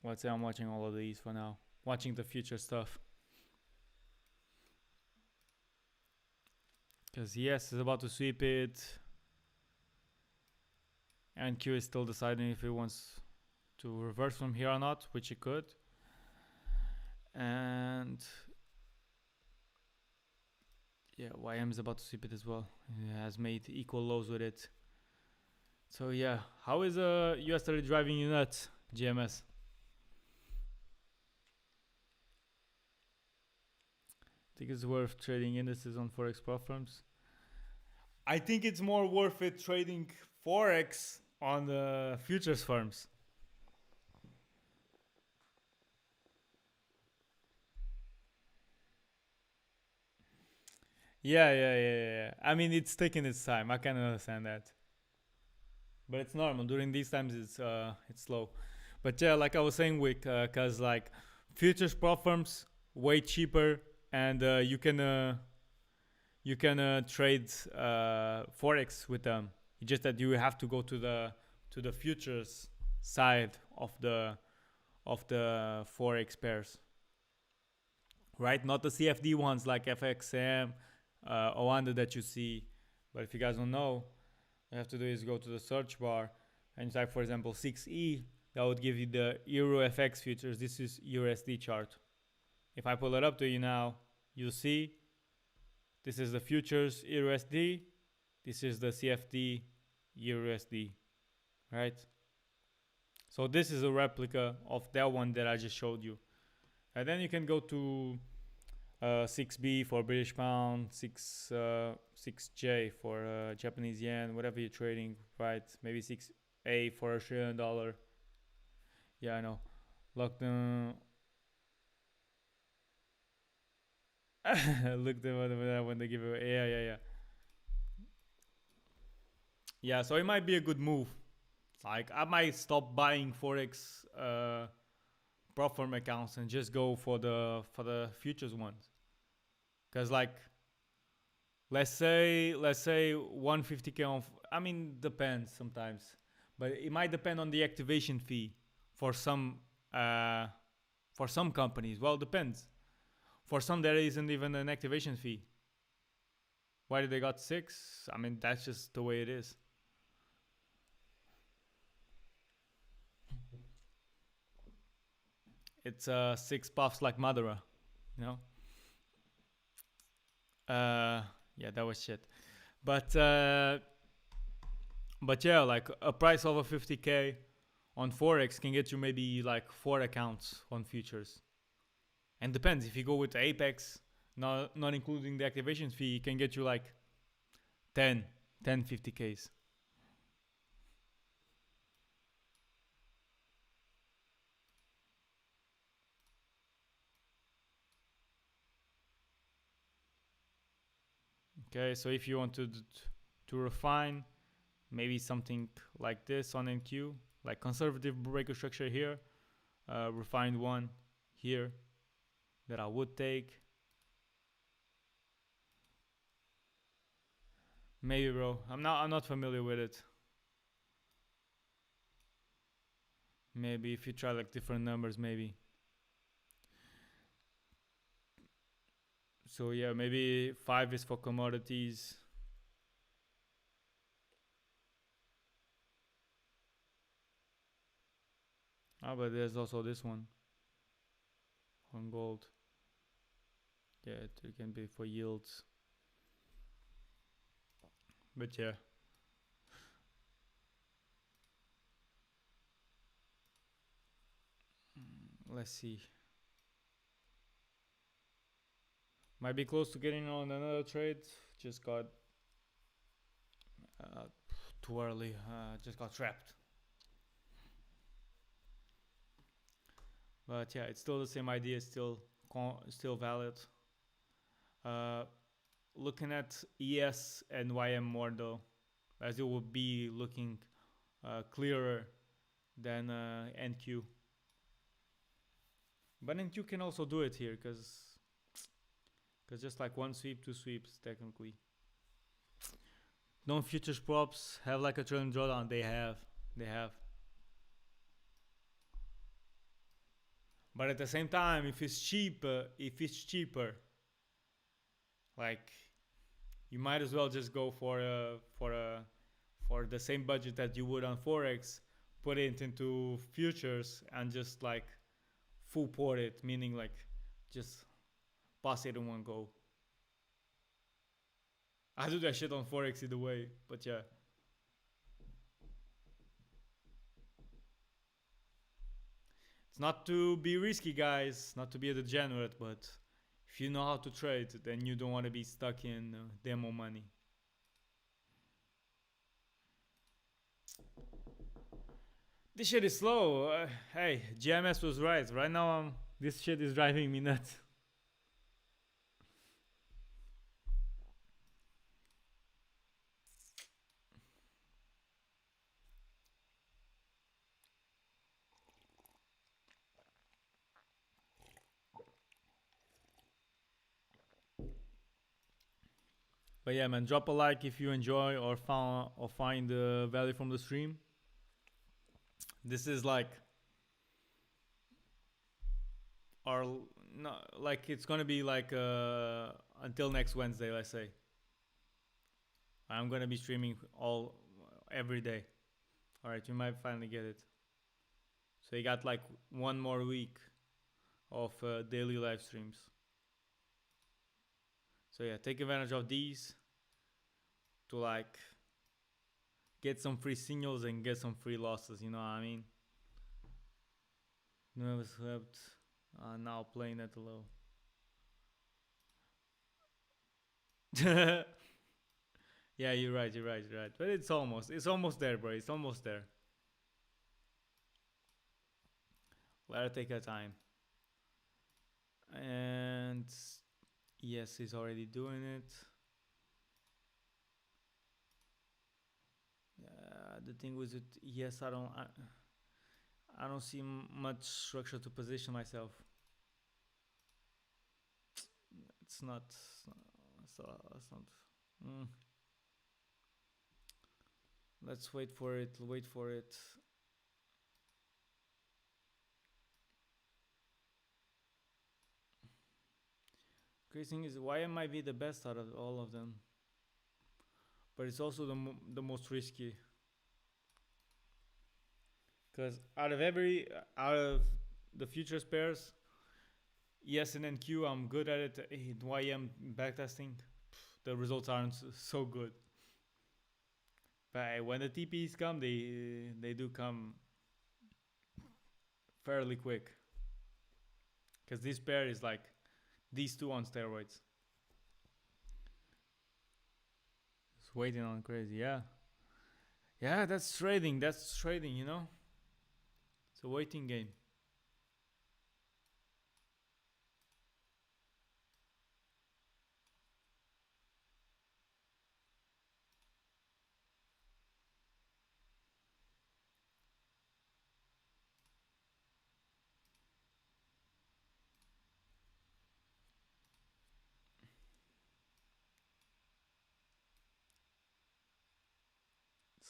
Let's say I'm watching all of these for now. Watching the future stuff. Because yes, is about to sweep it. And Q is still deciding if he wants to reverse from here or not, which he could. And yeah, YM is about to sweep it as well. He has made equal lows with it. So yeah, how is US started driving you nuts, GMS? Think it's worth trading indices on Forex platforms? I think it's more worth it trading Forex on the futures firms. Yeah. I mean, it's taking its time. I can understand that, but it's normal. During these times, it's slow. But yeah, like I was saying, Wick, cause like Futures platforms way cheaper, and you can trade forex with them. It's just that you have to go to the futures side of the forex pairs, right? Not the CFD ones like FXM, Oanda that you see. But if you guys don't know, all you have to do is go to the search bar and type, for example, 6E. That would give you the Euro FX futures. This is USD chart. If I pull it up to you now, you'll see this is the futures EURUSD. This is the CFD EURUSD, right? So this is a replica of that one that I just showed you. And then you can go to 6B for British pound, 6J for Japanese yen, whatever you're trading, right? Maybe 6A for Australian dollar. Yeah, I know. Look them. Look them when they give it. Yeah. Yeah, so it might be a good move. Like I might stop buying forex platform accounts and just go for the futures ones. Cause like let's say 150k on. I mean depends sometimes, but it might depend on the activation fee for some companies. Well, depends. For some there isn't even an activation fee. Why did they got 6? I mean that's just the way it is. It's 6 puffs like Madara, you know. Yeah, that was shit. But yeah, like a price over 50k on forex can get you maybe like 4 accounts on futures. And depends, if you go with Apex, not including the activation fee, it can get you like 10 50ks. Okay, so if you want to refine, maybe something like this on NQ, like conservative breaker structure here, refined one here that I would take. Maybe, bro. I'm not familiar with it. Maybe if you try like different numbers, maybe. So yeah, maybe 5 is for commodities. Ah, but there's also this one on gold. Yeah, it can be for yields. But yeah. Let's see. Might be close to getting on another trade. Just got uh, too early. Just got trapped. But yeah, it's still the same idea. Still valid. Looking at ES and YM more though, as it will be looking clearer than NQ. But NQ can also do it here because just like one sweep, 2 sweeps technically. Don't futures props have like a trailing drawdown? They have. But at the same time, if it's cheaper, like you might as well just go for the same budget that you would on forex, put it into futures and just like full port it, meaning like just pass it in one go. I do that shit on forex either way, but yeah. It's not to be risky, guys, not to be a degenerate, but if you know how to trade, then you don't want to be stuck in demo money. This shit is slow. Hey, GMS was right. Right now, this shit is driving me nuts. But yeah, man, drop a like if you enjoy or find the value from the stream. This is like our no, like it's gonna be like until next Wednesday, let's say. I'm gonna be streaming all every day. All right, you might finally get it. So you got like one more week of daily live streams. So yeah, take advantage of these to like get some free signals and get some free losses. You know what I mean? Never slept. Now playing at the low. Yeah, you're right. But it's almost there, bro. It's almost there. Let her take her time. And yes, he's already doing it. The thing with it, yes, I don't see much structure to position myself. It's not. It's not. Mm. Let's wait for it. Wait for it. Crazy thing is, why might be the best out of all of them, but it's also the most risky. Because out of the futures pairs, yes and NQ, I'm good at it. YM backtesting, the results aren't so good. But when the TPs come, they do come fairly quick. Because this pair is like these two on steroids. Just waiting on crazy, yeah. Yeah, that's trading, you know? It's a waiting game.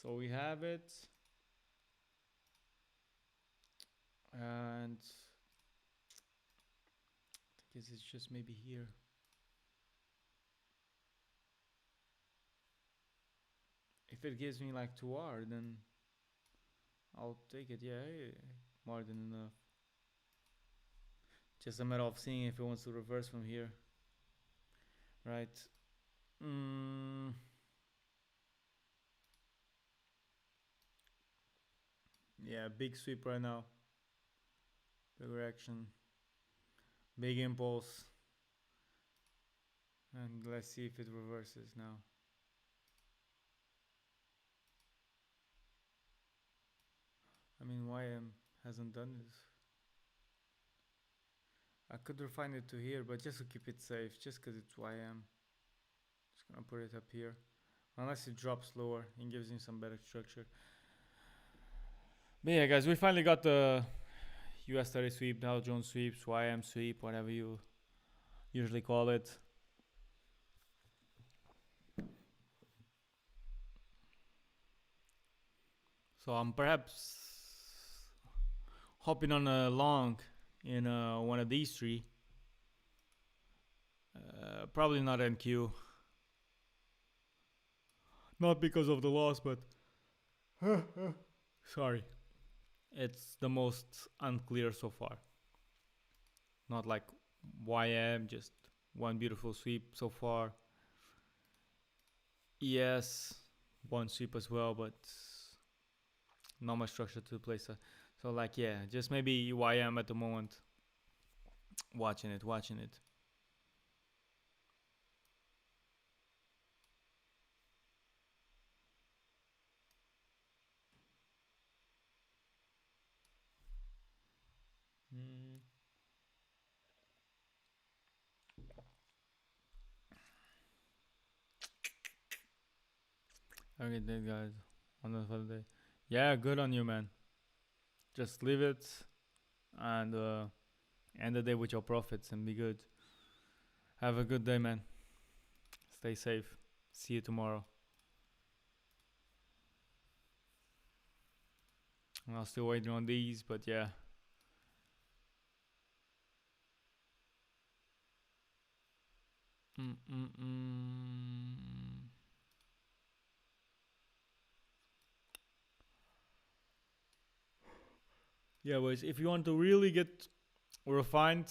So we have it. And I guess it's just maybe here. If it gives me like 2R, then I'll take it. Yeah, more than enough. Just a matter of seeing if it wants to reverse from here. Right. Yeah, big sweep right now. Big reaction. Big impulse. And let's see if it reverses now. I mean, YM hasn't done this. I could refine it to here, but just to keep it safe, just because it's YM. Just gonna put it up here. Unless it drops lower and gives me some better structure. But yeah, guys, we finally got the US 30 sweep, Dow Jones sweeps, YM sweep, whatever you usually call it. So I'm perhaps hopping on a long in one of these three. Probably not NQ. Not because of the loss, but sorry. It's the most unclear so far. Not like YM, just one beautiful sweep so far. Yes, one sweep as well, but not much structure to the place. So like, yeah, just maybe YM at the moment. Watching it. Okay, then guys, on the day. Yeah, good on you, man. Just leave it and end the day with your profits and be good. Have a good day, man. Stay safe. See you tomorrow. I'm still waiting on these, but yeah. Yeah, boys. If you want to really get refined,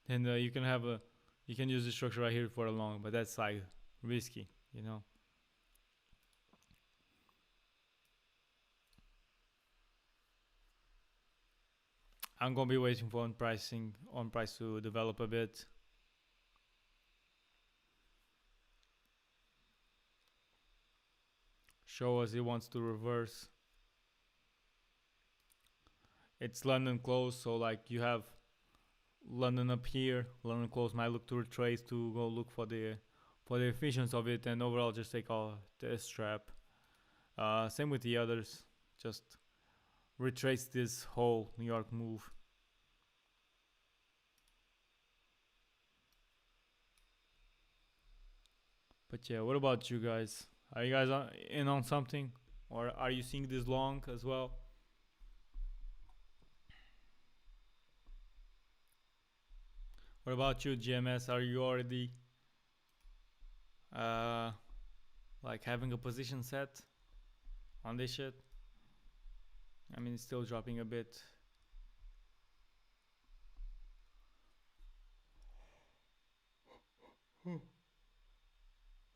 then you can use the structure right here for a long, but that's like risky, you know. I'm gonna be waiting for on price to develop a bit. Show us he wants to reverse. It's London close, so like you have London up here. London close might look to retrace to go look for the efficiency of it, and overall just take all this trap. Same with the others. Just retrace this whole New York move. But yeah, what about you guys? Are you guys in on something, or are you seeing this long as well? What about you, GMS? Are you already uh like having a position set on this shit? I mean, it's still dropping a bit.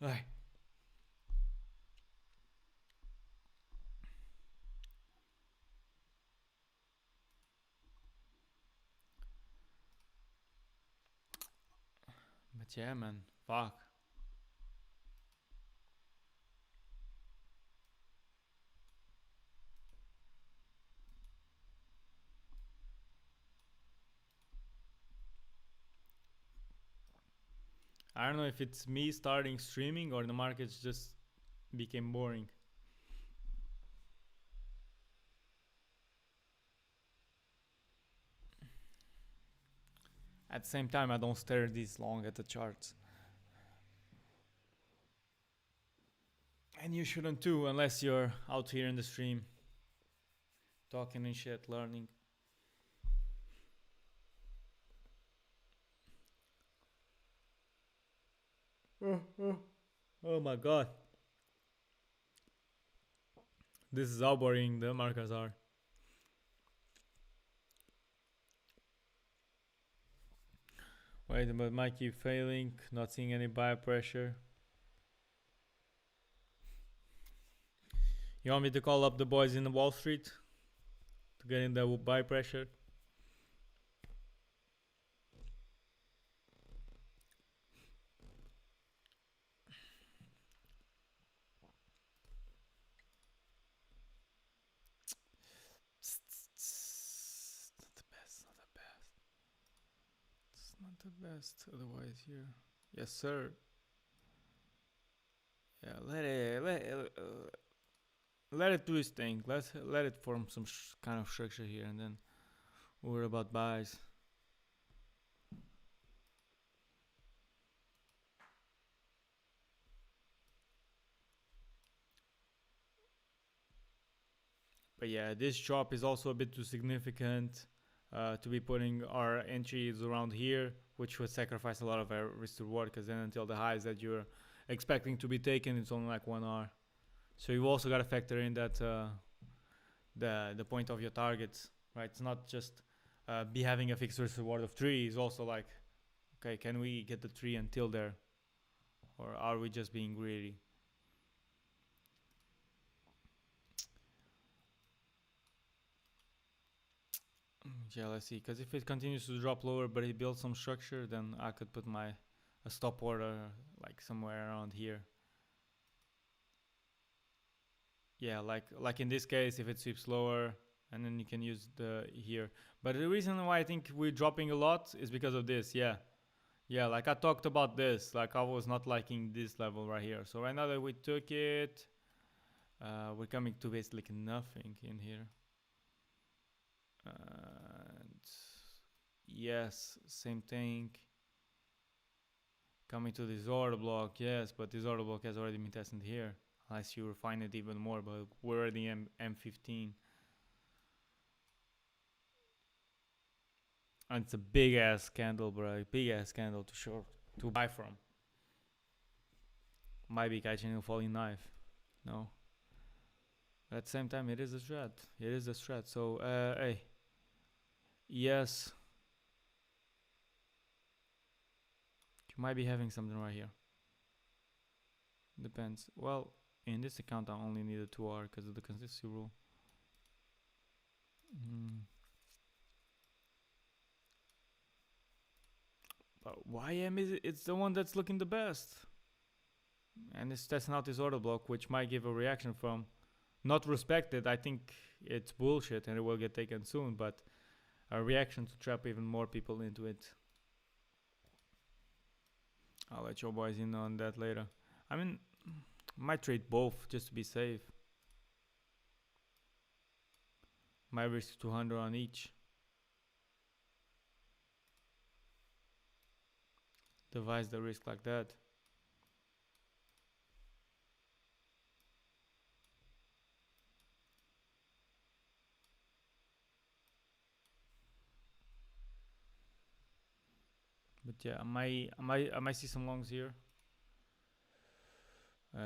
Ay. But yeah, man, fuck. I don't know if it's me starting streaming or the markets just became boring. At the same time, I don't stare this long at the charts. And you shouldn't too, unless you're out here in the stream, talking and shit, learning. Oh my god. This is how boring the markets are. Wait, but might keep failing, not seeing any buy pressure. You want me to call up the boys in the Wall Street to get in the buy pressure? Not the best, not the best. It's not the best. Otherwise, here. Yes, sir. Yeah, let it do its thing. Let it form some kind of structure here, and then worry about buys. But yeah, this drop is also a bit too significant to be putting our entries around here, which would sacrifice a lot of our risk to reward, because then until the highs that you're expecting to be taken, it's only like 1 hour. So you've also got to factor in that the point of your targets, right? It's not just be having a fixed risk reward of 3. It's also like, okay, can we get the 3 until there, or are we just being greedy? Yeah, let's see. Because if it continues to drop lower, but it builds some structure, then I could put my a stop order like somewhere around here. Yeah, like in this case, if it sweeps lower, and then you can use the here. But the reason why I think we're dropping a lot is because of this. Yeah, like I talked about this. Like I was not liking this level right here. So right now that we took it, we're coming to basically nothing in here. And yes, same thing. Coming to this order block, yes, but this order block has already been tested here. Unless you refine it even more, but we're already M15. And it's a big ass candle, bro. Big ass candle to short, to buy from. Might be catching a falling knife. No. But at the same time, it is a strat. It is a strat. So, hey. Yes. You might be having something right here. Depends. Well, in this account, I only need a 2R because of the consistency rule. But YM is it's the one that's looking the best. And it's testing out this order block, which might give a reaction from not respected. I think it's bullshit and it will get taken soon, but a reaction to trap even more people into it. I'll let your boys in on that later. I mean, might trade both just to be safe. Might risk 200 on each. Devise the risk like that. But yeah, I might see some longs here.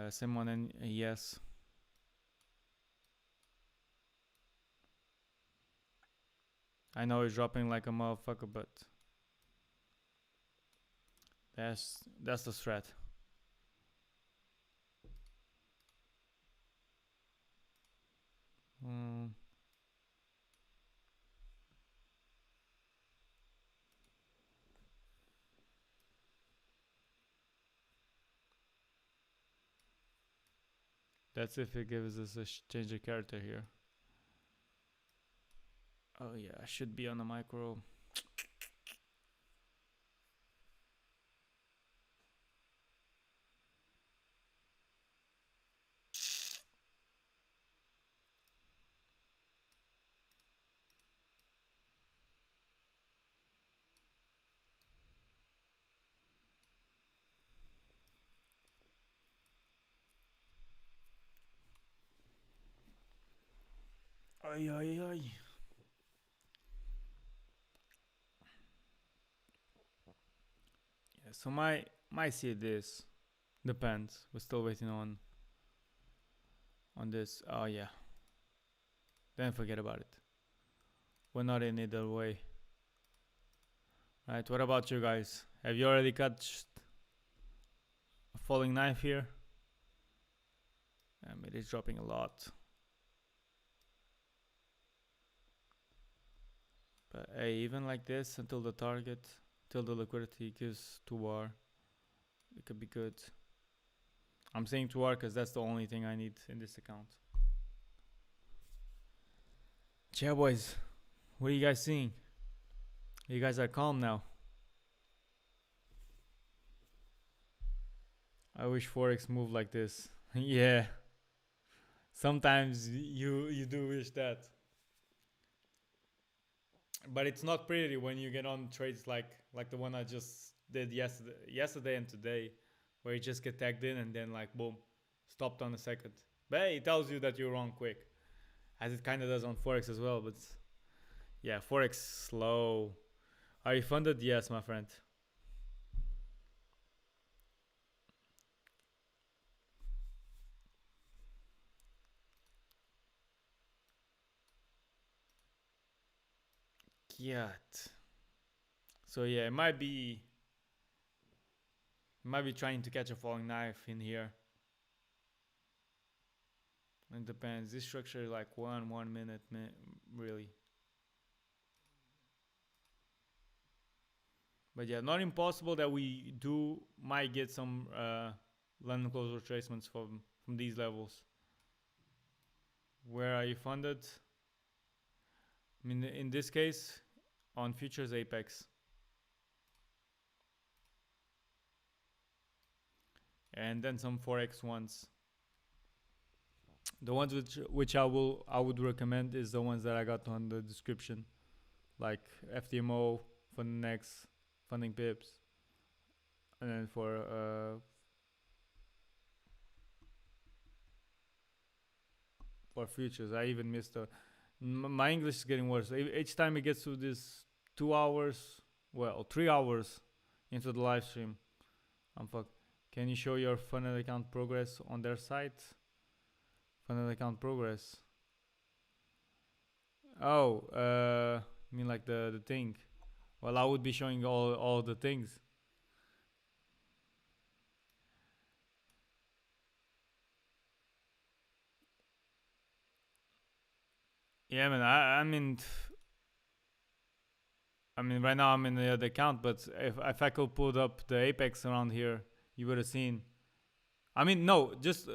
Same one and yes. I know it's dropping like a motherfucker, but that's the threat. That's if it gives us a change of character here. Oh yeah, I should be on a micro. Ay, ay, ay. Yeah, so my see this depends. We're still waiting on this. Oh yeah. Then forget about it. We're not in either way. Right, what about you guys? Have you already cut a falling knife here? It is dropping a lot. But hey, even like this until the target, till the liquidity gives 2R, it could be good. I'm saying 2R because that's the only thing I need in this account. Yeah, boys, what are you guys seeing? You guys are calm now. I wish Forex moved like this. Yeah. Sometimes you do wish that. But it's not pretty when you get on trades like the one I just did yesterday and today, where you just get tagged in and then like boom, stopped on a second. But hey, it tells you that you're wrong quick, as it kind of does on Forex as well. But yeah, Forex slow. Are you funded? Yes, my friend. Yeah. So yeah, it might be trying to catch a falling knife in here. It depends. This structure is like 1 minute, really. But yeah, not impossible that we might get some London close retracements from these levels. Where are you funded? I mean, in this case, on futures Apex. And then some Forex ones. The ones which I would recommend is the ones that I got on the description, like FTMO, Fundnex, Funding Pips, and then for futures, I even missed the. My English is getting worse. Each time it gets to this 2 hours, well, 3 hours into the live stream, I'm fucked. Can you show your funnel account progress on their site? Funnel account progress. Oh, I mean like the thing. Well, I would be showing all the things. Yeah, man. I mean, right now I'm in the other account, but if I could put up the Apex around here, you would have seen. I mean, no, just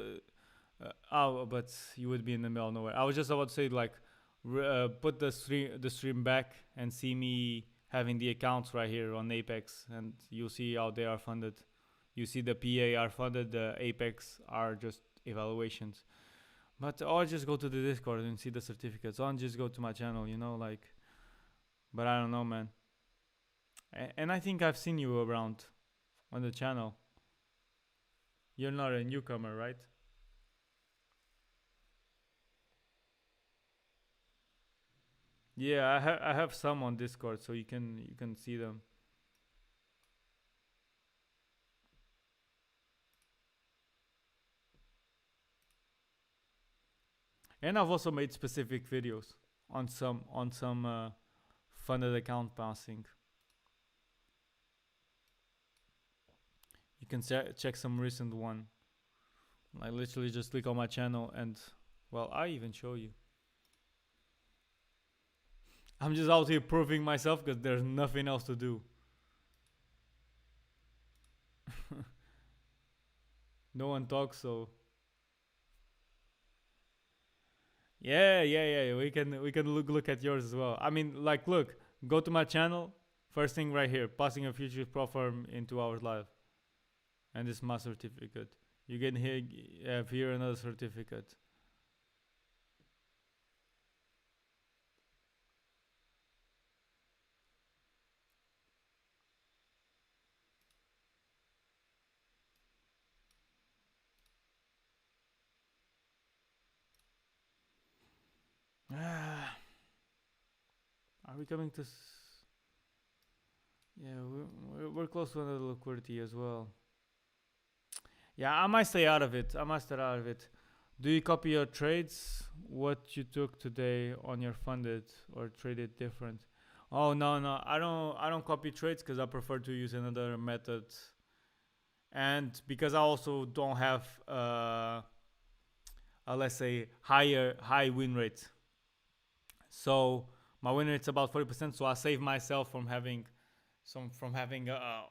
oh, but you would be in the middle of nowhere. I was just about to say like, put the stream back and see me having the accounts right here on Apex, and you'll see how they are funded. You see the PA are funded, the Apex are just evaluations. But or just go to the Discord and see the certificates. Or just go to my channel, like. But I don't know, man. And I think I've seen you around on the channel. You're not a newcomer, right? Yeah, I have some on Discord, so you can see them. And I've also made specific videos on some funded account passing. You can check some recent one. I literally just click on my channel and, well, I even show you. I'm just out here proving myself because there's nothing else to do. No one talks, so yeah. We can look at yours as well. I mean, like, look, go to my channel. First thing right here, passing a future pro firm in 2 hours live, and this is my certificate. You can have here another certificate. Are we coming to? Yeah, we're close to another liquidity as well. Yeah, I might stay out of it. Do you copy your trades? What you took today on your funded or traded different? Oh no, I don't copy trades because I prefer to use another method, and because I also don't have let's say high win rate. So my win rate's about 40%. So I save myself from having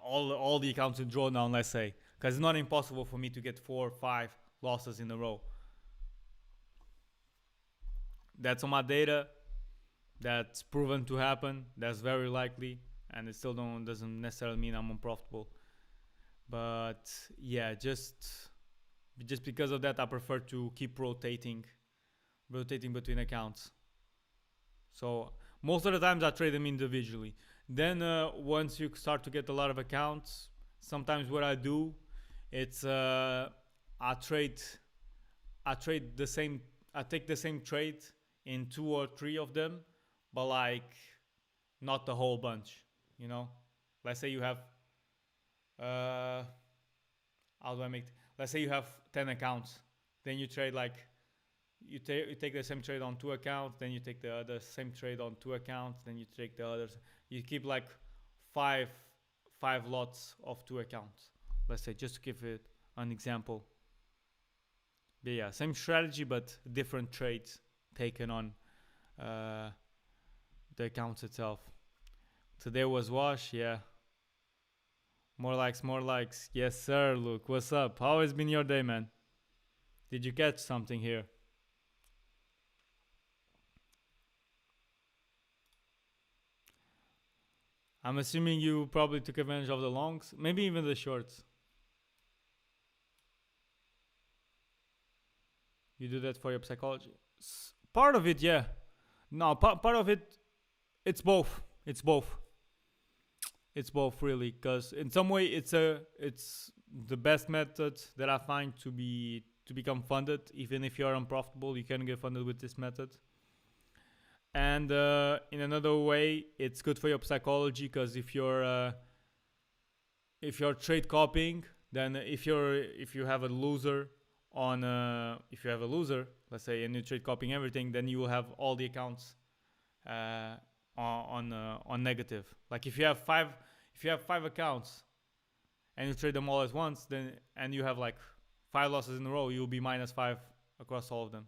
all the accounts in drawdown. Let's say, because it's not impossible for me to get 4 or 5 losses in a row. That's on my data. That's proven to happen. That's very likely, and it still doesn't necessarily mean I'm unprofitable. But yeah, just because of that, I prefer to keep rotating between accounts. So most of the times I trade them individually. Then once you start to get a lot of accounts, sometimes what I do, it's I trade the same. I take the same trade in 2 or 3 of them, but like not the whole bunch. Let's say you have how do I make? Let's say you have 10 accounts, then you trade like you take the same trade on 2 accounts, then you take the other same trade on 2 accounts, then you take the others. You keep like five lots of 2 accounts. Let's say, just to give it an example. But yeah, same strategy but different trades taken on the accounts itself. Today was wash, yeah. More likes. Yes, sir. Luke, what's up? How has been your day, man? Did you catch something here? I'm assuming you probably took advantage of the longs, maybe even the shorts. You do that for your psychology. Part of it, yeah. No, part of it, it's both. it's both really, because in some way it's the best method that I find to become funded. Even if you're unprofitable, you can get funded with this method. And in another way, it's good for your psychology, because if you're trade copying, then if you have a loser on if you have a loser, let's say, and you trade copying everything, then you will have all the accounts on negative. Like if you have five accounts and you trade them all at once, then and you have like 5 losses in a row, you'll be -5 across all of them.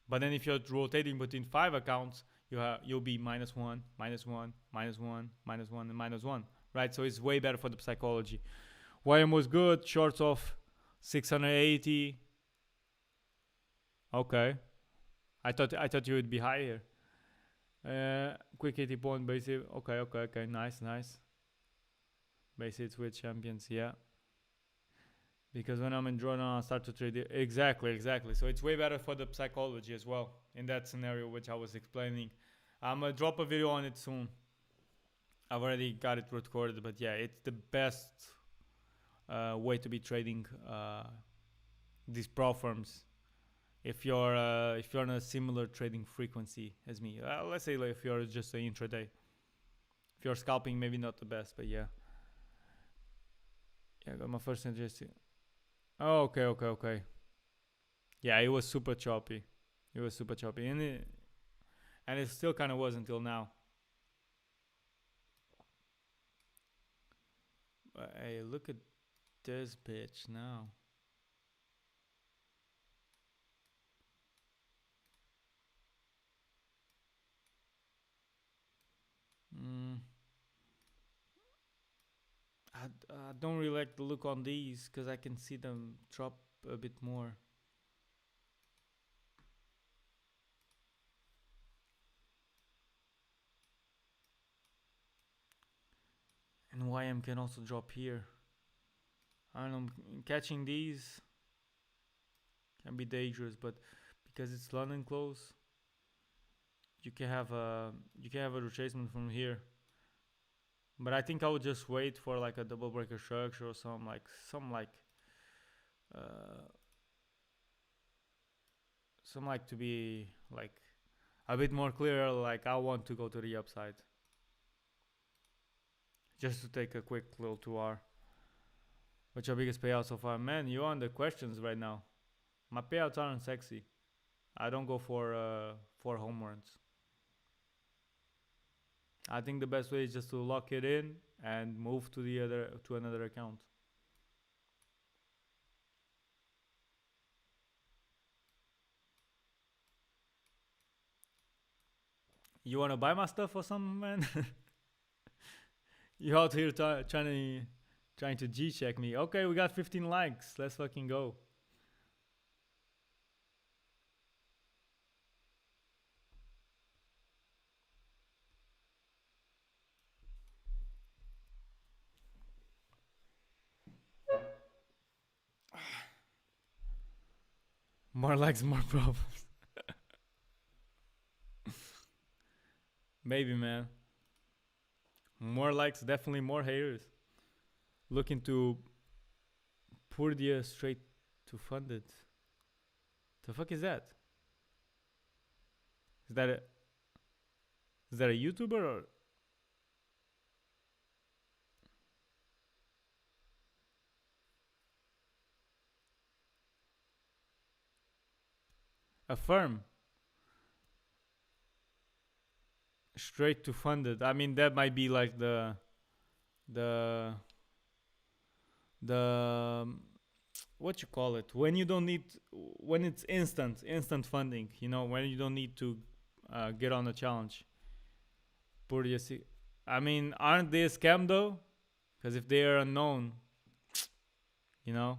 But then if you're rotating between 5 accounts, you'll be -1, -1, -1, -1, -1, and -1, right? So it's way better for the psychology. YM was good, shorts of 680. Okay, I thought you would be higher. Quick 80 point basic. Okay, nice. Basic with champions, yeah. Because when I'm in drawdown, I start to trade it. Exactly. So it's way better for the psychology as well in that scenario, which I was explaining. I'm gonna drop a video on it soon. I've already got it recorded, but yeah, it's the best way to be trading these pro firms. If you're on a similar trading frequency as me, let's say like if you're just an intraday. If you're scalping, maybe not the best, but yeah. Yeah, I got my first interest. Oh, okay. Yeah, it was super choppy. And it still kind of was until now. But hey, look at this bitch now. I don't really like the look on these, because I can see them drop a bit more. And YM can also drop here. I don't know, catching these can be dangerous, but because it's London close, you can have a retracement from here. But I think I would just wait for like a double breaker structure or some like to be like a bit more clear. Like I want to go to the upside, just to take a quick little 2R. What's your biggest payout so far? Man, you're on the questions right now. My payouts aren't sexy. I don't go for home runs. I think the best way is just to lock it in and move to another account. You wanna buy my stuff or something, man? You out here trying to G-check me. Okay, we got 15 likes. Let's fucking go. More likes, more problems. Maybe, man. More likes, definitely more haters. Looking to pour the straight to fund it. The fuck is that? Is that a YouTuber or a firm? Straight to fund it. I mean, that might be like the what you call it, when you don't need, when it's instant funding, you know, when you don't need to get on a challenge. I mean, aren't they a scam though? Because if they are unknown, you know.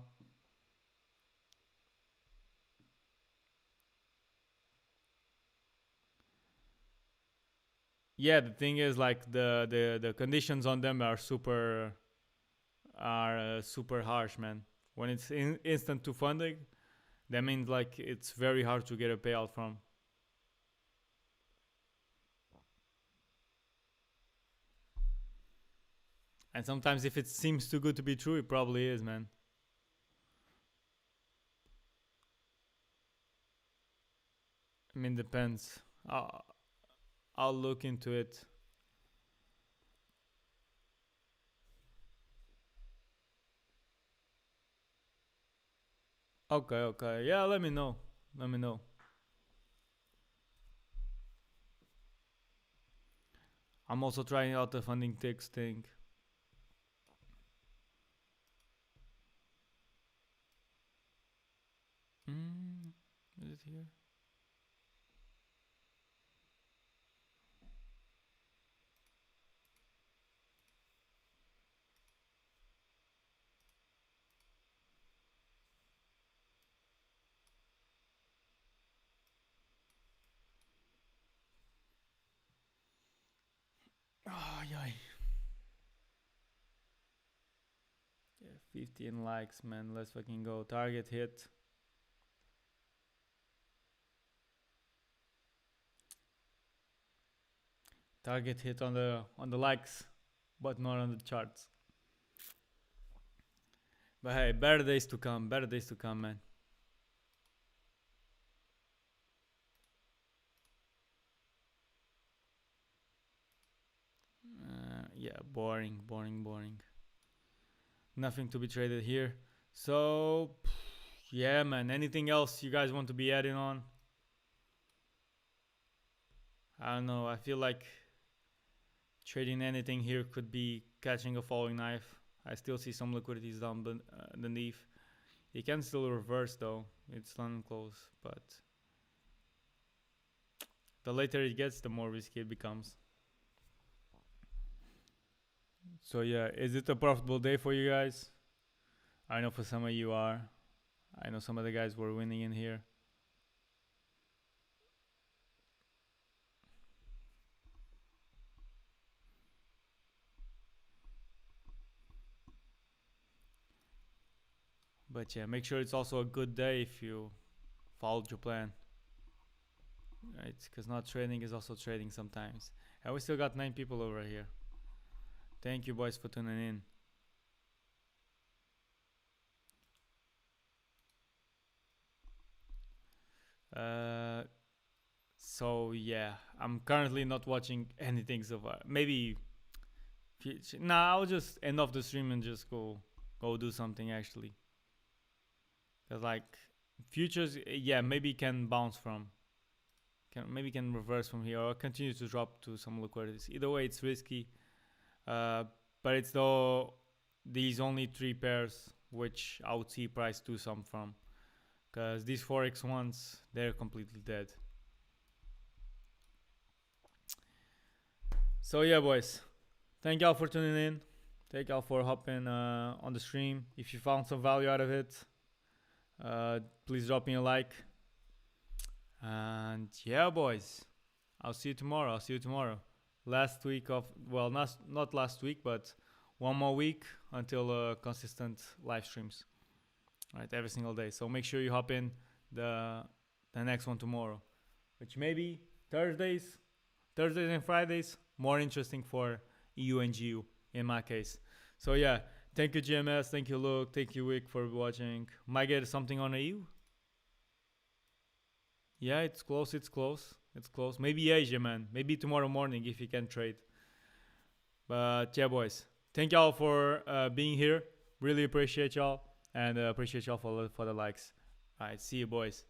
Yeah, the thing is, like the conditions on them are super harsh, man. When it's instant to funding, that means like it's very hard to get a payout from. And sometimes if it seems too good to be true, it probably is, man. I mean, depends. I'll look into it. Okay, okay. Yeah, let me know. Let me know. I'm also trying out the funding ticks thing. Is it here? Oh, yeah. Yeah, 15 likes, man. Let's fucking go. Target hit. Target hit on the likes, but not on the charts. But hey, better days to come. Better days to come, man. Yeah, boring, boring, boring. Nothing to be traded here. So, yeah, man. Anything else you guys want to be adding on? I don't know. I feel like trading anything here could be catching a falling knife. I still see some liquidities down beneath. It can still reverse though. It's not close, but the later it gets, the more risky it becomes. So yeah, is it a profitable day for you guys? I know for some of you are. I know some of the guys were winning in here. But yeah, make sure it's also a good day if you followed your plan. Right? Because not trading is also trading sometimes. And we still got 9 people over here. Thank you, boys, for tuning in. So yeah, I'm currently not watching anything so far. Maybe, nah, I'll just end off the stream and just go do something actually. Cause like futures, yeah, maybe can bounce from, maybe can reverse from here or continue to drop to some liquidities. Either way, it's risky. But it's though these only 3 pairs which I would see price do some from. Cause these Forex ones, they're completely dead. So yeah, boys, thank y'all for tuning in. Thank y'all for hopping on the stream. If you found some value out of it, please drop me a like. And yeah, boys, I'll see you tomorrow. I'll see you tomorrow. Last week of, well, not last week, but one more week until consistent live streams. Right, every single day. So make sure you hop in the next one tomorrow, which may be Thursdays and Fridays. More interesting for EU and GU in my case. So yeah, thank you GMS, thank you Luke, thank you Wick for watching. Might get something on EU. Yeah, it's close. Maybe Asia, man. Maybe tomorrow morning if you can trade. But yeah, boys, thank y'all for being here. Really appreciate y'all, and appreciate y'all for the likes. All right, see you, boys.